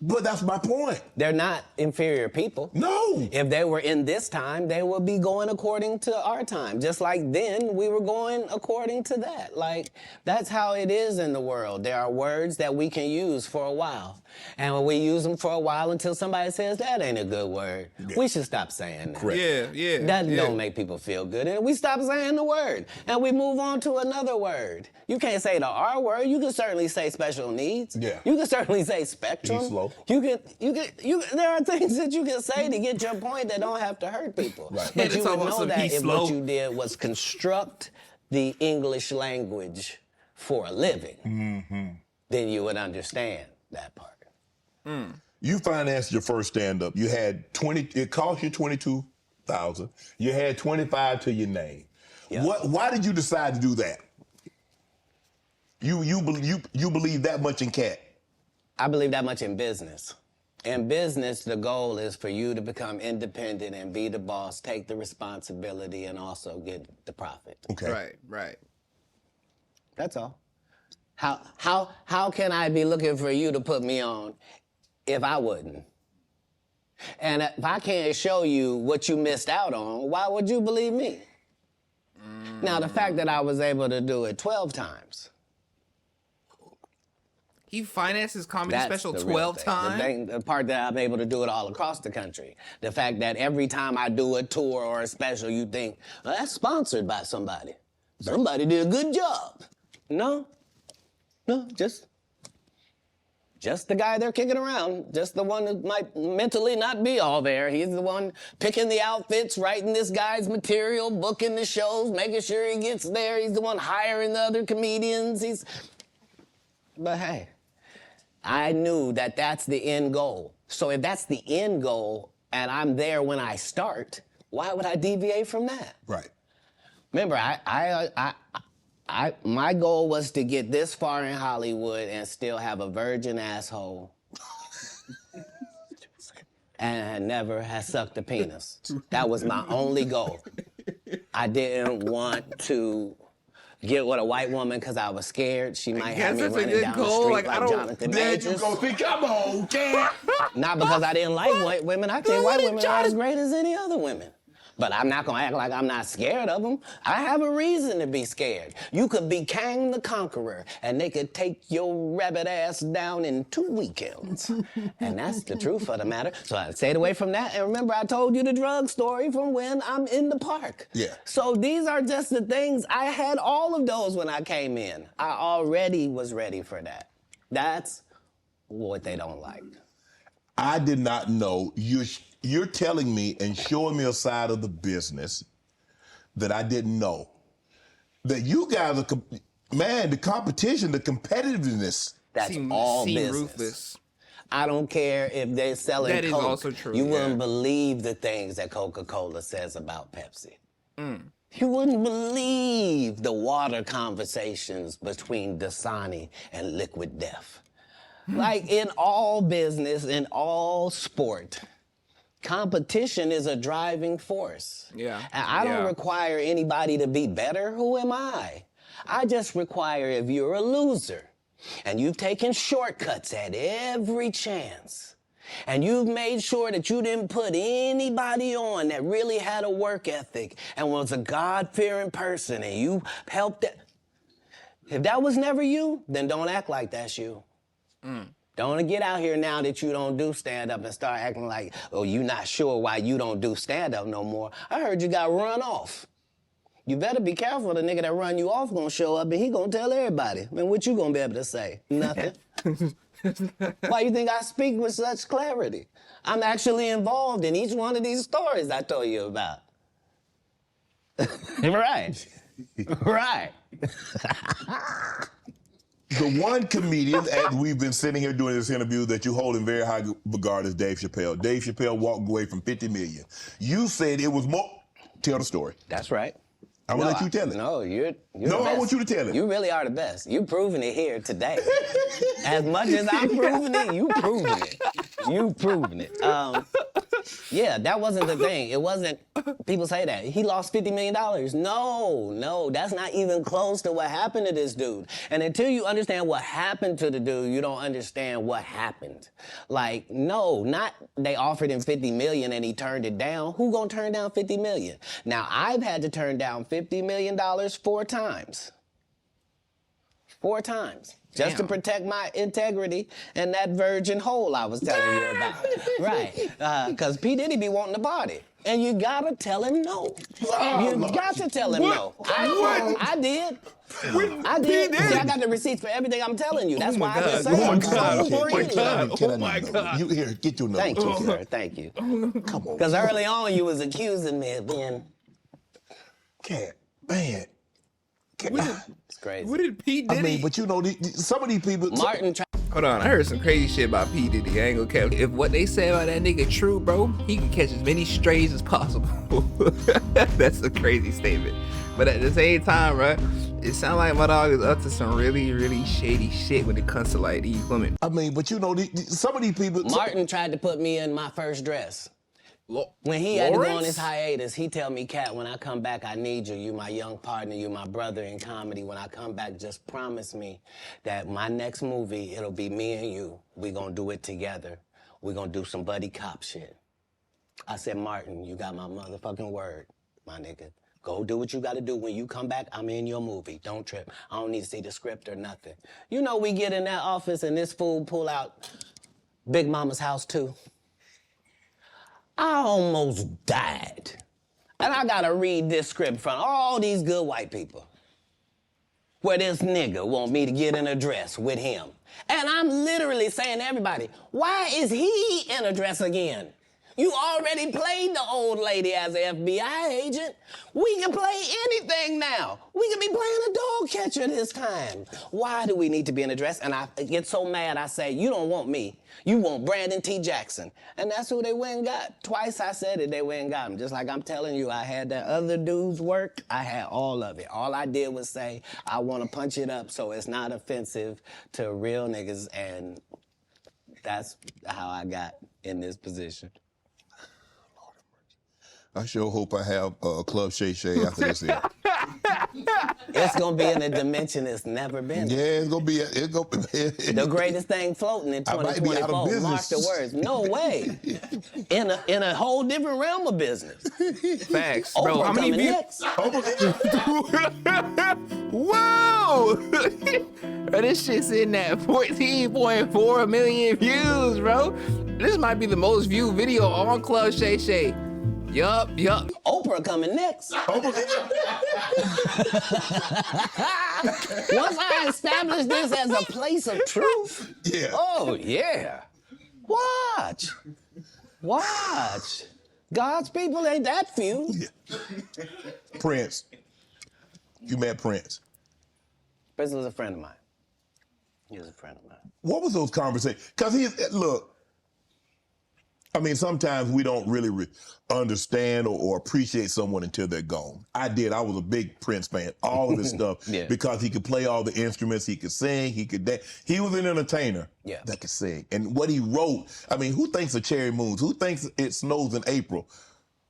But that's my point. They're not inferior people. No. If they were in this time, they would be going according to our time. Just like then, we were going according to that. Like, that's how it is in the world. There are words that we can use for a while. And when we use them for a while until somebody says, that ain't a good word, we should stop saying that. Correct. That don't make people feel good. And we stop saying the word. And we move on to another word. You can't say the R word. You can certainly say special needs. Yeah. You can certainly say spectrum. Be slow. There are things that you can say to get your point that don't have to hurt people. Right. But Yeah, you would know also that be if slow. what you did was construct the English language for a living, then you would understand that part. You financed your first stand-up. You had it cost you $22,000. You had $25 to your name. Yeah. Why did you decide to do that? You believe that much in Katt? I believe that much in business. In business, the goal is for you to become independent and be the boss, take the responsibility, and also get the profit. Okay. Right. That's all. How can I be looking for you to put me on if I wouldn't? And if I can't show you what you missed out on, why would you believe me? Now, the fact that I was able to do it 12 times. He financed his comedy That's special the real 12 thing. times? The part that I'm able to do it all across the country. The fact that every time I do a tour or a special, you think, well, that's sponsored by somebody. Somebody did a good job. No, just the guy they're kicking around. Just the one that might mentally not be all there. He's the one picking the outfits, writing this guy's material, booking the shows, making sure he gets there. He's the one hiring the other comedians. But hey, I knew that that's the end goal. So if that's the end goal and I'm there when I start, why would I deviate from that? Right. Remember, my goal was to get this far in Hollywood and still have a virgin asshole and never have sucked a penis. That was my only goal. I didn't want to get with a white woman because I was scared she might have me that's a running good down the goal. street Like, I like don't- Jonathan There you Majors. go. See, come on, Katt. Not because I didn't like white women. I think white women are as great as any other women. But I'm not gonna act like I'm not scared of them. I have a reason to be scared. You could be Kang the Conqueror, and they could take your rabbit ass down in 2 weekends. And that's the truth of the matter. So I stayed away from that. And remember, I told you the drug story from when I'm in the park. Yeah. So these are just the things. I had all of those when I came in. I already was ready for that. That's what they don't like. I did not know. You're telling me and showing me a side of the business that I didn't know. That you guys are, the competition, the competitiveness. That's all business. ruthless. I don't care if they're selling That is Coke. also true, You yeah. wouldn't believe the things that Coca-Cola says about Pepsi. You wouldn't believe the water conversations between Dasani and Liquid Death. Like in all business, in all sport, competition is a driving force. Yeah. And I don't Yeah. require anybody to be better. Who am I? I just require if you're a loser and you've taken shortcuts at every chance and you've made sure that you didn't put anybody on that really had a work ethic and was a God-fearing person and you helped it. If that was never you, then don't act like that's you. Don't get out here now that you don't do stand-up and start acting like, oh, you not sure why you don't do stand-up no more. I heard you got run off. You better be careful. The nigga that run you off gonna show up and he gonna tell everybody. Man, what you gonna be able to say? Nothing. Why you think I speak with such clarity? I'm actually involved in each one of these stories I told you about. Right. Right. The one comedian, as we've been sitting here doing this interview, that you hold in very high regard is Dave Chappelle. Dave Chappelle walked away from $50 million. You said it was more. Tell the story. That's right. I'm gonna let you tell it. No, you're No, the I best. want you to tell it. You really are the best. You've proven it here today. As much as I'm proving it, you proven it. You proven it. Yeah, that wasn't the thing. It wasn't, people say that. He lost $50 million. No, that's not even close to what happened to this dude. And until you understand what happened to the dude, you don't understand what happened. Like, no, not they offered him $50 million and he turned it down. Who gonna turn down $50 million? Now, I've had to turn down $50 million 4 times. 4 times. Just to protect my integrity and that virgin hole I was telling you about. Right. Because P. Diddy be wanting to party. And you gotta tell him no. You got to tell him no. I did. I did. See, I got the receipts for everything I'm telling you. That's why I can say it so freely. Oh my God. You here, get your number. Thank you, sir. Thank you. Come on. Because early on you was accusing me of being... Katt, man. It's crazy. What did P. Diddy? I mean, but you know, some of these people... Martin tried... Hold on, I heard some crazy shit about P. Diddy. I ain't gonna cap. If what they say about that nigga true, bro, he can catch as many strays as possible. That's a crazy statement. But at the same time, right, it sounds like my dog is up to some really, really shady shit when it comes to like these women. I mean, but you know, some of these people... Martin tried to put me in my first dress. When he had to go on his hiatus, he tell me, Katt, when I come back, I need you. You my young partner, you my brother in comedy. When I come back, just promise me that my next movie, it'll be me and you. We gonna do it together. We gonna do some buddy cop shit. I said, Martin, you got my motherfucking word, my nigga. Go do what you gotta do. When you come back, I'm in your movie. Don't trip. I don't need to see the script or nothing. You know, we get in that office and this fool pull out Big Mama's House 2. I almost died. And I gotta read this script from all these good white people. Where this nigga want me to get in a dress with him. And I'm literally saying to everybody, why is he in a dress again? You already played the old lady as an FBI agent. We can play anything now. We can be playing a dog catcher this time. Why do we need to be in a dress? And I get so mad, I say, you don't want me. You want Brandon T. Jackson. And that's who they went and got. Twice I said it, they went and got him. Just like I'm telling you, I had that other dude's work. I had all of it. All I did was say, I want to punch it up so it's not offensive to real niggas. And that's how I got in this position. I sure hope I have Club Shay Shay after this year. It's gonna be in a dimension it's never been. Yeah, it's gonna be. The greatest thing floating in I might be out of 2024. business. Mark the words. No way. In a whole different realm of business. Facts, Oprah bro. How many coming views? Whoa! Bro, this shit's in at 14.4 million views, bro. This might be the most viewed video on Club Shay Shay. Yup. Oprah coming next. Once I establish this as a place of truth. Yeah. Oh, yeah. Watch. God's people ain't that few. Yeah. Prince. You met Prince. Prince was a friend of mine. He was a friend of mine. What was those conversations? Because look, I mean, sometimes we don't really understand or appreciate someone until they're gone. I did. I was a big Prince fan, all of his stuff, Yeah. because he could play all the instruments, he could sing, he could dance. He was an entertainer that could sing. And what he wrote, I mean, who thinks of Cherry Moons? Who thinks it snows in April?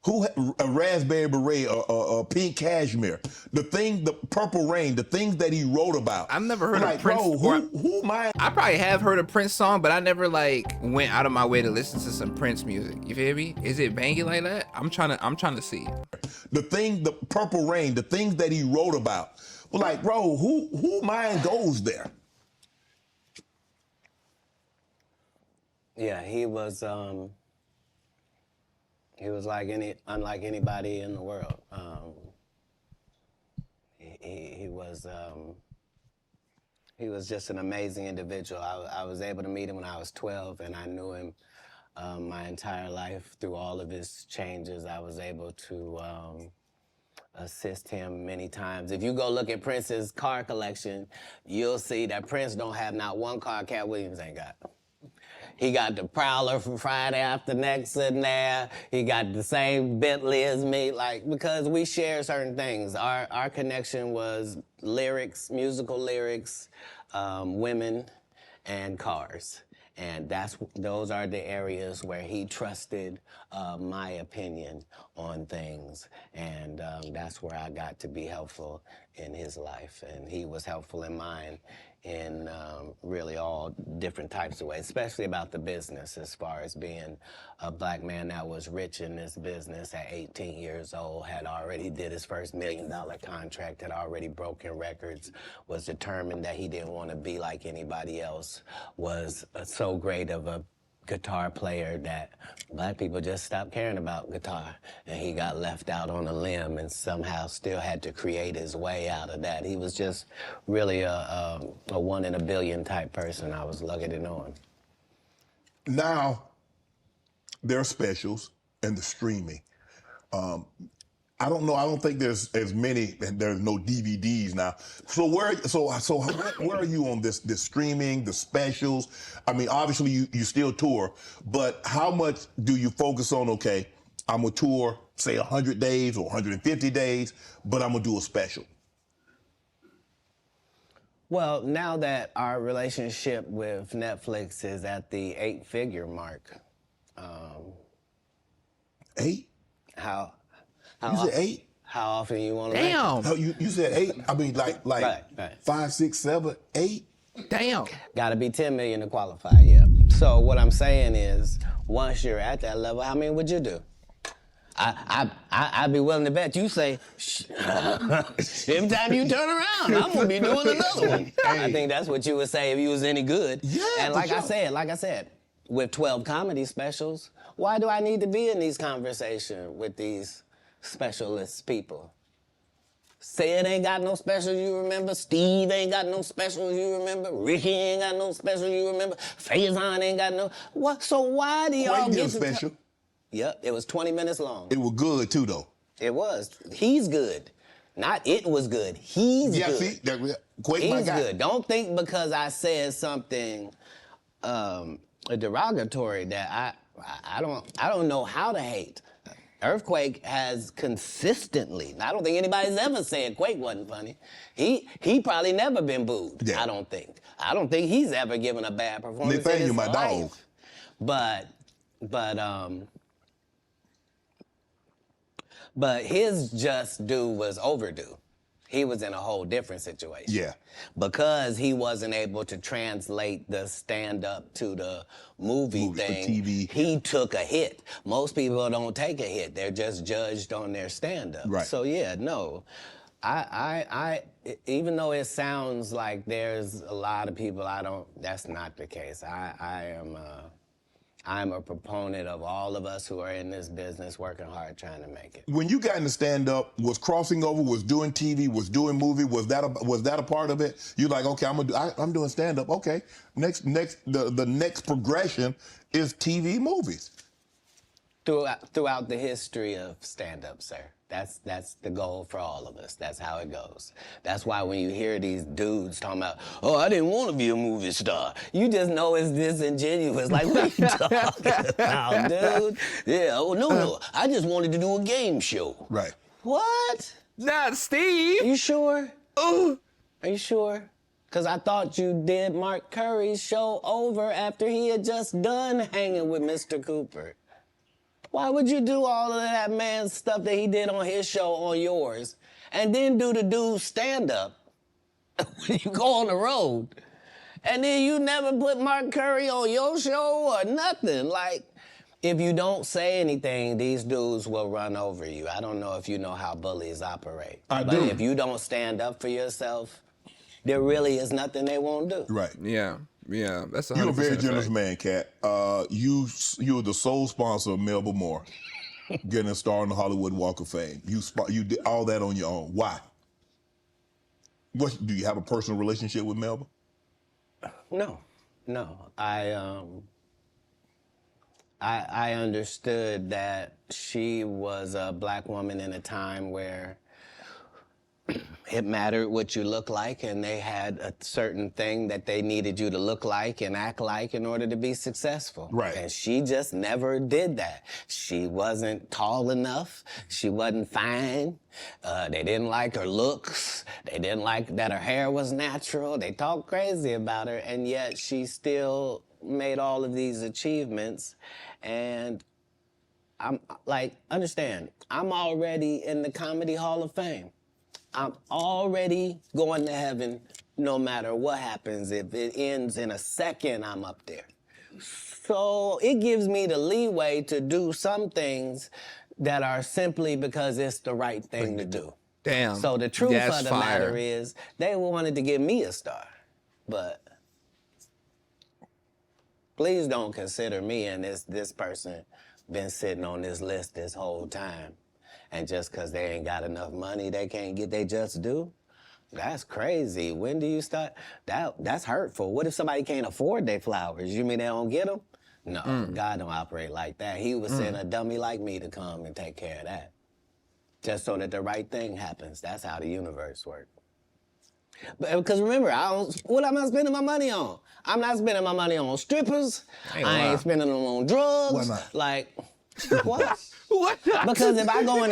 Who a raspberry beret or pink cashmere? The purple rain, the things that he wrote about. I've never heard like, of Prince. Bro, who mind? I probably have heard a Prince song, but I never like went out of my way to listen to some Prince music. You feel me? Is it banging like that? I'm trying to see. The purple rain, the things that he wrote about. Well, like, bro, who mind goes there? Yeah, he was unlike anybody in the world. He was just an amazing individual. I was able to meet him when I was 12, and I knew him my entire life through all of his changes. I was able to assist him many times. If you go look at Prince's car collection, you'll see that Prince don't have not one car Katt Williams ain't got. He got the Prowler from Friday After Next in there. He got the same Bentley as me, like, because we share certain things. Our connection was lyrics, musical lyrics, women, and cars. And those are the areas where he trusted my opinion on things. And that's where I got to be helpful in his life. And he was helpful in mine in really all different types of ways, especially about the business, as far as being a black man that was rich in this business at 18 years old, had already did his first $1 million contract, had already broken records, was determined that he didn't want to be like anybody else, was so great of a guitar player that black people just stopped caring about guitar, and he got left out on a limb and somehow still had to create his way out of that. He was just really a 1 in a billion type person. I was lucky to know him. Now, there are specials and the streaming. I don't know. I don't think there's as many, and there's no DVDs now. So where are you on this streaming, the specials? I mean, obviously you still tour, but how much do you focus on? Okay, I'm gonna tour, say 100 days or 150 days, but I'm gonna do a special. Well, now that our relationship with Netflix is at the 8-figure mark, 8? How You said 8? How often you want to Damn. No, you said 8. I mean, like Right. 5, 6, 7, 8. Damn. Got to be 10 million to qualify, yeah. So what I'm saying is, once you're at that level, how many would you do? I'd be willing to bet you say, every time you turn around, I'm gonna be doing another one. I think that's what you would say if you was any good. Yeah, and like I said, with 12 comedy specials, why do I need to be in these conversations with these specialist people? Sid ain't got no specials you remember. Steve ain't got no specials you remember. Ricky ain't got no specials you remember. Faison ain't got no. What? So why do y'all Quake get did a special. Yep, it was 20 minutes long. It was good too, though. It was. He's good. Not it was good. He's Yeah, good. see, Quake my He's guy. good. Don't think because I said something derogatory that I don't know how to hate. Earthquake has consistently, I don't think anybody's ever said Quake wasn't funny. He probably never been booed. Yeah. I don't think he's ever given a bad performance in his my life. dog. But his just due was overdue. He was in a whole different situation. Yeah. Because he wasn't able to translate the stand-up to the movie thing, TV. He took a hit. Most people don't take a hit. They're just judged on their stand-up. Right. So yeah, no. I even though it sounds like there's a lot of people that's not the case. I'm a proponent of all of us who are in this business working hard trying to make it. When you got into stand-up, was crossing over, was doing TV, was doing movie, was that a part of it? You like, okay, I'm doing stand-up. Okay, the next progression is TV movies. Throughout the history of stand-up, sir. That's the goal for all of us. That's how it goes. That's why when you hear these dudes talking about, oh, I didn't want to be a movie star, you just know it's disingenuous. Like, what are you talking about, dude? Yeah, oh, no, I just wanted to do a game show. Right. What? Not Steve. Are you sure? Are you sure? Because I thought you did Mark Curry's show over after he had just done hanging with Mr. Cooper. Why would you do all of that man's stuff that he did on his show on yours and then do the dude's stand-up when you go on the road? And then you never put Mark Curry on your show or nothing. Like, if you don't say anything, these dudes will run over you. I don't know if you know how bullies operate. But if you don't stand up for yourself, there really is nothing they won't do. Right. Yeah, that's 100% You're a very generous fact. man, Katt. You're the sole sponsor of Melba Moore getting a star on the Hollywood Walk of Fame. You did all that on your own. Why? Do you have a personal relationship with Melba? No. I understood that she was a black woman in a time where it mattered what you look like, and they had a certain thing that they needed you to look like and act like in order to be successful. Right. And she just never did that. She wasn't tall enough. She wasn't fine. They didn't like her looks. They didn't like that her hair was natural. They talked crazy about her, and yet she still made all of these achievements. And I'm like, understand, I'm already in the Comedy Hall of Fame. I'm already going to heaven no matter what happens. If it ends in a second, I'm up there. So it gives me the leeway to do some things that are simply because it's the right thing to do. Damn. So the truth That's of the fire. matter is, they wanted to give me a star, but please don't consider me and this person been sitting on this list this whole time. And just because they ain't got enough money, they can't get they just due? That's crazy. When do you start? That's hurtful. What if somebody can't afford their flowers? You mean they don't get them? No, God don't operate like that. He would send a dummy like me to come and take care of that. Just so that the right thing happens. That's how the universe works. But because remember, what am I spending my money on? I'm not spending my money on strippers. I ain't spending them on drugs. Why not? Like, what? What? Because if I go in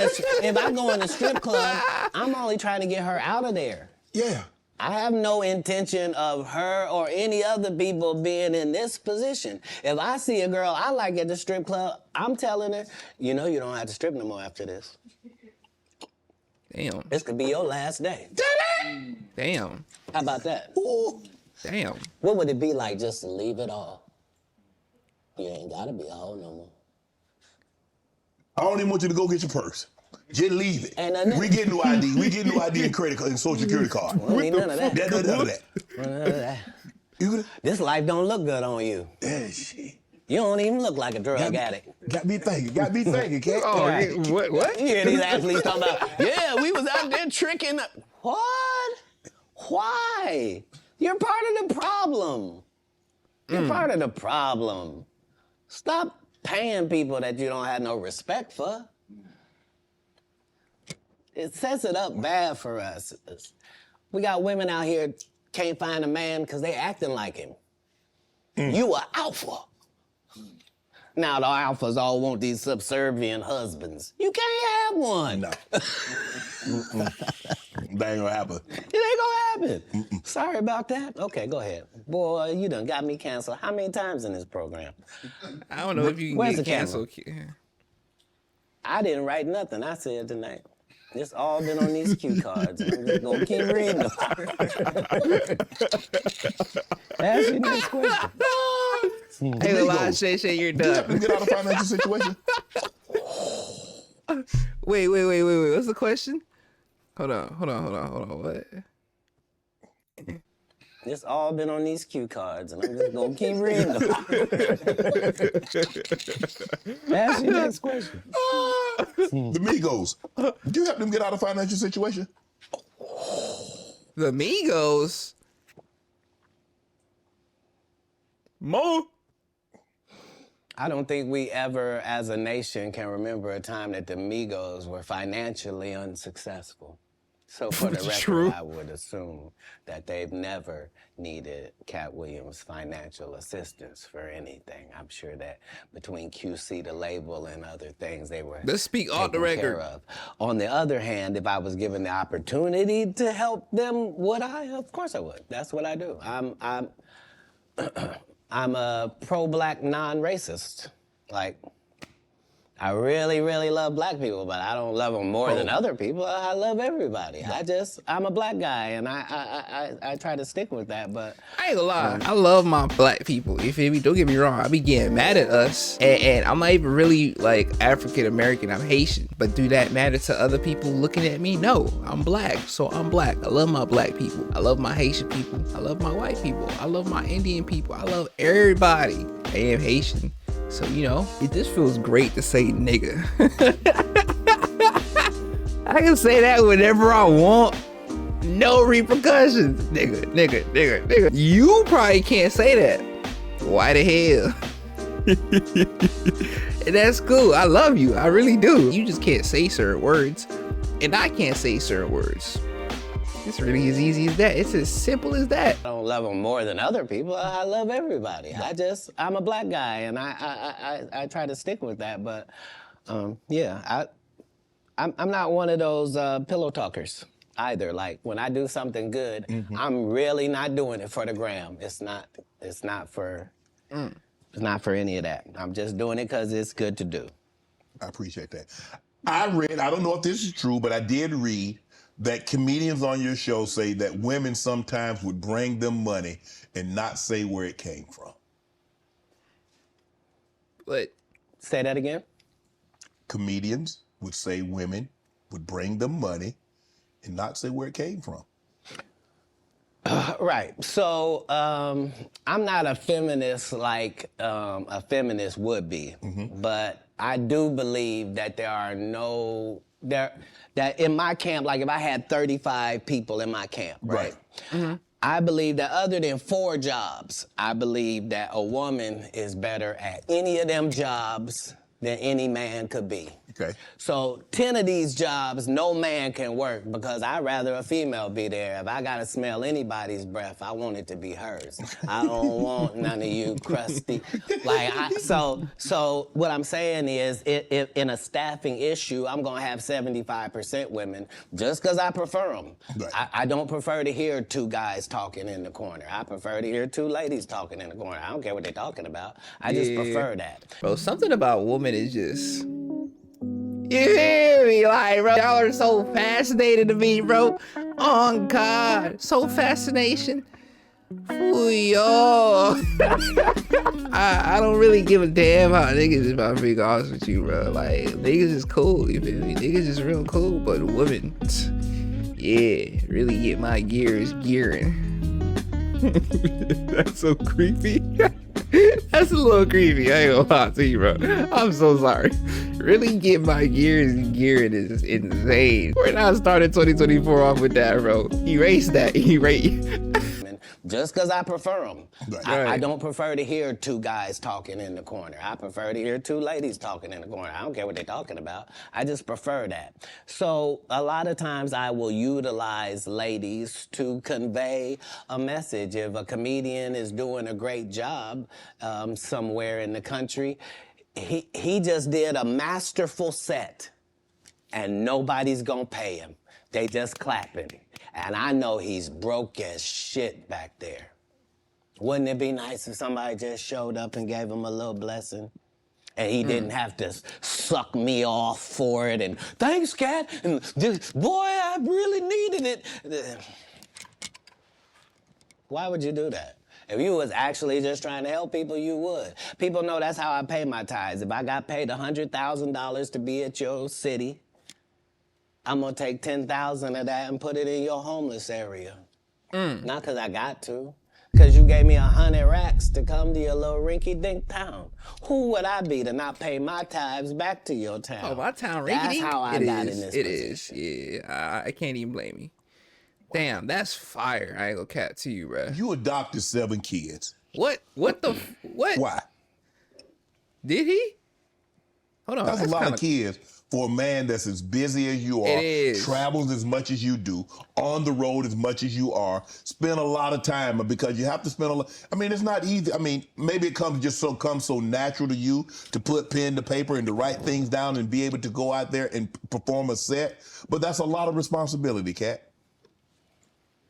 a strip club, I'm only trying to get her out of there. Yeah. I have no intention of her or any other people being in this position. If I see a girl I like at the strip club, I'm telling her, you know you don't have to strip no more after this. Damn. This could be your last day. Damn. How about that? Ooh. Damn. What would it be like just to leave it all? You ain't gotta be a hoe no more. I don't even want you to go get your purse. Just leave it. Ain't nothing. We get new ID. We get new ID and credit card and social security card. We don't need none of that. None of that. None of that. You This life don't look good on you. yeah, shit. You don't even look like a drug addict. Got me thinking, Kat. Oh, Right. what? You hear these athletes talking about, yeah, we was out there tricking. What? Why? You're part of the problem. You're part of the problem. Stop paying people that you don't have no respect for. It sets it up bad for us. We got women out here can't find a man because they acting like him. You are alpha. Now the alphas all want these subservient husbands. You can't have one. No. That ain't gonna happen. It ain't gonna happen. Sorry about that. Okay, go ahead. Boy, you done got me canceled. How many times in this program? I don't know if you can Where's get the camera? canceled. I didn't write nothing. I said tonight. It's all been on these cue cards. I'm just gonna keep reading them. Ask your next question. Hey, the lie, Shay Shay, you're Do you have to done. get out of financial situation? Wait. What's the question? Hold on. What? It's all been on these cue cards, and I'm just gonna keep reading them. Ask your next question. The Migos. Do you help them get out of financial situation? The Migos. Mo. I don't think we ever, as a nation, can remember a time that the Migos were financially unsuccessful. So for the record, True. I would assume that they've never needed Katt Williams' financial assistance for anything. I'm sure that between QC, the label, and other things, they were Let's speak off the taken care record. of. On the other hand, if I was given the opportunity to help them, would I? Of course I would. That's what I do. I'm a pro-black non-racist. Like, I really, really love black people, but I don't love them more than other people. I love everybody. I'm a black guy, and I try to stick with that, but... I ain't gonna lie. I love my black people. You feel me? Don't get me wrong. I be getting mad at us. And I'm not even really like African American. I'm Haitian. But do that matter to other people looking at me? No. I'm black. So I'm black. I love my black people. I love my Haitian people. I love my white people. I love my Indian people. I love everybody. I am Haitian. So, you know, it just feels great to say nigga. I can say that whenever I want. No repercussions. Nigga. You probably can't say that. Why the hell? And that's cool. I love you. I really do. You just can't say certain words. And I can't say certain words. It's really as easy as that. It's as simple as that. I don't love them more than other people. I love everybody. I'm a black guy, and I try to stick with that. But yeah, I'm not one of those pillow talkers either. Like when I do something good, I'm really not doing it for the gram. It's not for any of that. I'm just doing it because it's good to do. I appreciate that. I don't know if this is true, but I did read that comedians on your show say that women sometimes would bring them money and not say where it came from. But Say that again? Comedians would say women would bring them money and not say where it came from. Right. So I'm not a feminist like a feminist would be, but I do believe that that in my camp, like if I had 35 people in my camp, right? I believe that other than 4 jobs, I believe that a woman is better at any of them jobs than any man could be. Okay. So 10 of these jobs, no man can work because I'd rather a female be there. If I gotta smell anybody's breath, I want it to be hers. I don't want none of you crusty. So what I'm saying is, if in a staffing issue, I'm gonna have 75% women just because I prefer them. Right. I don't prefer to hear 2 guys talking in the corner. I prefer to hear 2 ladies talking in the corner. I don't care what they're talking about. I just prefer that. bro, something about women is just. You hear me? Like, bro, y'all are so fascinating to me, bro. Oh, God. So fascination. Ooh, yo. I don't really give a damn how niggas is, about to be honest with you, bro. Like, niggas is cool, you feel me? Niggas is real cool, but women, yeah, really get my gears gearing. That's so creepy. That's a little creepy. I ain't gonna lie to you, bro. I'm so sorry. Really get my gears gearing is insane. We're not starting 2024 off with that, bro. Erase that. Erase. Just because I prefer them. Right. I don't prefer to hear 2 guys talking in the corner. I prefer to hear 2 ladies talking in the corner. I don't care what they're talking about. I just prefer that. So a lot of times I will utilize ladies to convey a message. If a comedian is doing a great job somewhere in the country, he just did a masterful set and nobody's gonna pay him. They just clapping. And I know he's broke as shit back there. Wouldn't it be nice if somebody just showed up and gave him a little blessing? And he didn't have to suck me off for it and, thanks, Katt, and boy, I really needed it. Why would you do that? If you was actually just trying to help people, you would. People know that's how I pay my tithes. If I got paid $100,000 to be at your city, I'm gonna take 10,000 of that and put it in your homeless area. Not because I got to, because you gave me 100 racks to come to your little rinky-dink town. Who would I be to not pay my tithes back to your town? Oh, my town rinky-dink? That's how I got in this It position. is, yeah. I can't even blame you. Damn, that's fire. I ain't gonna cat to you, bro. You adopted 7 kids. What the, what? Why? Did he? Hold on. That's a lot of kids for a man that's as busy as you are, It is. travels as much as you do, on the road as much as you are, spend a lot of time because you have to spend a lot. I mean, it's not easy. I mean, maybe it comes so natural to you to put pen to paper and to write things down and be able to go out there and perform a set. But that's a lot of responsibility, Katt.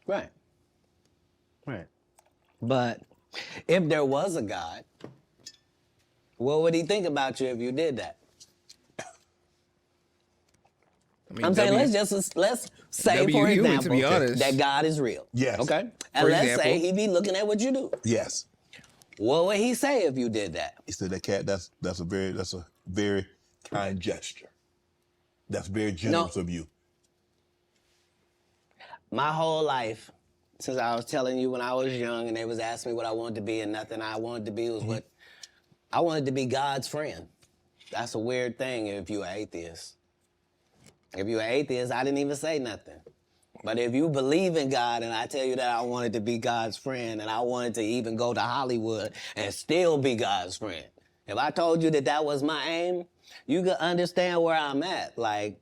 Right. Right. But if there was a God, what would he think about you if you did that? I mean, I'm saying let's say, for human, example, to be honest. that God is real. Yes. Okay? And For let's example. say he be looking at what you do. Yes. What would he say if you did that? He said that, Katt, that's a very kind gesture. That's very generous of you. My whole life, since I was telling you when I was young and they was asking me what I wanted to be, and nothing I wanted to be was what I wanted to be God's friend. That's a weird thing if you're an atheist. If you're an atheist, I didn't even say nothing. But if you believe in God and I tell you that I wanted to be God's friend and I wanted to even go to Hollywood and still be God's friend If I told you that that was my aim, you could understand where I'm at. Like,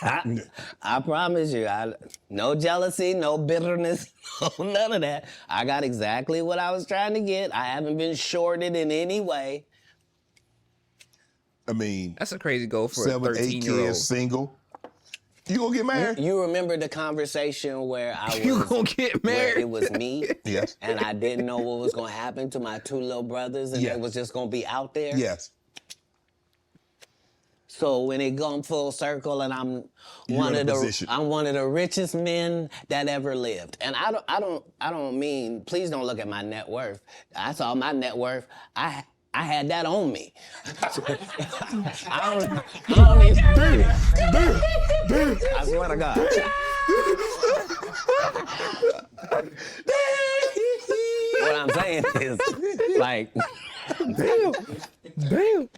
I promise you, no jealousy, no bitterness, none of that. I got exactly what I was trying to get. I haven't been shorted in any way. I mean, That's a crazy goal for a 7, 8 13-year-old. kids, single. You gonna get married? You remember the conversation where I was... You gonna get where married? it was me? Yes. And I didn't know what was gonna happen to my 2 little brothers, and Yes. it was just gonna be out there? Yes. So when it gone full circle, and I'm one of the richest men that ever lived. And I don't mean, please don't look at my net worth. I saw my net worth. I had that on me. I don't even... I swear to God. What I'm saying is, like... Damn.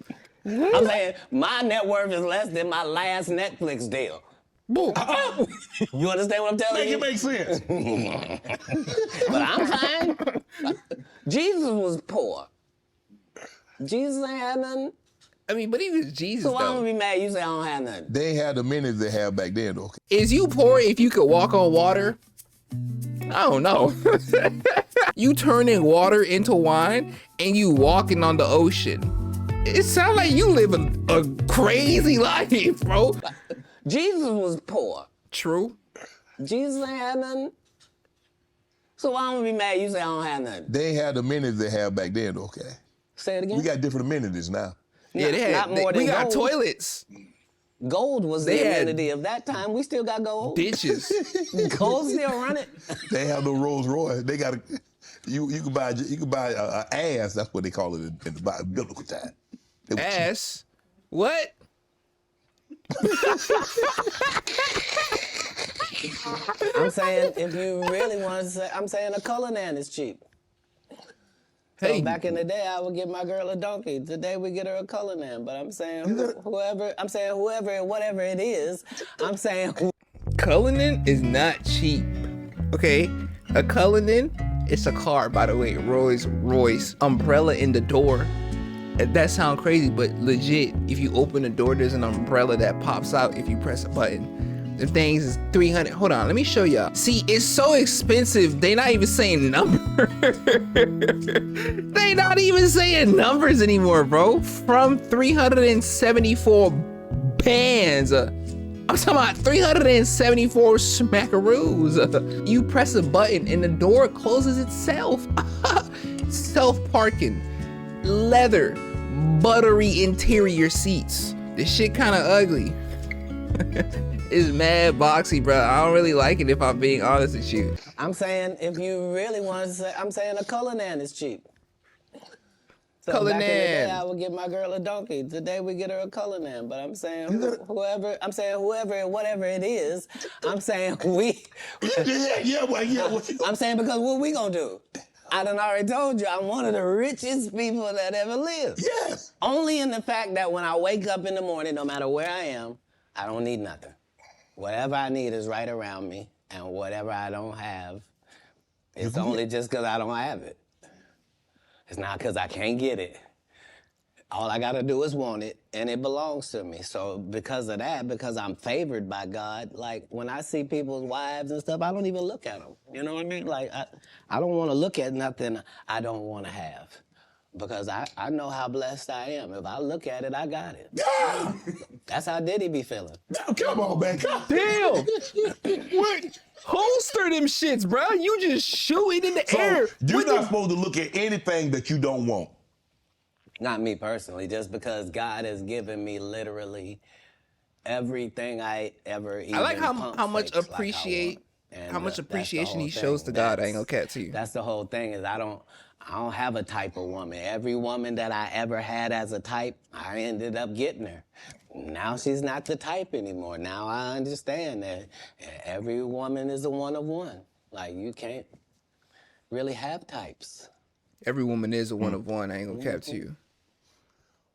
I'm saying my net worth is less than my last Netflix deal. You understand what I'm telling you? Make it make sense. But I'm fine. Jesus was poor. Jesus ain't had nothing. I mean, but he was Jesus, So why though. would be mad you say I don't have nothing? They ain't had the minutes they had back then, though. Is you poor if you could walk on water? I don't know. You turning water into wine and you walking on the ocean. It sounds like you live a crazy life, bro. Jesus was poor. True. Jesus ain't had nothing. So why would be mad you say I don't have nothing? They ain't had the minutes they had back then, though, okay? Say it again. We got different amenities now. Yeah, they had. Not more We than got gold. toilets, Gold was They the had- amenity of that time. We still got gold. ditches. Gold still running. They have no Rolls Royce. They got you can buy a ass. That's what they call it in the biblical time. They was cheap. Ass. What? I'm saying if you really want to say, I'm saying a colonan is cheap. Hey, So back in the day, I would get my girl a donkey. Today we get her a colonan. But I'm saying whoever, whatever it is, I'm saying Cullinan is not cheap. Okay, a Cullinan, it's a car, by the way. Rolls Royce. Umbrella in the door. That sounds crazy, but legit, if you open the door, there's an umbrella that pops out if you press a button. The things is 300. Hold on, let me show y'all. See, it's so expensive. They not even saying numbers. They not even saying numbers anymore, bro. From 374 bands. I'm talking about 374 smackaroos. You press a button and the door closes itself. Self-parking. Leather, buttery interior seats. This shit kind of ugly. It's mad boxy, bro. I don't really like it if I'm being honest with you. I'm saying if you really want to say, I'm saying a colonan is cheap. So back in the day, I would get my girl a donkey. Today we get her a colonan. But I'm saying whoever, whatever it is, I'm saying I'm saying because what we gonna do? I done already told you, I'm one of the richest people that ever lived. Yes. Only in the fact that when I wake up in the morning, no matter where I am, I don't need nothing. Whatever I need is right around me, and whatever I don't have, it's only just because I don't have it. It's not because I can't get it. All I gotta do is want it, and it belongs to me. So because of that, because I'm favored by God, like when I see people's wives and stuff, I don't even look at them. You know what I mean? Like I don't want to look at nothing I don't want to have. Because I know how blessed I am. If I look at it, I got it. Yeah. That's how Diddy be feeling. Now, come on, man. Damn! What? Holster them shits, bro. You just shoot it in the air. You're not supposed to look at anything that you don't want. Not me personally, just because God has given me literally everything I ever even I like how much fakes like I appreciate want. And how much that's the appreciation whole he shows thing. to God. I ain't gonna cat to you. That's the whole thing is I don't have a type of woman. Every woman that I ever had as a type, I ended up getting her. Now she's not the type anymore. Now I understand that every woman is a one of one. Like you can't really have types. Every woman is a one of one. I ain't gonna cap to you.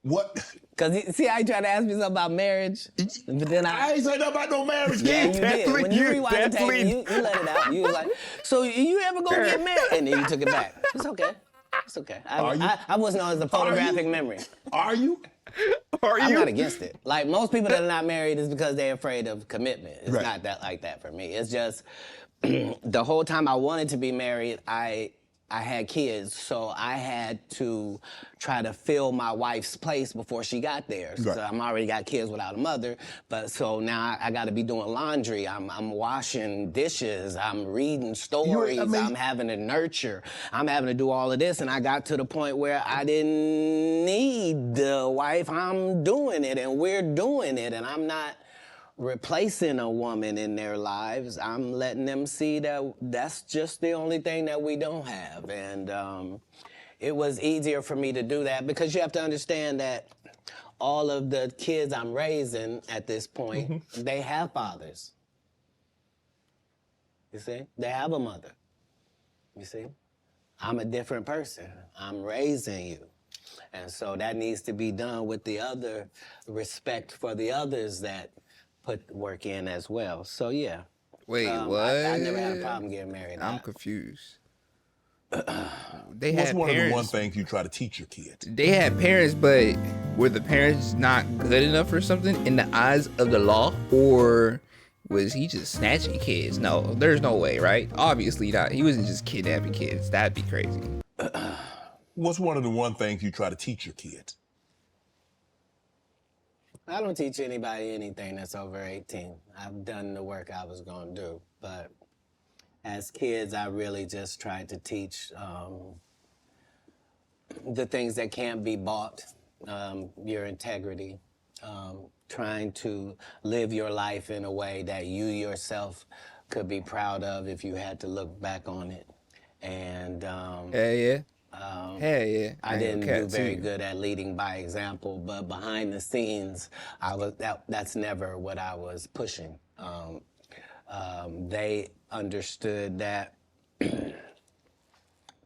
What? Cause see how you tried to ask me something about marriage, but then I ain't say nothing about no marriage. Yeah, you did. When you rewind the tape, definitely- you let it out. You was like, so you ever gonna get married? And then you took it back. It's okay. It's okay. Are you? I was known as a photographic memory. Are you? I'm not against it. Like, most people that are not married is because they're afraid of commitment. It's Right. not that like that for me. It's just the whole time I wanted to be married, I had kids, so I had to try to fill my wife's place before she got there. Right. So I'm already got kids without a mother, but so now I got to be doing laundry. I'm washing dishes. I'm reading stories. I'm having to nurture. I'm having to do all of this, and I got to the point where I didn't need the wife. I'm doing it, and we're doing it, and I'm not replacing a woman in their lives. I'm letting them see that that's just the only thing that we don't have. And it was easier for me to do that because you have to understand that all of the kids I'm raising at this point, they have fathers. You see? They have a mother. You see? I'm a different person. I'm raising you. And so that needs to be done with the other respect for the others that put work in as well. So yeah. Wait, what? I never had a problem getting married. I'm confused. What's one of the one things you try to teach your kids? They had parents, but were the parents not good enough or something in the eyes of the law? Or was he just snatching kids? No, there's no way, right? Obviously not. He wasn't just kidnapping kids. That'd be crazy. What's one of the one things you try to teach your kids? I don't teach anybody anything that's over 18. I've done the work I was going to do. But as kids, I really just tried to teach the things that can't be bought, your integrity, trying to live your life in a way that you yourself could be proud of if you had to look back on it. And yeah. I didn't do very good at leading by example, but behind the scenes, that's never what I was pushing. They understood that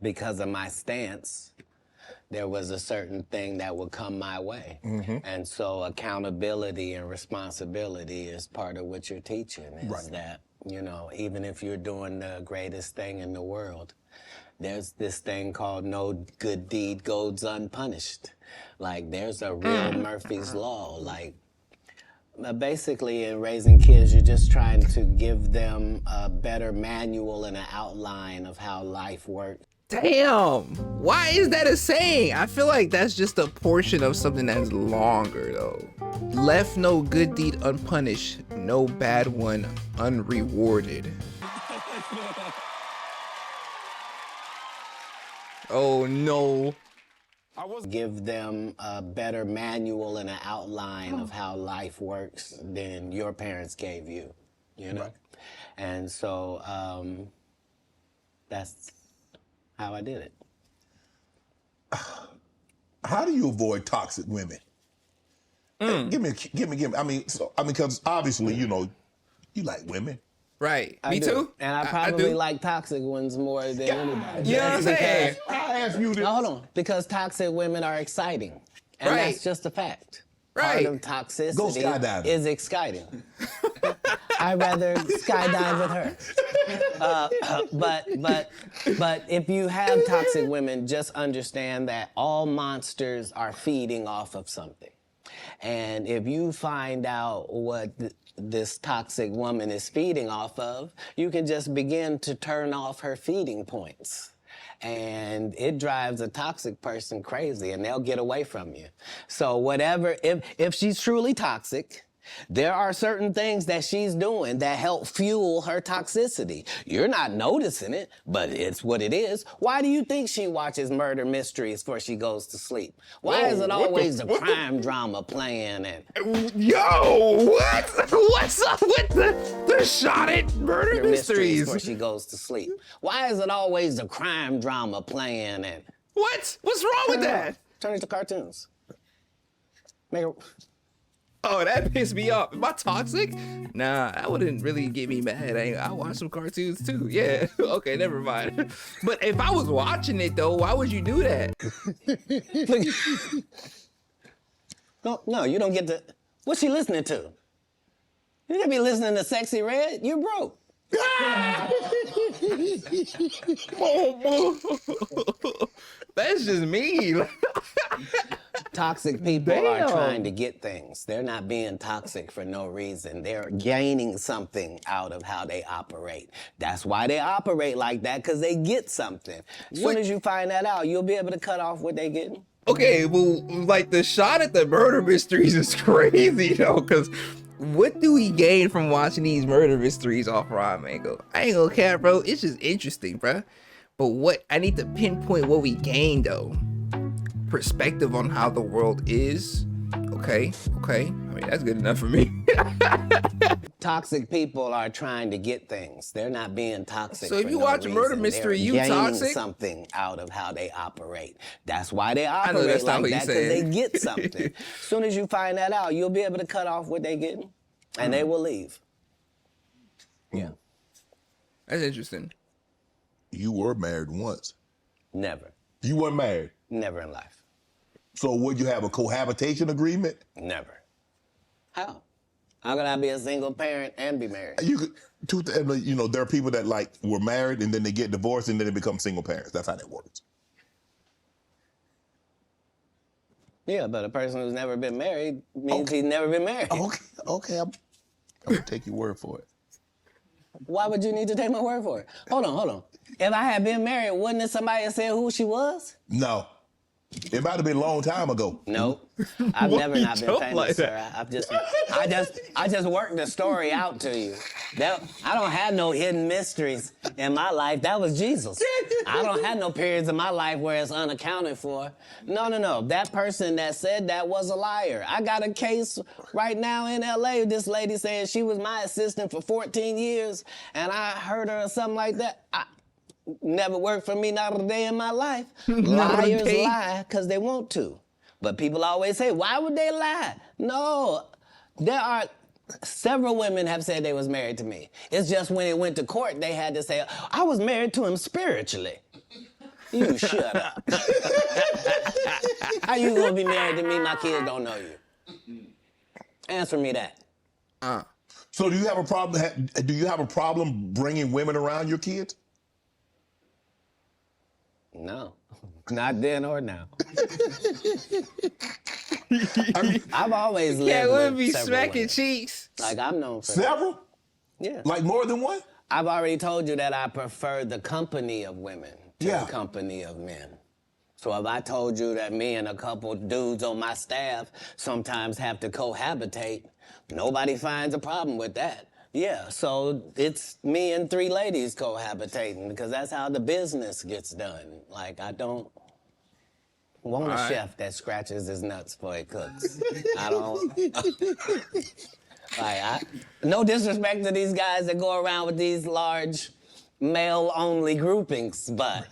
because of my stance, there was a certain thing that would come my way. And so accountability and responsibility is part of what you're teaching, is that, you know, even if you're doing the greatest thing in the world, there's this thing called no good deed goes unpunished. Like, there's a real Murphy's Law. Like, basically, in raising kids, you're just trying to give them a better manual and an outline of how life works. Damn. Why is that a saying? I feel like that's just a portion of something that's longer, though. Left no good deed unpunished, no bad one unrewarded. Oh no. Give them a better manual and an outline of how life works than your parents gave you, you know? And so that's how I did it. How do you avoid toxic women? Hey, give me. I mean, because obviously, you know, you like women. Right. I Me do. too. And I probably like toxic ones more than anybody. You know what I'm saying? I asked you this. No, hold on. Because toxic women are exciting. And Right. that's just a fact. Right. Part of toxicity Go skydiving. is exciting. I'd rather skydive with her. But if you have toxic women, just understand that all monsters are feeding off of something. And if you find out what this toxic woman is feeding off of, you can just begin to turn off her feeding points. And it drives a toxic person crazy, and they'll get away from you. So whatever, if she's truly toxic, there are certain things that she's doing that help fuel her toxicity. You're not noticing it, but it's what it is. Why do you think she watches murder mysteries before she goes to sleep? Why is it always the crime drama playing? And Yo, what? What's up with the shot at murder mysteries? before she goes to sleep? Why is it always the crime drama playing? And What? What's wrong with that? turn it to cartoons. Make it. Oh, that pissed me off. Am I toxic? Nah, that wouldn't really get me mad. I watch some cartoons too. Yeah. Okay, never mind. But if I was watching it though, why would you do that? No, you don't get to. What's she listening to? You can't be listening to Sexy Red. You're broke. That's just me. Toxic people are Damn. trying to get things. They're not being toxic for no reason. They're gaining something out of how they operate. That's why they operate like that, because they get something. As soon as you find that out, you'll be able to cut off what they getting. Okay, well, like the shot at the murder mysteries is crazy though, because what do we gain from watching these murder mysteries off Rob Mango? I ain't gonna care, bro. It's just interesting, bro. But what I need to pinpoint what we gain though. Perspective on how the world is. Okay. I mean, that's good enough for me. Toxic people are trying to get things. They're not being toxic. So if for you no watch a murder reason. mystery, They're you gaining toxic? something out of how they operate. That's why they know operate that's not like what you that, because they said. get something. As soon as you find that out, you'll be able to cut off what they getting, and they will leave. Yeah. That's interesting. You were married once. Never. You weren't married. Never in life. So would you have a cohabitation agreement? Never. How? How could I be a single parent and be married? You could, you know, there are people that like were married and then they get divorced and then they become single parents. That's how that works. Yeah, but a person who's never been married means he's never been married. Okay, I'm gonna take your word for it. Why would you need to take my word for it? Hold on. If I had been married, wouldn't somebody have said who she was? No. It might have been a long time ago. Nope. I've never not been jump famous, like sir. that? I just worked the story out to you. I don't have no hidden mysteries in my life. That was Jesus. I don't have no periods in my life where it's unaccounted for. No. That person that said that was a liar. I got a case right now in LA. This lady saying she was my assistant for 14 years, and I heard her or something like that. Never worked for me, not a day in my life. Liars lie because they want to. But people always say, why would they lie? No, there are several women have said they was married to me. It's just when it went to court, they had to say, I was married to him spiritually. You shut up. How you gonna be married to me? My kids don't know you. Answer me that. So do you have a problem? Do you have a problem bringing women around your kids? No, not then or now. I've always lived Yeah, with we'll be several smacking women. cheeks. Like, I'm known for that. Several? Yeah. Like more than one? I've already told you that I prefer the company of women to Yeah. the company of men. So if I told you that me and a couple dudes on my staff sometimes have to cohabitate, nobody finds a problem with that. Yeah, so it's me and 3 ladies cohabitating because that's how the business gets done. Like, I don't want a chef that scratches his nuts before he cooks. I don't. No disrespect to these guys that go around with these large male-only groupings, but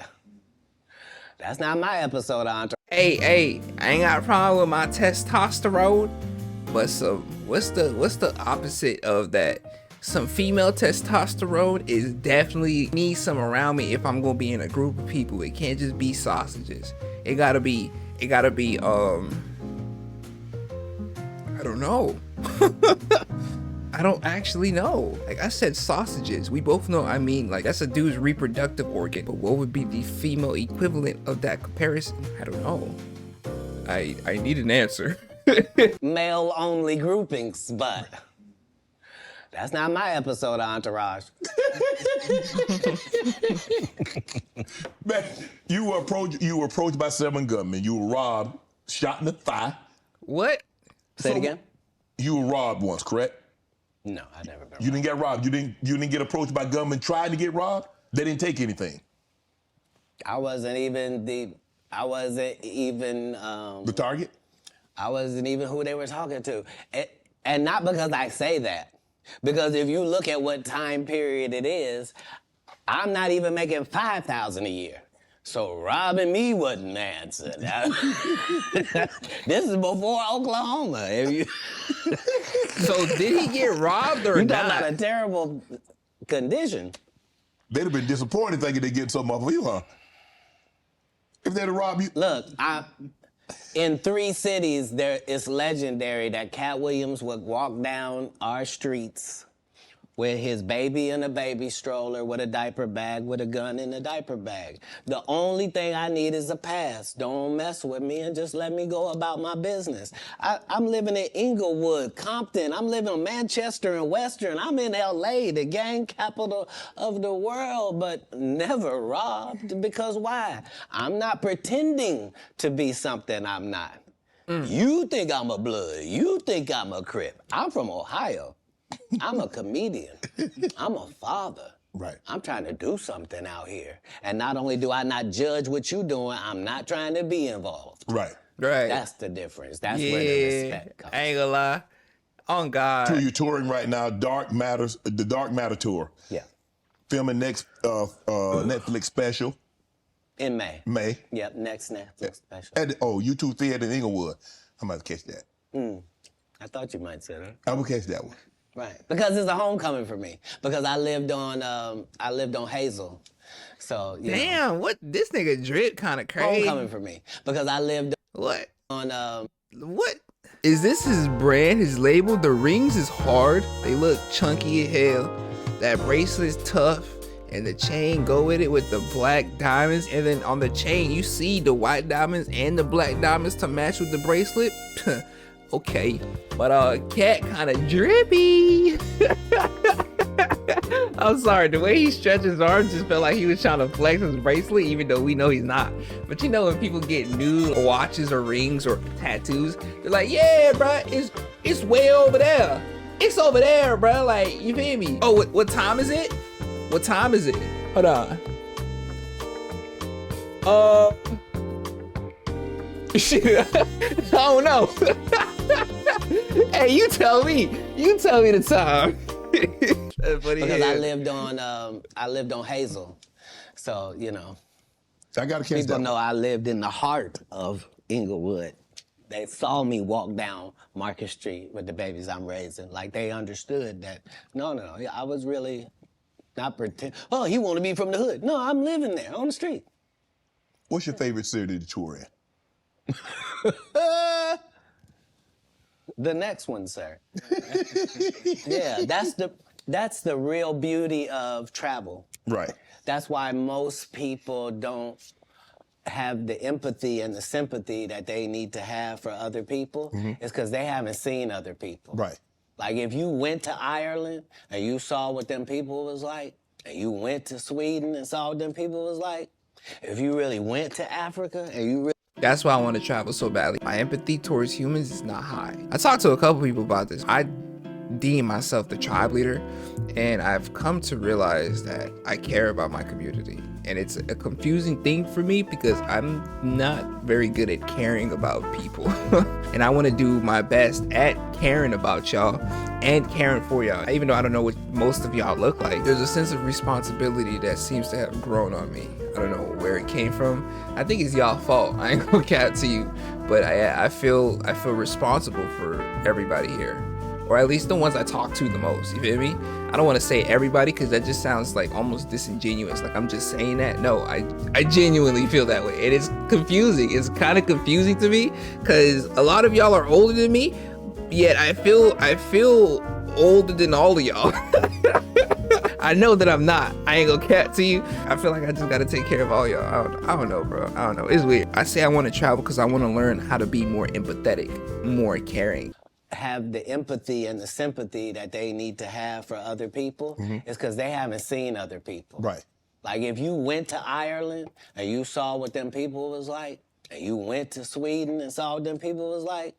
that's not my episode of Entourage. Hey, I ain't got a problem with my testosterone, but what's the opposite of that? Some female testosterone is definitely need some around me if I'm gonna be in a group of people. It can't just be sausages. It gotta be I don't know. I don't actually know. Like I said, sausages. We both know. I mean, like that's a dude's reproductive organ. But what would be the female equivalent of that comparison? I don't know. I need an answer. Male-only groupings, but that's not my episode of Entourage. Man, you were approached by 7 gunmen. You were robbed, shot in the thigh. What? Say it again? You were robbed once, correct? No, I never been You didn't get robbed. You didn't get approached by gunmen trying to get robbed. They didn't take anything. I wasn't even the target? I wasn't even who they were talking to. And not because I say that. Because if you look at what time period it is, I'm not even making $5,000 a year. So robbing me wasn't the answer. This is before Oklahoma. So did he get robbed or You not? talking about a terrible condition. They'd have been disappointed thinking they'd get something off of you, huh? If they'd have robbed you. Look, in 3 cities, it's legendary that Katt Williams would walk down our streets with his baby in a baby stroller, with a diaper bag, with a gun in a diaper bag. The only thing I need is a pass. Don't mess with me and just let me go about my business. I'm living in Inglewood, Compton. I'm living in Manchester and Western. I'm in LA, the gang capital of the world, but never robbed. Because why? I'm not pretending to be something I'm not. You think I'm a blood. You think I'm a Crip. I'm from Ohio. I'm a comedian. I'm a father. Right. I'm trying to do something out here. And not only do I not judge what you're doing, I'm not trying to be involved. Right. Right. That's the difference. That's where the respect comes. I ain't gonna lie. On God. So you're touring right now, the Dark Matter tour. Yeah. Filming next Netflix special. In May. May. Yep, next Netflix special. At the YouTube Theater in Inglewood. I'm about to catch that. I thought you might say that. I will catch that one. Right, because it's a homecoming for me. Because I lived on Hazel, so you know, Damn, what this nigga drip kind of crazy. homecoming for me. Because I lived What? on What? Is this his brand, his label? The rings is hard. They look chunky as hell. That bracelet's tough. And the chain go with it with the black diamonds. And then on the chain, you see the white diamonds and the black diamonds to match with the bracelet. Okay. But Katt kind of drippy. I'm sorry, the way he stretched his arms just felt like he was trying to flex his bracelet, even though we know he's not. But you know, when people get new watches or rings or tattoos, they're like, yeah, bro, it's way over there. It's over there, bro. Like, you feel me? Oh, what time is it? What time is it? Hold on. Shit, I don't know. Hey, you tell me. You tell me the time. That's funny. because I lived on Hazel, so you know, I gotta catch people that know one. I lived in the heart of Inglewood. They saw me walk down Market Street with the babies I'm raising. Like they understood that. No, I was really not pretend. Oh, he want to be from the hood. No, I'm living there on the street. What's your favorite city to tour in? The next one, sir. Yeah, that's the real beauty of travel. Right. That's why most people don't have the empathy and the sympathy that they need to have for other people. It's because they haven't seen other people. Right. Like if you went to Ireland and you saw what them people was like, and you went to Sweden and saw what them people was like, if you really went to Africa and you really That's why I want to travel so badly. My empathy towards humans is not high. I talked to a couple people about this. I deem myself the tribe leader, and I've come to realize that I care about my community. And it's a confusing thing for me because I'm not very good at caring about people. And I want to do my best at caring about y'all and caring for y'all. Even though I don't know what most of y'all look like, there's a sense of responsibility that seems to have grown on me. I don't know where it came from. I think it's y'all fault. I ain't gonna cap to you, but I feel responsible for everybody here, or at least the ones I talk to the most. You feel me? I don't want to say everybody because that just sounds like almost disingenuous. Like I'm just saying that. No, I genuinely feel that way. And it's confusing. It's kind of confusing to me because a lot of y'all are older than me, yet I feel older than all of y'all. I know that I'm not. I ain't gonna cap to you. I feel like I just gotta take care of all y'all. I don't know, bro. I don't know. It's weird. I say I want to travel because I want to learn how to be more empathetic, more caring. have the empathy and the sympathy that they need to have for other people, it's because they haven't seen other people. Right. Like if you went to Ireland and you saw what them people was like, and you went to Sweden and saw what them people was like,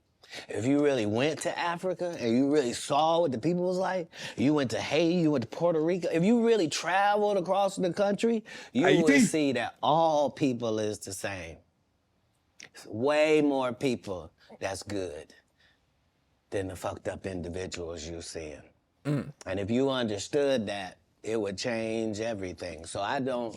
if you really went to Africa and you really saw what the people was like, you went to Haiti, you went to Puerto Rico, if you really traveled across the country, you would see that all people is the same. It's way more people that's good than the fucked up individuals you're seeing. And if you understood that, it would change everything. So I don't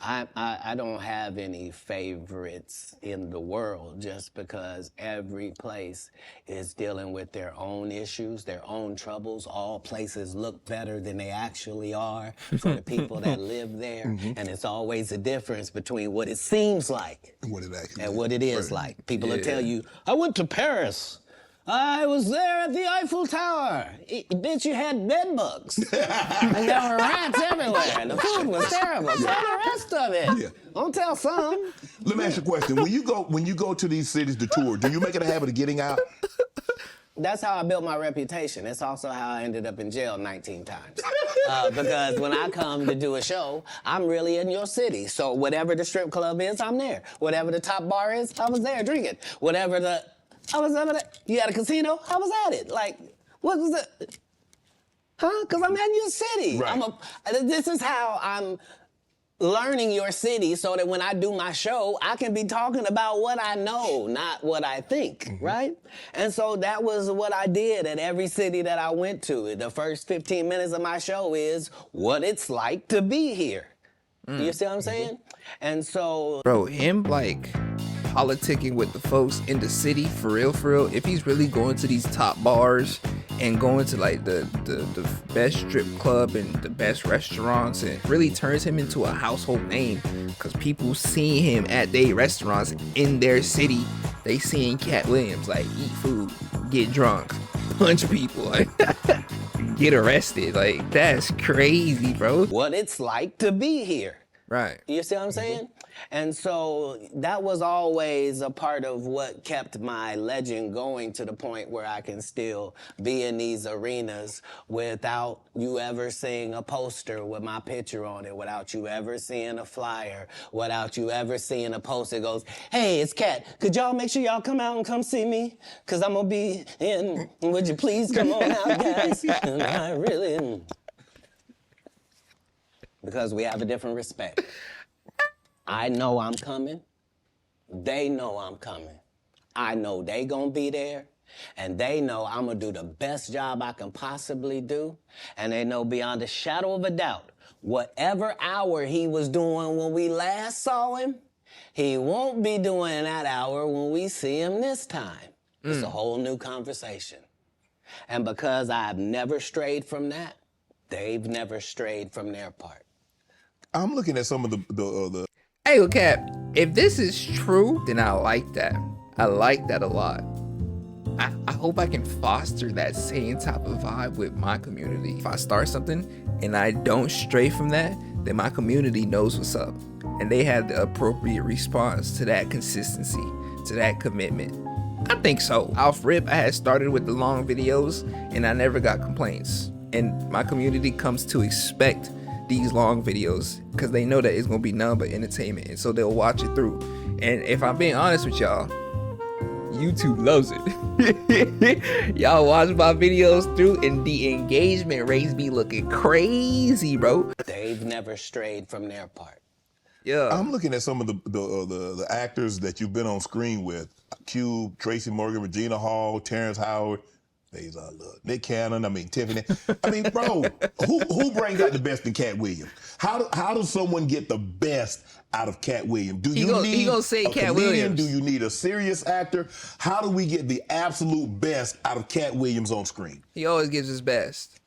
have any favorites in the world just because every place is dealing with their own issues, their own troubles. All places look better than they actually are for the people that live there. And it's always a difference between what it seems like What it actually and what it is like. People will tell you, I went to Paris. I was there at the Eiffel Tower. Bitch, you had bed bugs. And there were rats everywhere. The food was terrible. Tell the rest of it. Yeah. Don't tell some. Let me ask you a question. When you go to these cities to tour, do you make it a habit of getting out? That's how I built my reputation. It's also how I ended up in jail 19 times. Because when I come to do a show, I'm really in your city. So whatever the strip club is, I'm there. Whatever the top bar is, I was there drinking. You had a casino, I was at it. Like, what was it? Huh? Because I'm in your city. Right. This is how I'm learning your city so that when I do my show, I can be talking about what I know, not what I think, right? And so that was what I did at every city that I went to. The first 15 minutes of my show is what it's like to be here. You see what I'm saying? And so... Bro, him like politicking with the folks in the city, for real, if he's really going to these top bars and going to like the best strip club and the best restaurants, and really turns him into a household name because people seeing him at their restaurants in their city. They seeing Katt Williams like eat food, get drunk, punch people, like get arrested. Like, that's crazy, bro. what it's like to be here. Right. You see what I'm saying? And so that was always a part of what kept my legend going to the point where I can still be in these arenas without you ever seeing a poster with my picture on it, without you ever seeing a flyer, without you ever seeing a post that goes, hey, it's Katt. Could y'all make sure y'all come out and come see me? Because I'm going to be in. Would you please come on out, guys? And I really am. Because we have a different respect. I know I'm coming. They know I'm coming. I know they gonna be there. And they know I'm gonna do the best job I can possibly do. And they know beyond a shadow of a doubt, whatever hour he was doing when we last saw him, he won't be doing that hour when we see him this time. It's a whole new conversation. And because I've never strayed from that, they've never strayed from their part. I'm looking at some of the Hey, well, Katt, if this is true, then I like that. I like that a lot. I hope I can foster that same type of vibe with my community. If I start something and I don't stray from that, then my community knows what's up. And they have the appropriate response to that consistency, to that commitment. I think so. Off rip, I had started with the long videos and I never got complaints. And my community comes to expect these long videos because they know that it's gonna be none but entertainment, and so they'll watch it through. And if I'm being honest with y'all, YouTube loves it. Y'all watch my videos through and the engagement rates be looking crazy, bro. They've never strayed from their part. Yeah. I'm looking at some of the actors that you've been on screen with. Cube, Tracy Morgan, Regina Hall, Terrence Howard. There's Nick Cannon, Tiffany. Bro, who brings out the best in Katt Williams? How does someone get the best out of Katt Williams? Do you need gonna say a Katt comedian? Williams. Do you need a serious actor? How do we get the absolute best out of Katt Williams on screen? He always gives his best.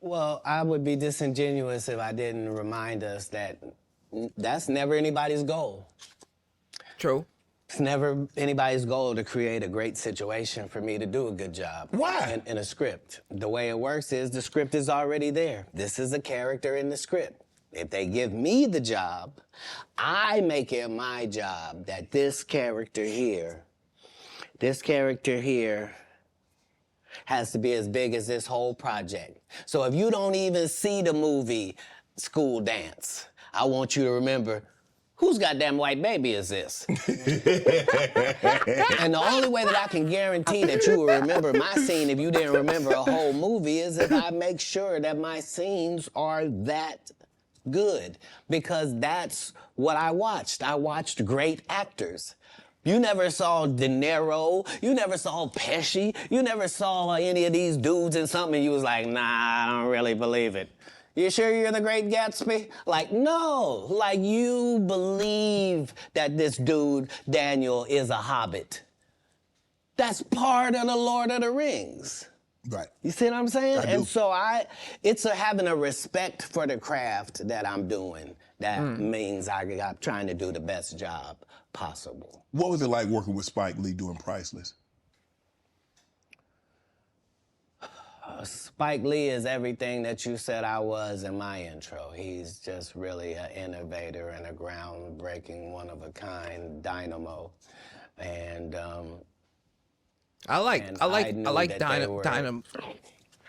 Well, I would be disingenuous if I didn't remind us that that's never anybody's goal. True. It's never anybody's goal to create a great situation for me to do a good job. Why? In a script. The way it works is the script is already there. This is a character in the script. If they give me the job, I make it my job that this character here has to be as big as this whole project. So if you don't even see the movie School Dance, I want you to remember, whose goddamn white baby is this? And the only way that I can guarantee that you will remember my scene if you didn't remember a whole movie is if I make sure that my scenes are that good, because that's what I watched. I watched great actors. You never saw De Niro, you never saw Pesci, you never saw any of these dudes in something and you was like, nah, I don't really believe it. You sure you're the Great Gatsby? Like, no. Like, you believe that this dude, Daniel, is a hobbit. That's part of the Lord of the Rings. Right. You see what I'm saying? I do. And so it's having a respect for the craft that I'm doing. That means I'm trying to do the best job possible. What was it like working with Spike Lee doing Priceless? Spike Lee is everything that you said I was in my intro. He's just really an innovator and a groundbreaking, one-of-a-kind dynamo. And I like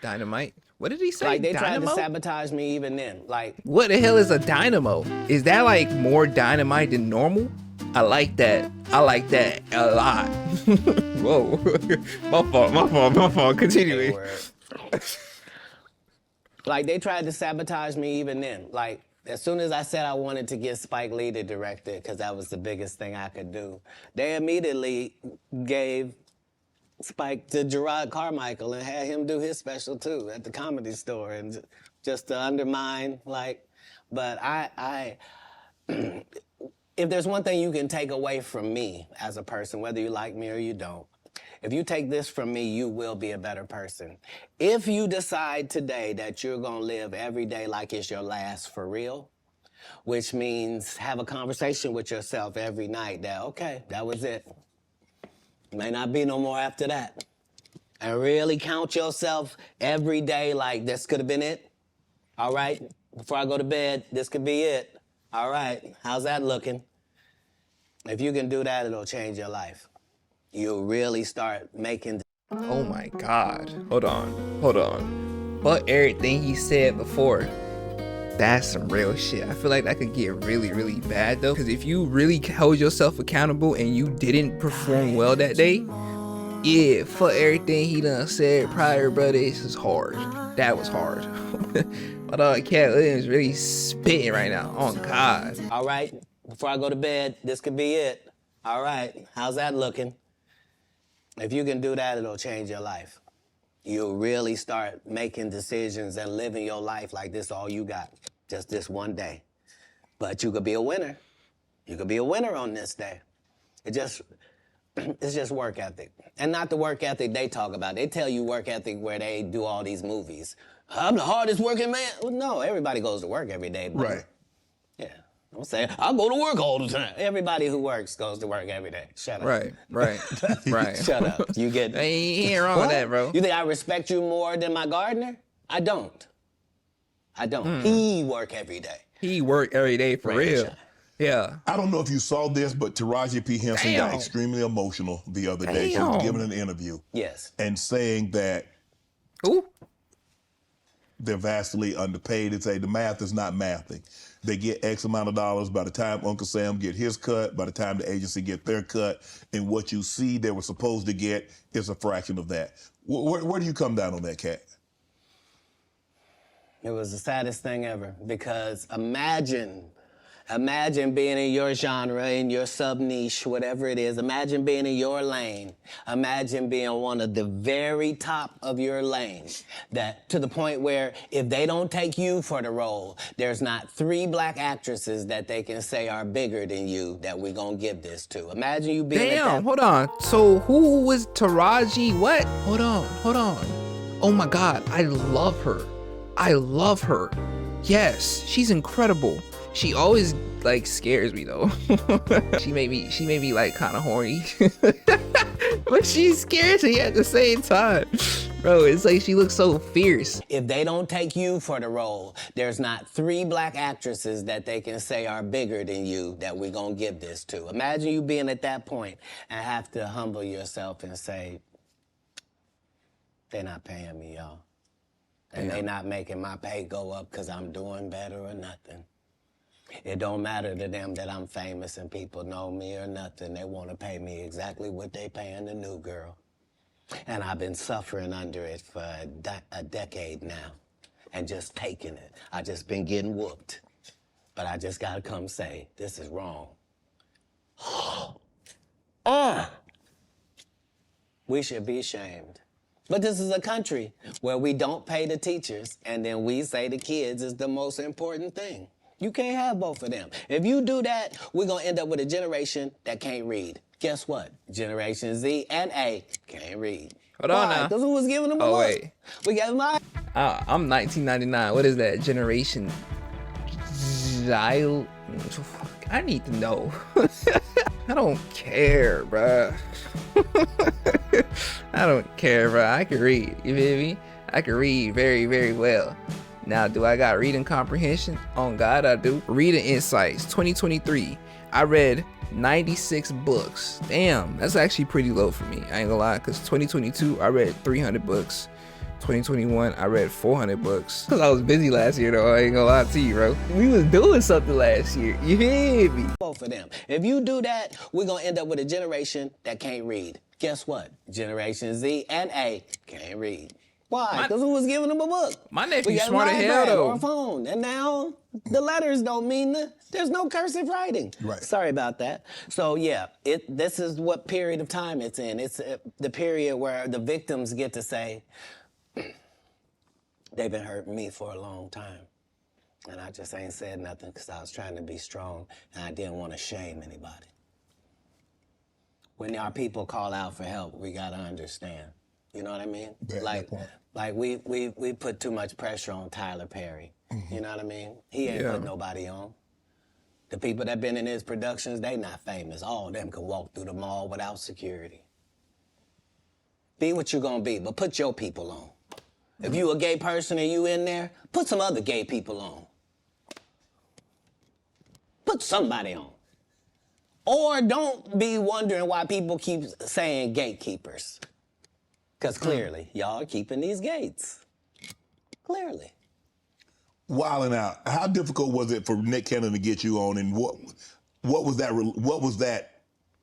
dynamite. What did he say? like they Dynamo? tried to sabotage me even then. Like, What the hell is a dynamo? Is that like more dynamite than normal? I like that. I like that a lot. Whoa. My fault. Continuing. like they tried to sabotage me even then. Like, as soon as I said I wanted to get Spike Lee to direct it, because that was the biggest thing I could do, they immediately gave Spike to Gerard Carmichael and had him do his special too at the Comedy Store, and just to undermine, like, but I if there's one thing you can take away from me as a person, whether you like me or you don't, if you take this from me, you will be a better person. If you decide today that you're gonna live every day like it's your last for real, which means have a conversation with yourself every night that, okay, that was it. May not be no more after that. And really count yourself every day like this could have been it. All right, before I go to bed, this could be it. All right, how's that looking? If you can do that, it'll change your life. You'll really start making. Oh my God. Hold on. But everything he said before, that's some real shit. I feel like that could get really, really bad though. Because if you really hold yourself accountable and you didn't perform well that day, yeah, for everything he done said prior, brother, this is hard. That was hard. But Katt Williams really spitting right now. Oh God. All right, before I go to bed, this could be it. All right, how's that looking? If you can do that, it'll change your life. You'll really start making decisions and living your life like this all you got, just this one day. But you could be a winner. You could be a winner on this day. It's just work ethic. And not the work ethic they talk about. They tell you work ethic where they do all these movies. I'm the hardest working man. Well, no, everybody goes to work every day. But, Right. yeah. I'm saying, I go to work all the time. Everybody who works goes to work every day. Shut up. Right. Shut up. You get Ain't wrong with that, bro. You think I respect you more than my gardener? I don't. He work every day. He work every day for Rain or real. shine. Yeah. I don't know if you saw this, but Taraji P. Henson got Damn. extremely emotional the other day. She was Damn. giving an interview Yes. and saying that Ooh. they're vastly underpaid. They say the math is not mathing. They get X amount of dollars by the time Uncle Sam get his cut, by the time the agency get their cut, and what you see they were supposed to get is a fraction of that. Where do you come down on that, Katt? It was the saddest thing ever, because imagine being in your genre, in your sub-niche, whatever it is. Imagine being in your lane. Imagine being one of the very top of your lane. That to the point where if they don't take you for the role, there's not 3 black actresses that they can say are bigger than you that we're gonna give this to. Imagine you being at Damn, that. hold on. So who was Taraji? What? Hold on. Oh my God, I love her. Yes, she's incredible. She always like scares me though. she made me like kind of horny, but she's scares me at the same time, bro. It's like she looks so fierce. If they don't take you for the role, there's not 3 black actresses that they can say are bigger than you that we're gonna give this to. Imagine you being at that point and have to humble yourself and say, they're not paying me, y'all. And they not making my pay go up because I'm doing better or nothing. It don't matter to them that I'm famous and people know me or nothing. They want to pay me exactly what they paying the new girl. And I've been suffering under it for a decade now and just taking it. I just been getting whooped. But I just got to come say, this is wrong. We should be ashamed. But this is a country where we don't pay the teachers and then we say the kids is the most important thing. You can't have both of them. If you do that, we're going to end up with a generation that can't read. Guess what? Generation Z and A can't read. Hold on now. Because who was giving them a Oh, look? wait. We gave them all. I'm 1999. What is that? Generation Xyle? I need to know. I don't care, bruh. I don't care, bruh. I can read. You feel me? I can read very, very well. Now, do I got reading comprehension? On God, I do. Reading insights, 2023. I read 96 books. Damn, that's actually pretty low for me. I ain't gonna lie, because 2022, I read 300 books. 2021, I read 400 books. Because I was busy last year, though. I ain't gonna lie to you, bro. We was doing something last year. You hear me? Both of them. If you do that, we're gonna end up with a generation that can't read. Guess what? Generation Z and A can't read. Why? Because who was giving them a book? My nephew's smart as hell, though. Or a phone. And now the letters don't mean there's no cursive writing. Right. Sorry about that. So yeah, this is what period of time it's in. It's the period where the victims get to say, they've been hurting me for a long time. And I just ain't said nothing because I was trying to be strong and I didn't want to shame anybody. When our people call out for help, we gotta understand. You know what I mean? Like we put too much pressure on Tyler Perry. You know what I mean? He ain't put nobody on. The people that been in his productions, they not famous. All of them can walk through the mall without security. Be what you gonna be, but put your people on. If you a gay person and you in there, put some other gay people on. Put somebody on. Or don't be wondering why people keep saying gatekeepers. Because clearly, y'all are keeping these gates. Clearly. Wilding out. How difficult was it for Nick Cannon to get you on, and what was that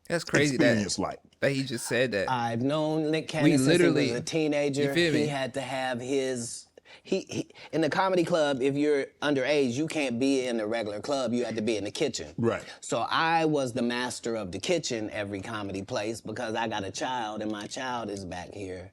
That's crazy experience like? That he just said that. I've known Nick Cannon since he was a teenager. You feel me? He had to have his... He in the comedy club, if you're underage, you can't be in the regular club. You had to be in the kitchen. Right. So I was the master of the kitchen every comedy place because I got a child, and my child is back here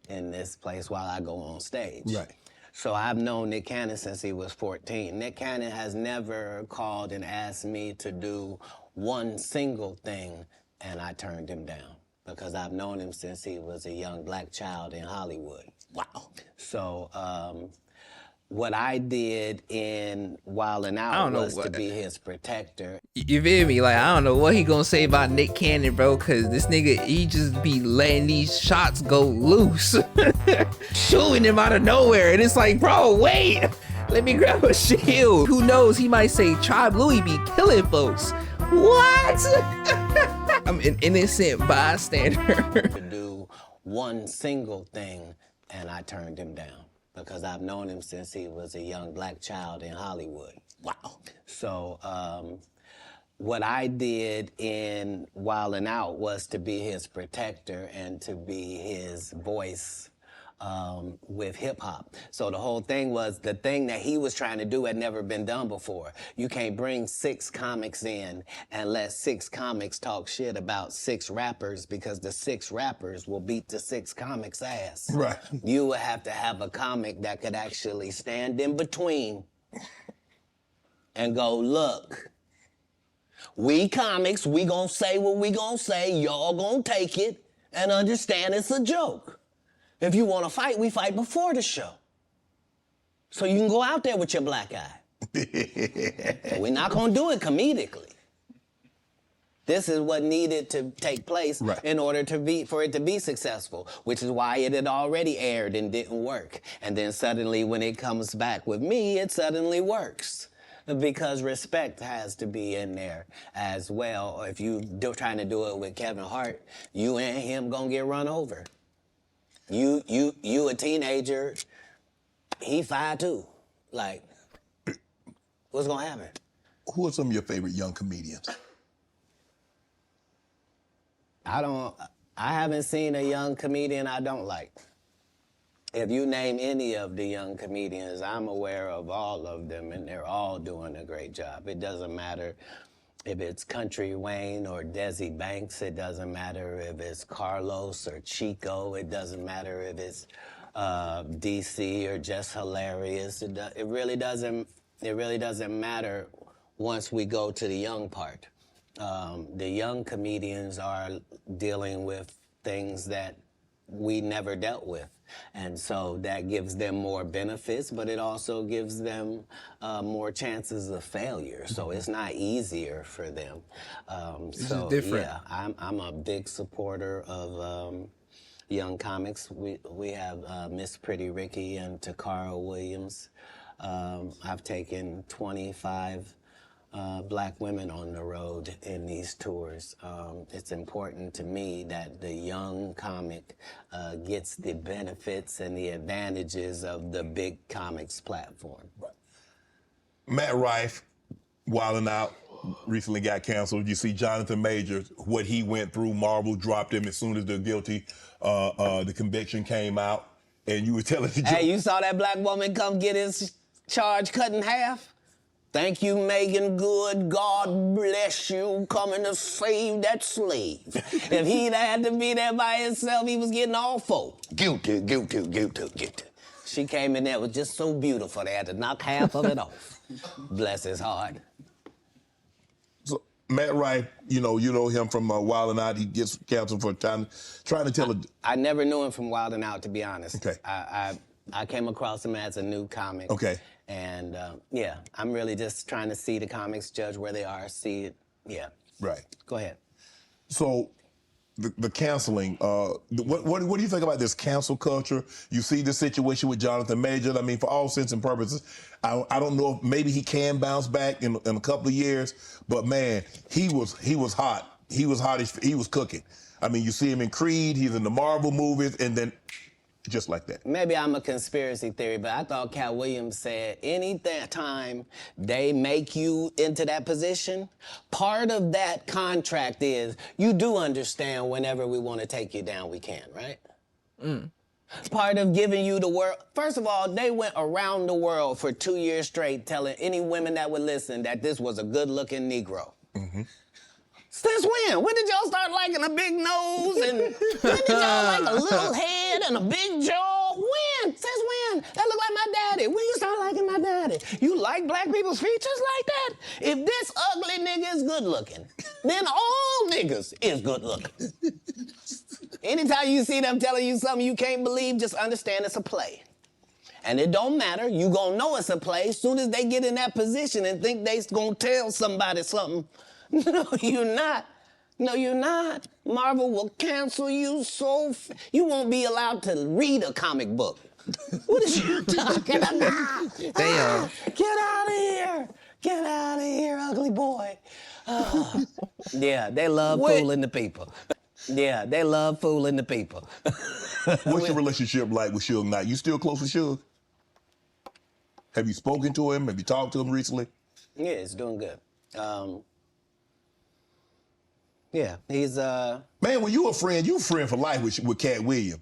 in this place while I go on stage. Right. So I've known Nick Cannon since he was 14. Nick Cannon has never called and asked me to do one single thing, and I turned him down because I've known him since he was a young black child in Hollywood. Wow. So what I did in Wildin' Out was to be his protector. You feel me? Like, I don't know what he gonna say about Nick Cannon, bro, because this nigga, he just be letting these shots go loose. Shooting him out of nowhere. And it's like, bro, wait. Let me grab a shield. Who knows? He might say, Tribe Louie be killing folks. What? I'm an innocent bystander. To do one single thing, and I turned him down because I've known him since he was a young black child in Hollywood. Wow. So what I did in Wildin' Out was to be his protector and to be his voice with hip hop. So the whole thing was the thing that he was trying to do had never been done before. You can't bring 6 comics in and let 6 comics talk shit about 6 rappers because the 6 rappers will beat the 6 comics' ass. Right. You would have to have a comic that could actually stand in between and go, look, we comics, we gonna say what we gonna say, y'all gonna take it and understand it's a joke. If you want to fight, we fight before the show. So you can go out there with your black eye. We're not going to do it comedically. This is what needed to take place in order for it to be successful, which is why it had already aired and didn't work. And then suddenly when it comes back with me, it suddenly works. Because respect has to be in there as well. If you're trying to do it with Kevin Hart, you and him going to get run over. You a teenager, he 5'2". Like, what's gonna happen? Who are some of your favorite young comedians? I haven't seen a young comedian I don't like. If you name any of the young comedians, I'm aware of all of them, and they're all doing a great job. It doesn't matter if it's Country Wayne or Desi Banks, it doesn't matter if it's Carlos or Chico, it doesn't matter if it's DC or Just Hilarious. It really doesn't matter once we go to the young part. The young comedians are dealing with things that we never dealt with. And so that gives them more benefits, but it also gives them more chances of failure. So it's not easier for them. This is different. Yeah, I'm a big supporter of young comics. We have Miss Pretty Ricky and Takara Williams. I've taken 25 black women on the road in these tours. It's important to me that the young comic gets the benefits and the advantages of the big comics platform. Matt Rife, Wildin' Out, recently got canceled. You see Jonathan Majors, what he went through. Marvel dropped him as soon as the conviction came out. And you were telling the Hey, you saw that black woman come get his charge cut in half? Thank you, Megan Good. God bless you, coming to save that slave. If he'd had to be there by himself, he was getting all four. Guilty, guilty, guilty, guilty. She came in there, was just so beautiful, they had to knock half of it off. Bless his heart. So, Matt Rife, you know him from Wildin' Out. He gets canceled for trying to tell a... I never knew him from Wildin' Out, to be honest. Okay. I came across him as a new comic. Okay. And yeah, I'm really just trying to see the comics, judge where they are, see it. Yeah. Right. Go ahead. So, the canceling, what do you think about this cancel culture? You see this situation with Jonathan Majors. I mean, for all intents and purposes, I don't know if maybe he can bounce back in a couple of years, but man, he was hot. He was hot. He was cooking. I mean, you see him in Creed, he's in the Marvel movies, and then just like that. Maybe I'm a conspiracy theory, but I thought Katt Williams said any time they make you into that position, part of that contract is you do understand whenever we want to take you down, we can, right? Part of giving you the world. First of all, they went around the world for 2 years straight telling any women that would listen that this was a good-looking Negro. Since when? When did y'all start liking a big nose? And when did y'all like a little head and a big jaw? When? Since when? That look like my daddy. When you start liking my daddy? You like black people's features like that? If this ugly nigga is good looking, then all niggas is good looking. Anytime you see them telling you something you can't believe, just understand it's a play. And it don't matter. You gonna know it's a play as soon as they get in that position and think they gonna tell somebody something. No, you're not. No, you're not. Marvel will cancel you you won't be allowed to read a comic book. What is you talking about? Damn. Get out of here. Get out of here, ugly boy. Yeah, they love fooling the people. Yeah, they love fooling the people. What's your relationship like with Suge Knight? You still close with Suge? Have you spoken to him? Have you talked to him recently? Yeah, it's doing good. Yeah, he's Man, when you a friend for life with Katt Williams.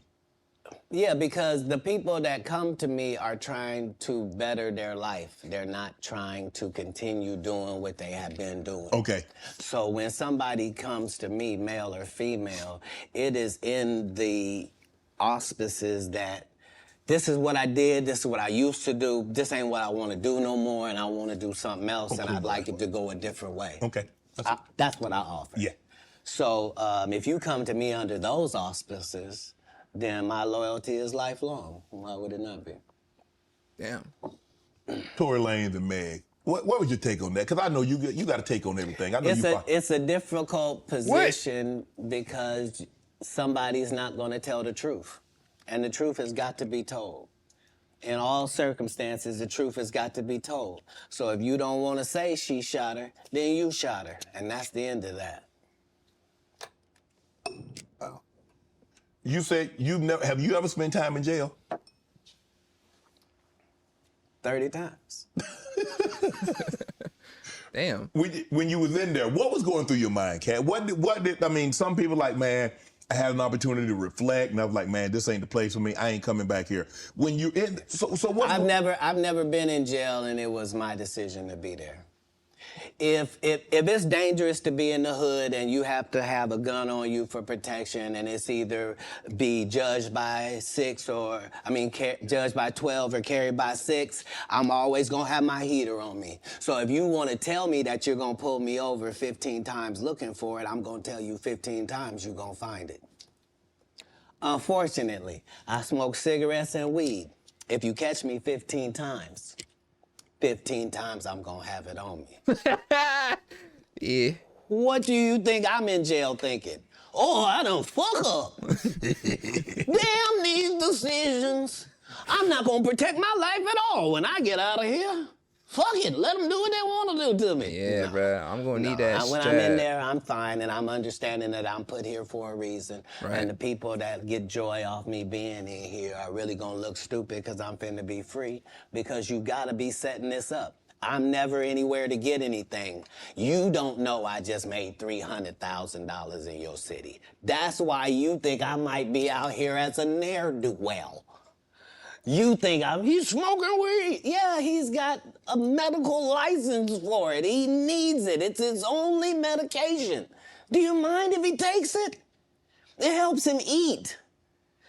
Yeah, because the people that come to me are trying to better their life. They're not trying to continue doing what they have been doing. Okay. So when somebody comes to me, male or female, it is in the auspices that this is what I did, this is what I used to do, this ain't what I want to do no more, and I want to do something else, and I'd like it to go a different way. Okay. That's what I offer. Yeah. So if you come to me under those auspices, then my loyalty is lifelong. Why would it not be? Damn. Tory Lanez and Meg. What was your take on that? Because I know you got to take on everything. I know it's a difficult position because somebody's not going to tell the truth. And the truth has got to be told. In all circumstances, the truth has got to be told. So if you don't want to say she shot her, then you shot her. And that's the end of that. You said have you ever spent time in jail? 30 times. Damn. When you was in there, what was going through your mind, Katt? I mean, some people like, man, I had an opportunity to reflect, and I was like, man, this ain't the place for me. I ain't coming back here. When you in, so what? I've never been in jail, and it was my decision to be there. If it's dangerous to be in the hood and you have to have a gun on you for protection, and it's either be judged by 12 or carried by 6, I'm always gonna have my heater on me. So if you want to tell me that you're gonna pull me over 15 times looking for it, I'm gonna tell you 15 times you're gonna find it. Unfortunately, I smoke cigarettes and weed. If you catch me 15 times, 15 times I'm gonna have it on me. Yeah. What do you think I'm in jail thinking? Oh, I done fuck up. Damn these decisions. I'm not gonna protect my life at all when I get out of here. Fuck it, let them do what they want to do to me. Yeah, bro, I'm gonna need that When strap. I'm in there, I'm fine, and I'm understanding that I'm put here for a reason. Right. And the people that get joy off me being in here are really gonna look stupid because I'm finna be free, because you gotta be setting this up. I'm never anywhere to get anything. You don't know I just made $300,000 in your city. That's why you think I might be out here as a ne'er-do-well. You think he's smoking weed. Yeah, he's got a medical license for it. He needs it. It's his only medication. Do you mind if he takes it? It helps him eat.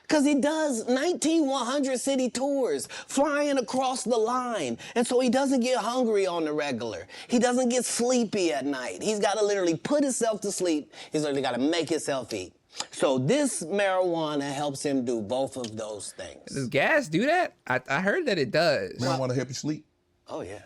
Because he does 100 city tours, flying across the line. And so he doesn't get hungry on the regular. He doesn't get sleepy at night. He's got to literally put himself to sleep. He's literally got to make himself eat. So this marijuana helps him do both of those things. Does gas do that? I heard that it does. Marijuana help you sleep? Oh, yeah.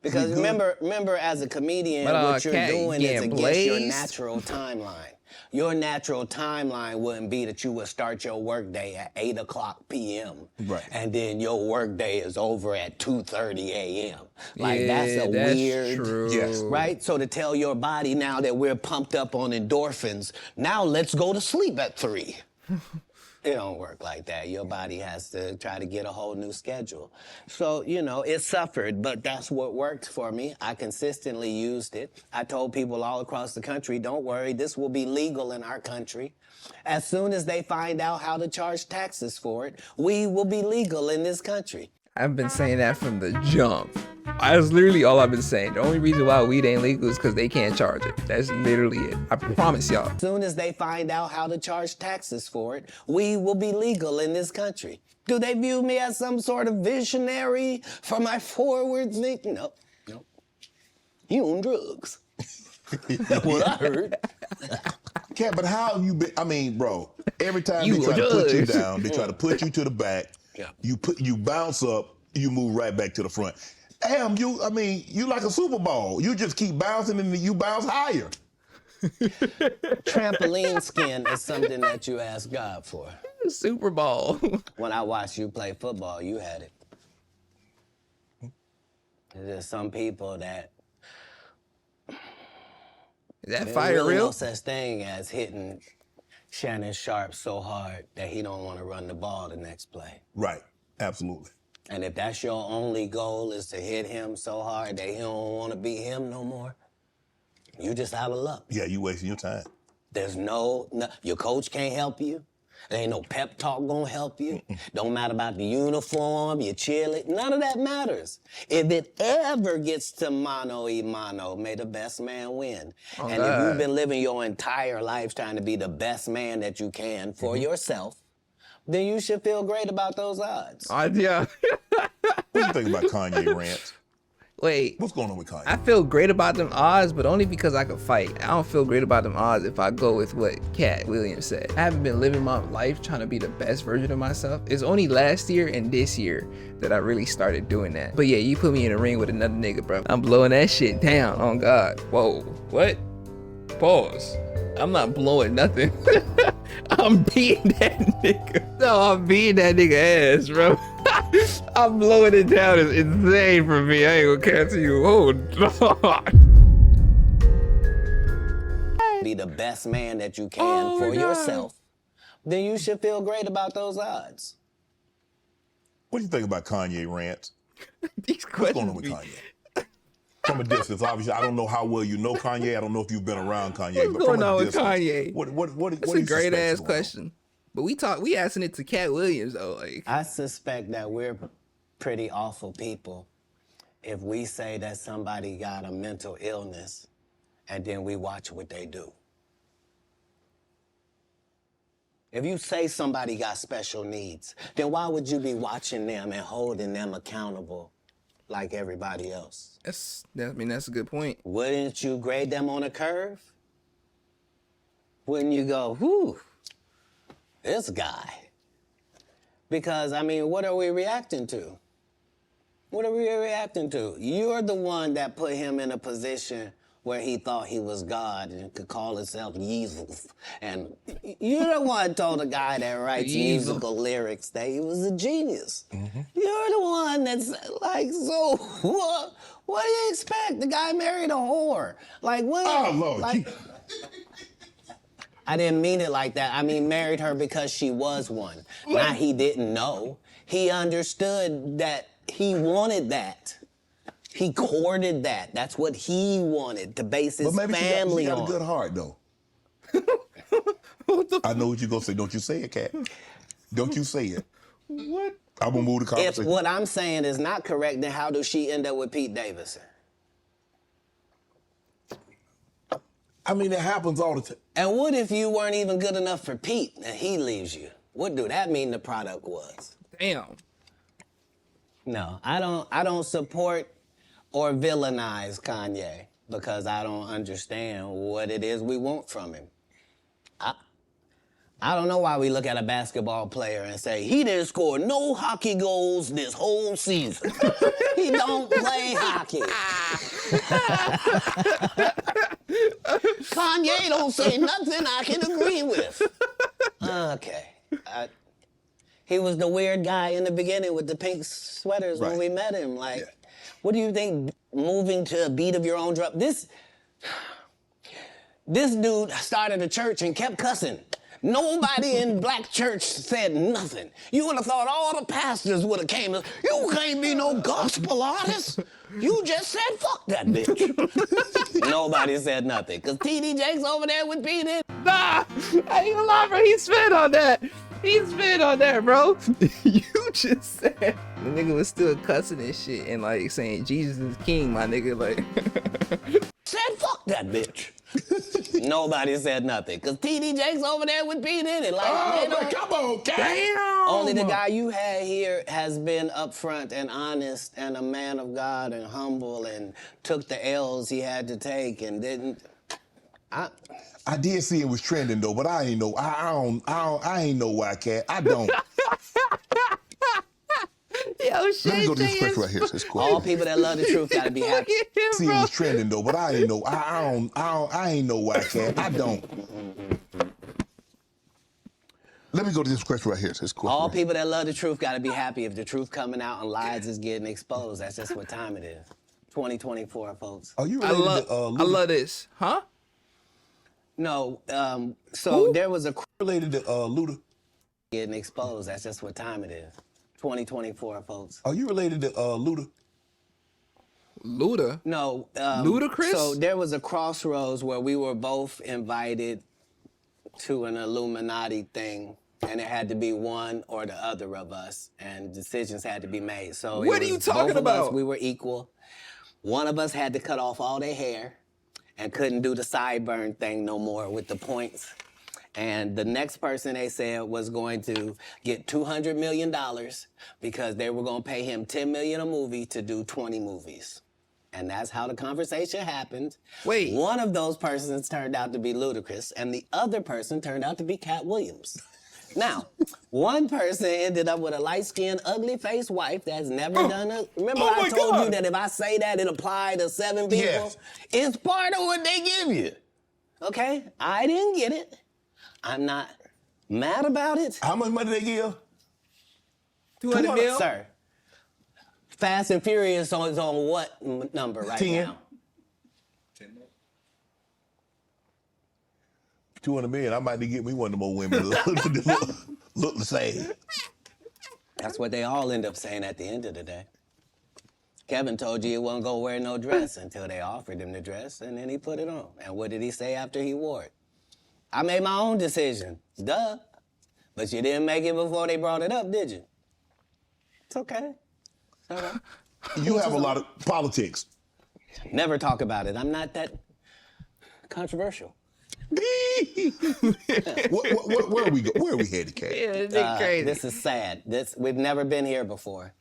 Because remember, as a comedian, what you're Katt, doing is against your blazed. natural timeline. Your natural timeline wouldn't be that you would start your workday at 8 o'clock p.m. Right. And then your workday is over at 2:30 a.m. Like, Yeah, that's weird. True. Yes. Right? So to tell your body now that we're pumped up on endorphins, now let's go to sleep at 3. It don't work like that. Your body has to try to get a whole new schedule. So, it suffered, but that's what worked for me. I consistently used it. I told people all across the country, don't worry, this will be legal in our country. As soon as they find out how to charge taxes for it, we will be legal in this country. I've been saying that from the jump. That's literally all I've been saying. The only reason why weed ain't legal is because they can't charge it. That's literally it. I promise y'all. As soon as they find out how to charge taxes for it, we will be legal in this country. Do they view me as some sort of visionary for my forward thinking? Nope. You on drugs. That's what I heard. Katt, but how have you been? I mean, bro, every time You they try to a put you judge. down, they try to put you to the back. Yeah. You bounce up, you move right back to the front. Damn, you like a Super Bowl. You just keep bouncing and you bounce higher. Trampoline skin is something that you ask God for. Super Bowl. When I watched you play football, you had it. There's some people that Is that there's fire really real? no such thing as hitting Shannon Sharp so hard that he don't want to run the ball the next play. Right, absolutely. And if that's your only goal is to hit him so hard that he don't want to be him no more, you just out of luck. Yeah, you wasting your time. There's no, your coach can't help you. There ain't no pep talk gonna help you. Don't matter about the uniform, your cheerleader, none of that matters. If it ever gets to mano-a-mano, may the best man win. And if God. you've been living your entire life trying to be the best man that you can for yourself, then you should feel great about those odds. Yeah. What do you think about Kanye rants? Wait. What's going on with Kanye? I feel great about them odds, but only because I can fight. I don't feel great about them odds if I go with what Katt Williams said. I haven't been living my life trying to be the best version of myself. It's only last year and this year that I really started doing that. But yeah, you put me in a ring with another nigga, bro. I'm blowing that shit down, on God. Whoa, what? Pause. I'm not blowing nothing. I'm beating that nigga. No, I'm beating that nigga ass, bro. I'm blowing it down. It's insane for me. I ain't gonna cancel you. Hold on. Be the best man that you can for yourself, then you should feel great about those odds. What do you think about Kanye rants? These What's going on questions with be... Kanye? From a distance, obviously, I don't know how well you know Kanye. I don't know if you've been around Kanye. What's but going from a on with distance, Kanye? What That's do a you great suspect ass is going on? question. But we asking it to Katt Williams though. Like, I suspect that we're pretty awful people if we say that somebody got a mental illness and then we watch what they do. If you say somebody got special needs, then why would you be watching them and holding them accountable like everybody else? that's a good point. Wouldn't you grade them on a curve? Wouldn't you go, whew, this guy? Because, what are we reacting to? What are we reacting to? You're the one that put him in a position where he thought he was God and could call himself Jesus. And you're the one told a guy that writes musical lyrics that he was a genius. Mm-hmm. You're the one that's like, so what do you expect? The guy married a whore. Like, what? Oh, Lord. Like, I didn't mean it like that. I mean, married her because she was one. Not he didn't know. He understood that he wanted that. He courted that. That's what he wanted, to base his family she on. got a good heart, though. I know what you're going to say. Don't you say it, Katt. Don't you say it. What? I'm going to move the If conversation. what I'm saying is not correct, then how does she end up with Pete Davidson? I mean, it happens all the time. And what if you weren't even good enough for Pete and he leaves you? What do that mean the product was? Damn. No, I don't support or villainize Kanye because I don't understand what it is we want from him. I don't know why we look at a basketball player and say, he didn't score no hockey goals this whole season. He don't play hockey. Kanye don't say nothing I can agree with. Okay. He was the weird guy in the beginning with the pink sweaters when we met him. Like, what do you think moving to a beat of your own drum? This dude started a church and kept cussing. Nobody in black church said nothing. You would have thought all the pastors would have came. You can't be no gospel artist. You just said fuck that bitch. Nobody said nothing. Because T.D. Jakes over there with Pete. Nah, I ain't gonna lie, bro. He spit on that. He spit on that, bro. You just said the nigga was still cussing and shit and like saying Jesus is king, my nigga. Like Said fuck that bitch. Nobody said nothing. Because T.D. Jakes over there with Pete in it. Like, but come on, Katt. damn. only the guy you had here has been upfront and honest and a man of God and humble and took the L's he had to take and didn't. I did see it was trending though, but I ain't know. I ain't know why, Katt. I don't. Yo, Let me go to this Shay question right here. It's cool. All people that love the truth gotta be happy. See, it was trending though, but I ain't know. I ain't know why, Katt. I don't. Let me go to this question right here. It's cool. All people that love the truth gotta be happy if the truth coming out and lies is getting exposed. That's just what time it is. 2024, folks. Are you I related to I love this. Huh? No, so there was a related to Luda? getting exposed. That's just what time it is. 2024, folks. Are you related to Luda? Luda? No. Ludacris? So there was a crossroads where we were both invited to an Illuminati thing, and it had to be one or the other of us, and decisions had to be made. So What are you talking both of about? us, we were equal. One of us had to cut off all their hair and couldn't do the sideburn thing no more with the points. And the next person they said was going to get $200 million because they were going to pay him $10 million a movie to do 20 movies. And that's how the conversation happened. Wait. One of those persons turned out to be Ludacris, and the other person turned out to be Katt Williams. Now, one person ended up with a light-skinned, ugly-faced wife that's never done a... Remember I told you that if I say that, it applied to 7 people? Yes. It's part of what they give you. Okay? I didn't get it. I'm not mad about it. How much money they give? 200 mil? Sir, Fast and Furious is on what number right 10. now? 200 million. I might need to get me one of them old women that look the same. That's what they all end up saying at the end of the day. Kevin told you he wasn't gonna wear no dress until they offered him the dress, and then he put it on. And what did he say after he wore it? I made my own decision. Duh. But you didn't make it before they brought it up, did you? It's okay. It's all right. You have a lot of politics. Never talk about it. I'm not that controversial. Where are we go? Where are we headed, Katt? Yeah, it's crazy. This is sad. We've never been here before.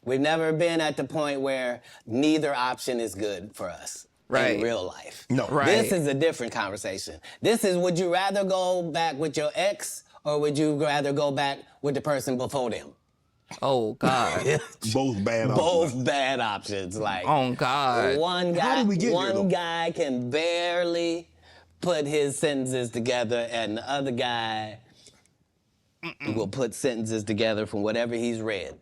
We've never been at the point where neither option is good for us in real life. No. Right. This is a different conversation. This is, would you rather go back with your ex or would you rather go back with the person before them? Oh God. Both bad Both options. bad options. Like Oh God. one How guy, did we get here, one though? guy can barely put his sentences together, and the other guy will put sentences together from whatever he's read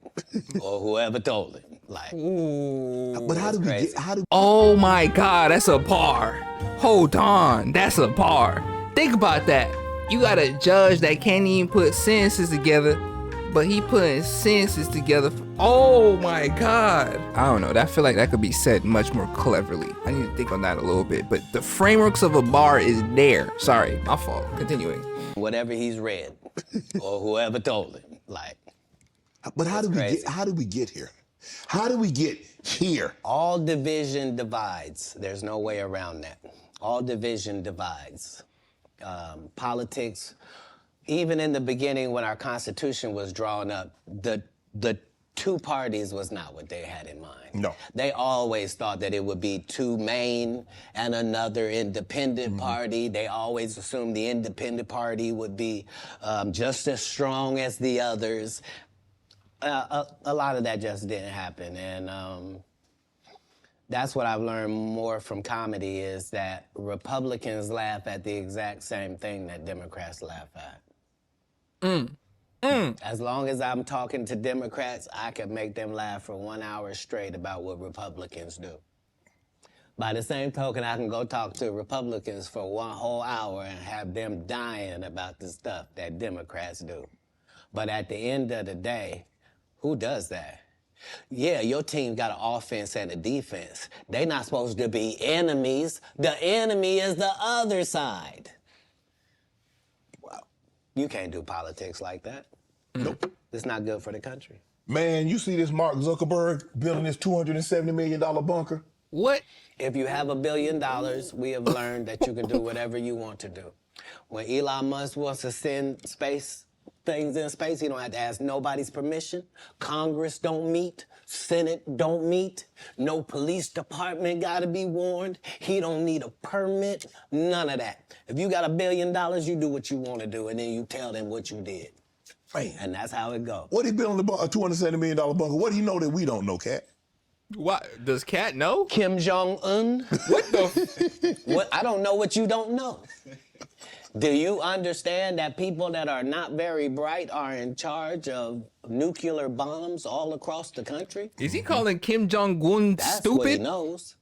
or whoever told him. Like, But how do we crazy. get? How do? Oh my God, that's a bar. Hold on, that's a bar. Think about that. You got a judge that can't even put sentences together, but he putting sentences together. Oh my God. I don't know. I feel like that could be said much more cleverly. I need to think on that a little bit. But the frameworks of a bar is there. Sorry, my fault. Continuing. whatever he's read or whoever told him. Like, But how do we crazy. get? How do we get here? How do we get here? all division divides. There's no way around that. All division divides. Politics, even in the beginning when our Constitution was drawn up, the two parties was not what they had in mind. No. They always thought that it would be two main and another independent party. They always assumed the independent party would be just as strong as the others. A lot of that just didn't happen. And that's what I've learned more from comedy is that Republicans laugh at the exact same thing that Democrats laugh at. As long as I'm talking to Democrats, I can make them laugh for 1 hour straight about what Republicans do. By the same token, I can go talk to Republicans for 1 whole hour and have them dying about the stuff that Democrats do. But at the end of the day, who does that? Yeah, your team got an offense and a defense. They not supposed to be enemies. The enemy is the other side. Wow. You can't do politics like that. Nope. It's not good for the country. Man, you see this Mark Zuckerberg building this $270 million bunker? What? If you have $1 billion, we have learned that you can do whatever you want to do. When Elon Musk wants to send things in space, he don't have to ask nobody's permission. Congress don't meet. Senate don't meet. No police department gotta be warned. He don't need a permit. None of that. If you got $1 billion, you do what you want to do, and then you tell them what you did. Man. And that's how it goes. What he building a $270 million bunker? What do he know that we don't know, Katt? What? Does Katt know? Kim Jong-un? What the? What? I don't know what you don't know. Do you understand that people that are not very bright are in charge of nuclear bombs all across the country? Is he calling Kim Jong-un That's stupid? what he knows.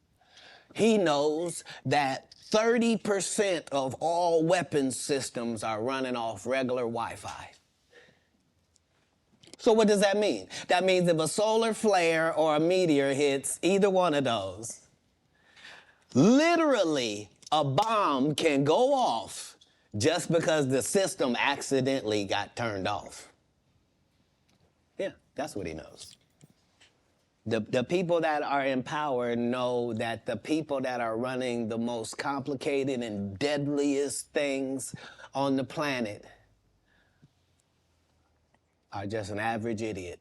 He knows that 30% of all weapons systems are running off regular Wi-Fi. So what does that mean? That means if a solar flare or a meteor hits either one of those, literally a bomb can go off just because the system accidentally got turned off. Yeah, that's what he knows. The people that are in power know that the people that are running the most complicated and deadliest things on the planet are just an average idiot.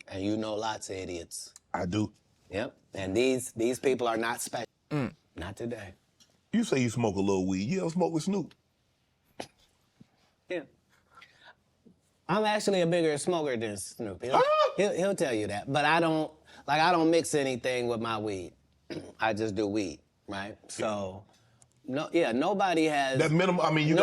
And you know lots of idiots. I do. Yep. And these people are not special. Not today. You say you smoke a little weed. You ever smoke with Snoop? Yeah. I'm actually a bigger smoker than Snoop. He'll tell you that. But I don't mix anything with my weed. I just do weed, right? So, nobody has. That minimum. I mean,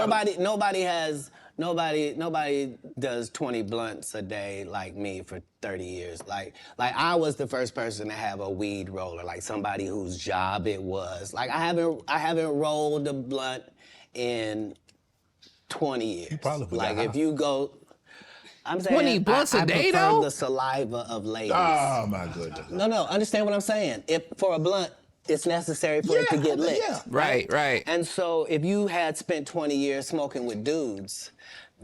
Nobody does 20 blunts a day like me for 30 years. Like I was the first person to have a weed roller, like somebody whose job it was. Like I haven't rolled a blunt in 20 years. You probably like got if you go, I'm saying 20 blunts a day, I prefer though? the saliva of ladies. Oh my goodness. No, understand what I'm saying. If for a blunt, it's necessary for it to get lit. Yeah. Right. And so if you had spent 20 years smoking with dudes,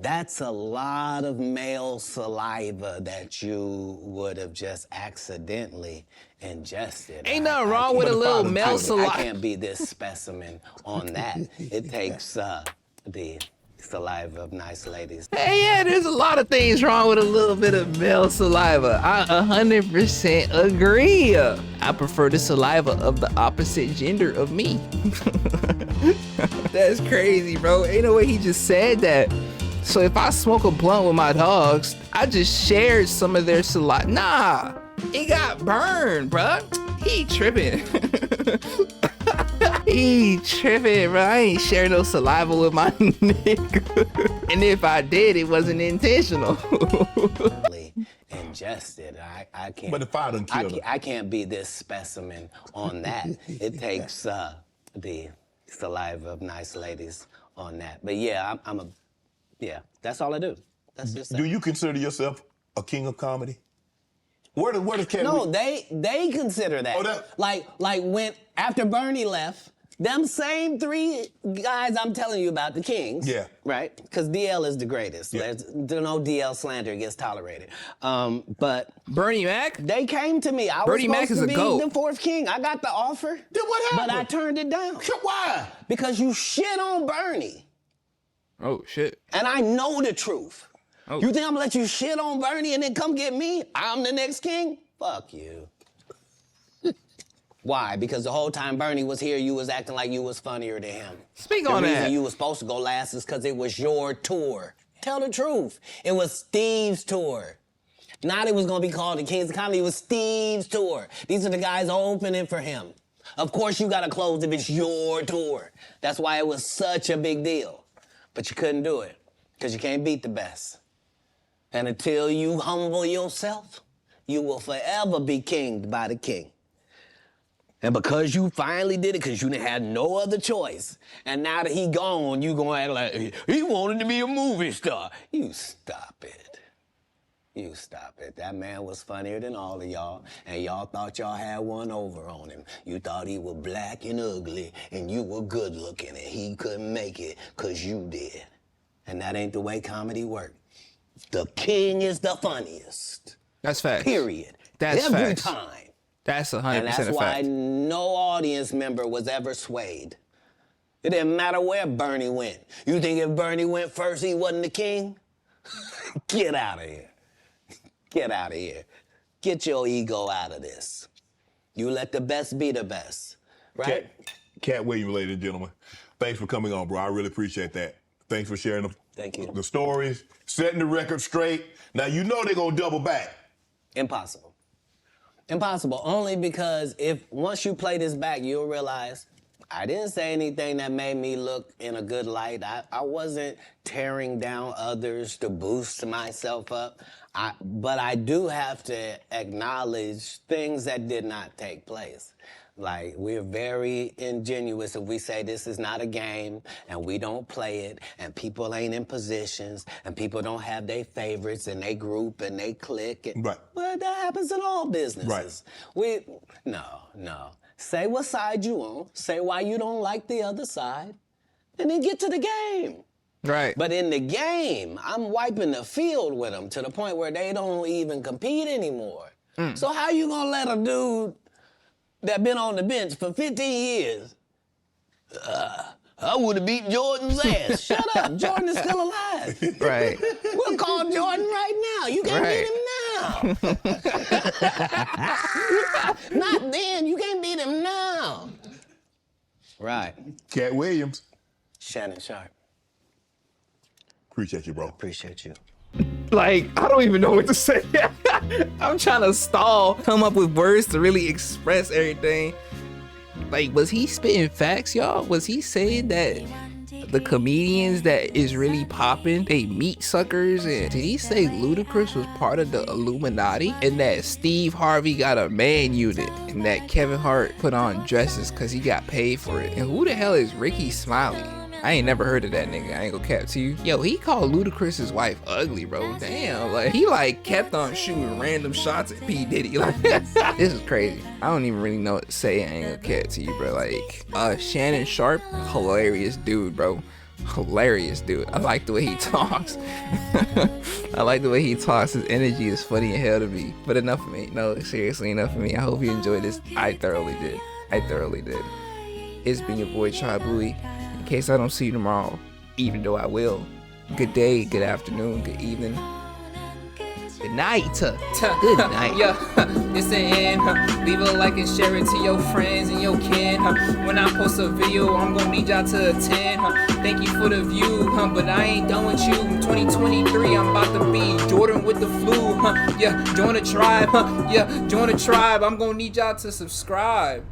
that's a lot of male saliva that you would have just accidentally ingested. Ain't nothing wrong with a little male I saliva. can't be this specimen on that. It takes the saliva of nice ladies. Hey, yeah, there's a lot of things wrong with a little bit of male saliva. I 100% agree. I prefer the saliva of the opposite gender of me. That's crazy, bro. Ain't no way he just said that So if I smoke a blunt with my dogs, I just shared some of their saliva. Nah, it got burned, bruh. He tripping. He tripping, bro. I ain't sharing no saliva with my nigga. And if I did, it wasn't intentional. Ingested. I can't. But the fire done killed him. I can't be this specimen on that. It takes the saliva of nice ladies on that. But yeah, yeah, that's all I do. That's just Do you consider yourself a king of comedy? Where does Katt? No, they consider that. Oh, like when after Bernie left, them same three guys I'm telling you about, the kings. Yeah. Right? Because DL is the greatest. Yeah. There's no DL slander gets tolerated. But Bernie Mac? they came to me. I Bernie was Mac supposed is to a be goat. the fourth king. I got the offer. Then what happened? But I turned it down. Why? Because you shit on Bernie. Oh, shit. And I know the truth. Oh. You think I'm gonna let you shit on Bernie and then come get me? I'm the next king? Fuck you. Why? Because the whole time Bernie was here, you was acting like you was funnier than him. Speak on The that. reason you was supposed to go last is because it was your tour. Tell the truth. It was Steve's tour. Not it was gonna be called the Kings of Comedy, it was Steve's tour. These are the guys opening for him. Of course you gotta close if it's your tour. That's why it was such a big deal. But you couldn't do it, because you can't beat the best. And until you humble yourself, you will forever be kinged by the king. And because you finally did it, because you didn't have no other choice, and now that he gone, you gonna act like he wanted to be a movie star. You stop it. You stop it. That man was funnier than all of y'all, and y'all thought y'all had one over on him. You thought he was black and ugly, and you were good looking, and he couldn't make it, because you did. And that ain't the way comedy works. The king is the funniest. That's facts. Period. That's Every facts. time. That's 100% And that's a why fact. no audience member was ever swayed. It didn't matter where Bernie went. You think if Bernie went first, he wasn't the king? Get out of here. Get out of here. Get your ego out of this. You let the best be the best, right? Katt Williams, ladies and gentlemen. Thanks for coming on, bro. I really appreciate that. Thanks for sharing Thank you. the stories, setting the record straight. Now, you know they're going to double back. Impossible. Impossible, only because once you play this back, you'll realize I didn't say anything that made me look in a good light. I wasn't tearing down others to boost myself up. But I do have to acknowledge things that did not take place. Like, we're very ingenuous if we say this is not a game and we don't play it and people ain't in positions and people don't have their favorites and they group and they click. And, Right. Well, that happens in all businesses. Right. No. Say what side you on, say why you don't like the other side, and then get to the game. Right. But in the game, I'm wiping the field with them to the point where they don't even compete anymore. So how you gonna let a dude that been on the bench for 15 years, I would have beat Jordan's ass. Shut up, Jordan is still alive. Right. We'll call Jordan right now. You can't beat him now. Not then, you can't beat him now. Right. Katt Williams. Shannon Sharp, Appreciate you, bro. appreciate you. Like, I don't even know what to say. I'm trying to come up with words to really express everything. Like, was he spitting facts, y'all? Was he saying that the comedians that is really popping, they meat suckers? And did he say Ludacris was part of the Illuminati? And that Steve Harvey got a man unit? And that Kevin Hart put on dresses because he got paid for it? And who the hell is Ricky Smiley? I ain't never heard of that nigga. I ain't gonna cap to you. Yo, he called Ludacris's wife ugly, bro. Damn, like he kept on shooting random shots at P. Diddy. Like, this is crazy. I don't even really know what to say. I ain't gonna cap to you, bro. Like, Shannon Sharp, hilarious dude, bro. Hilarious dude. I like the way he talks. I like the way he talks. His energy is funny as hell to me. But enough of me. No, seriously, enough of me. I hope you enjoyed this. I thoroughly did. It's been your boy Chai Bluey. In case I don't see you tomorrow, even though I will. Good day, good afternoon, good evening. Good night. Good night. Yeah, it's the end. Leave a like and share it to your friends and your kin. When I post a video, I'm gonna need y'all to attend. Thank you for the view, but I ain't done with you. 2023, I'm about to be Jordan with the flu. Yeah, join the tribe. Yeah, join the tribe. I'm gonna need y'all to subscribe.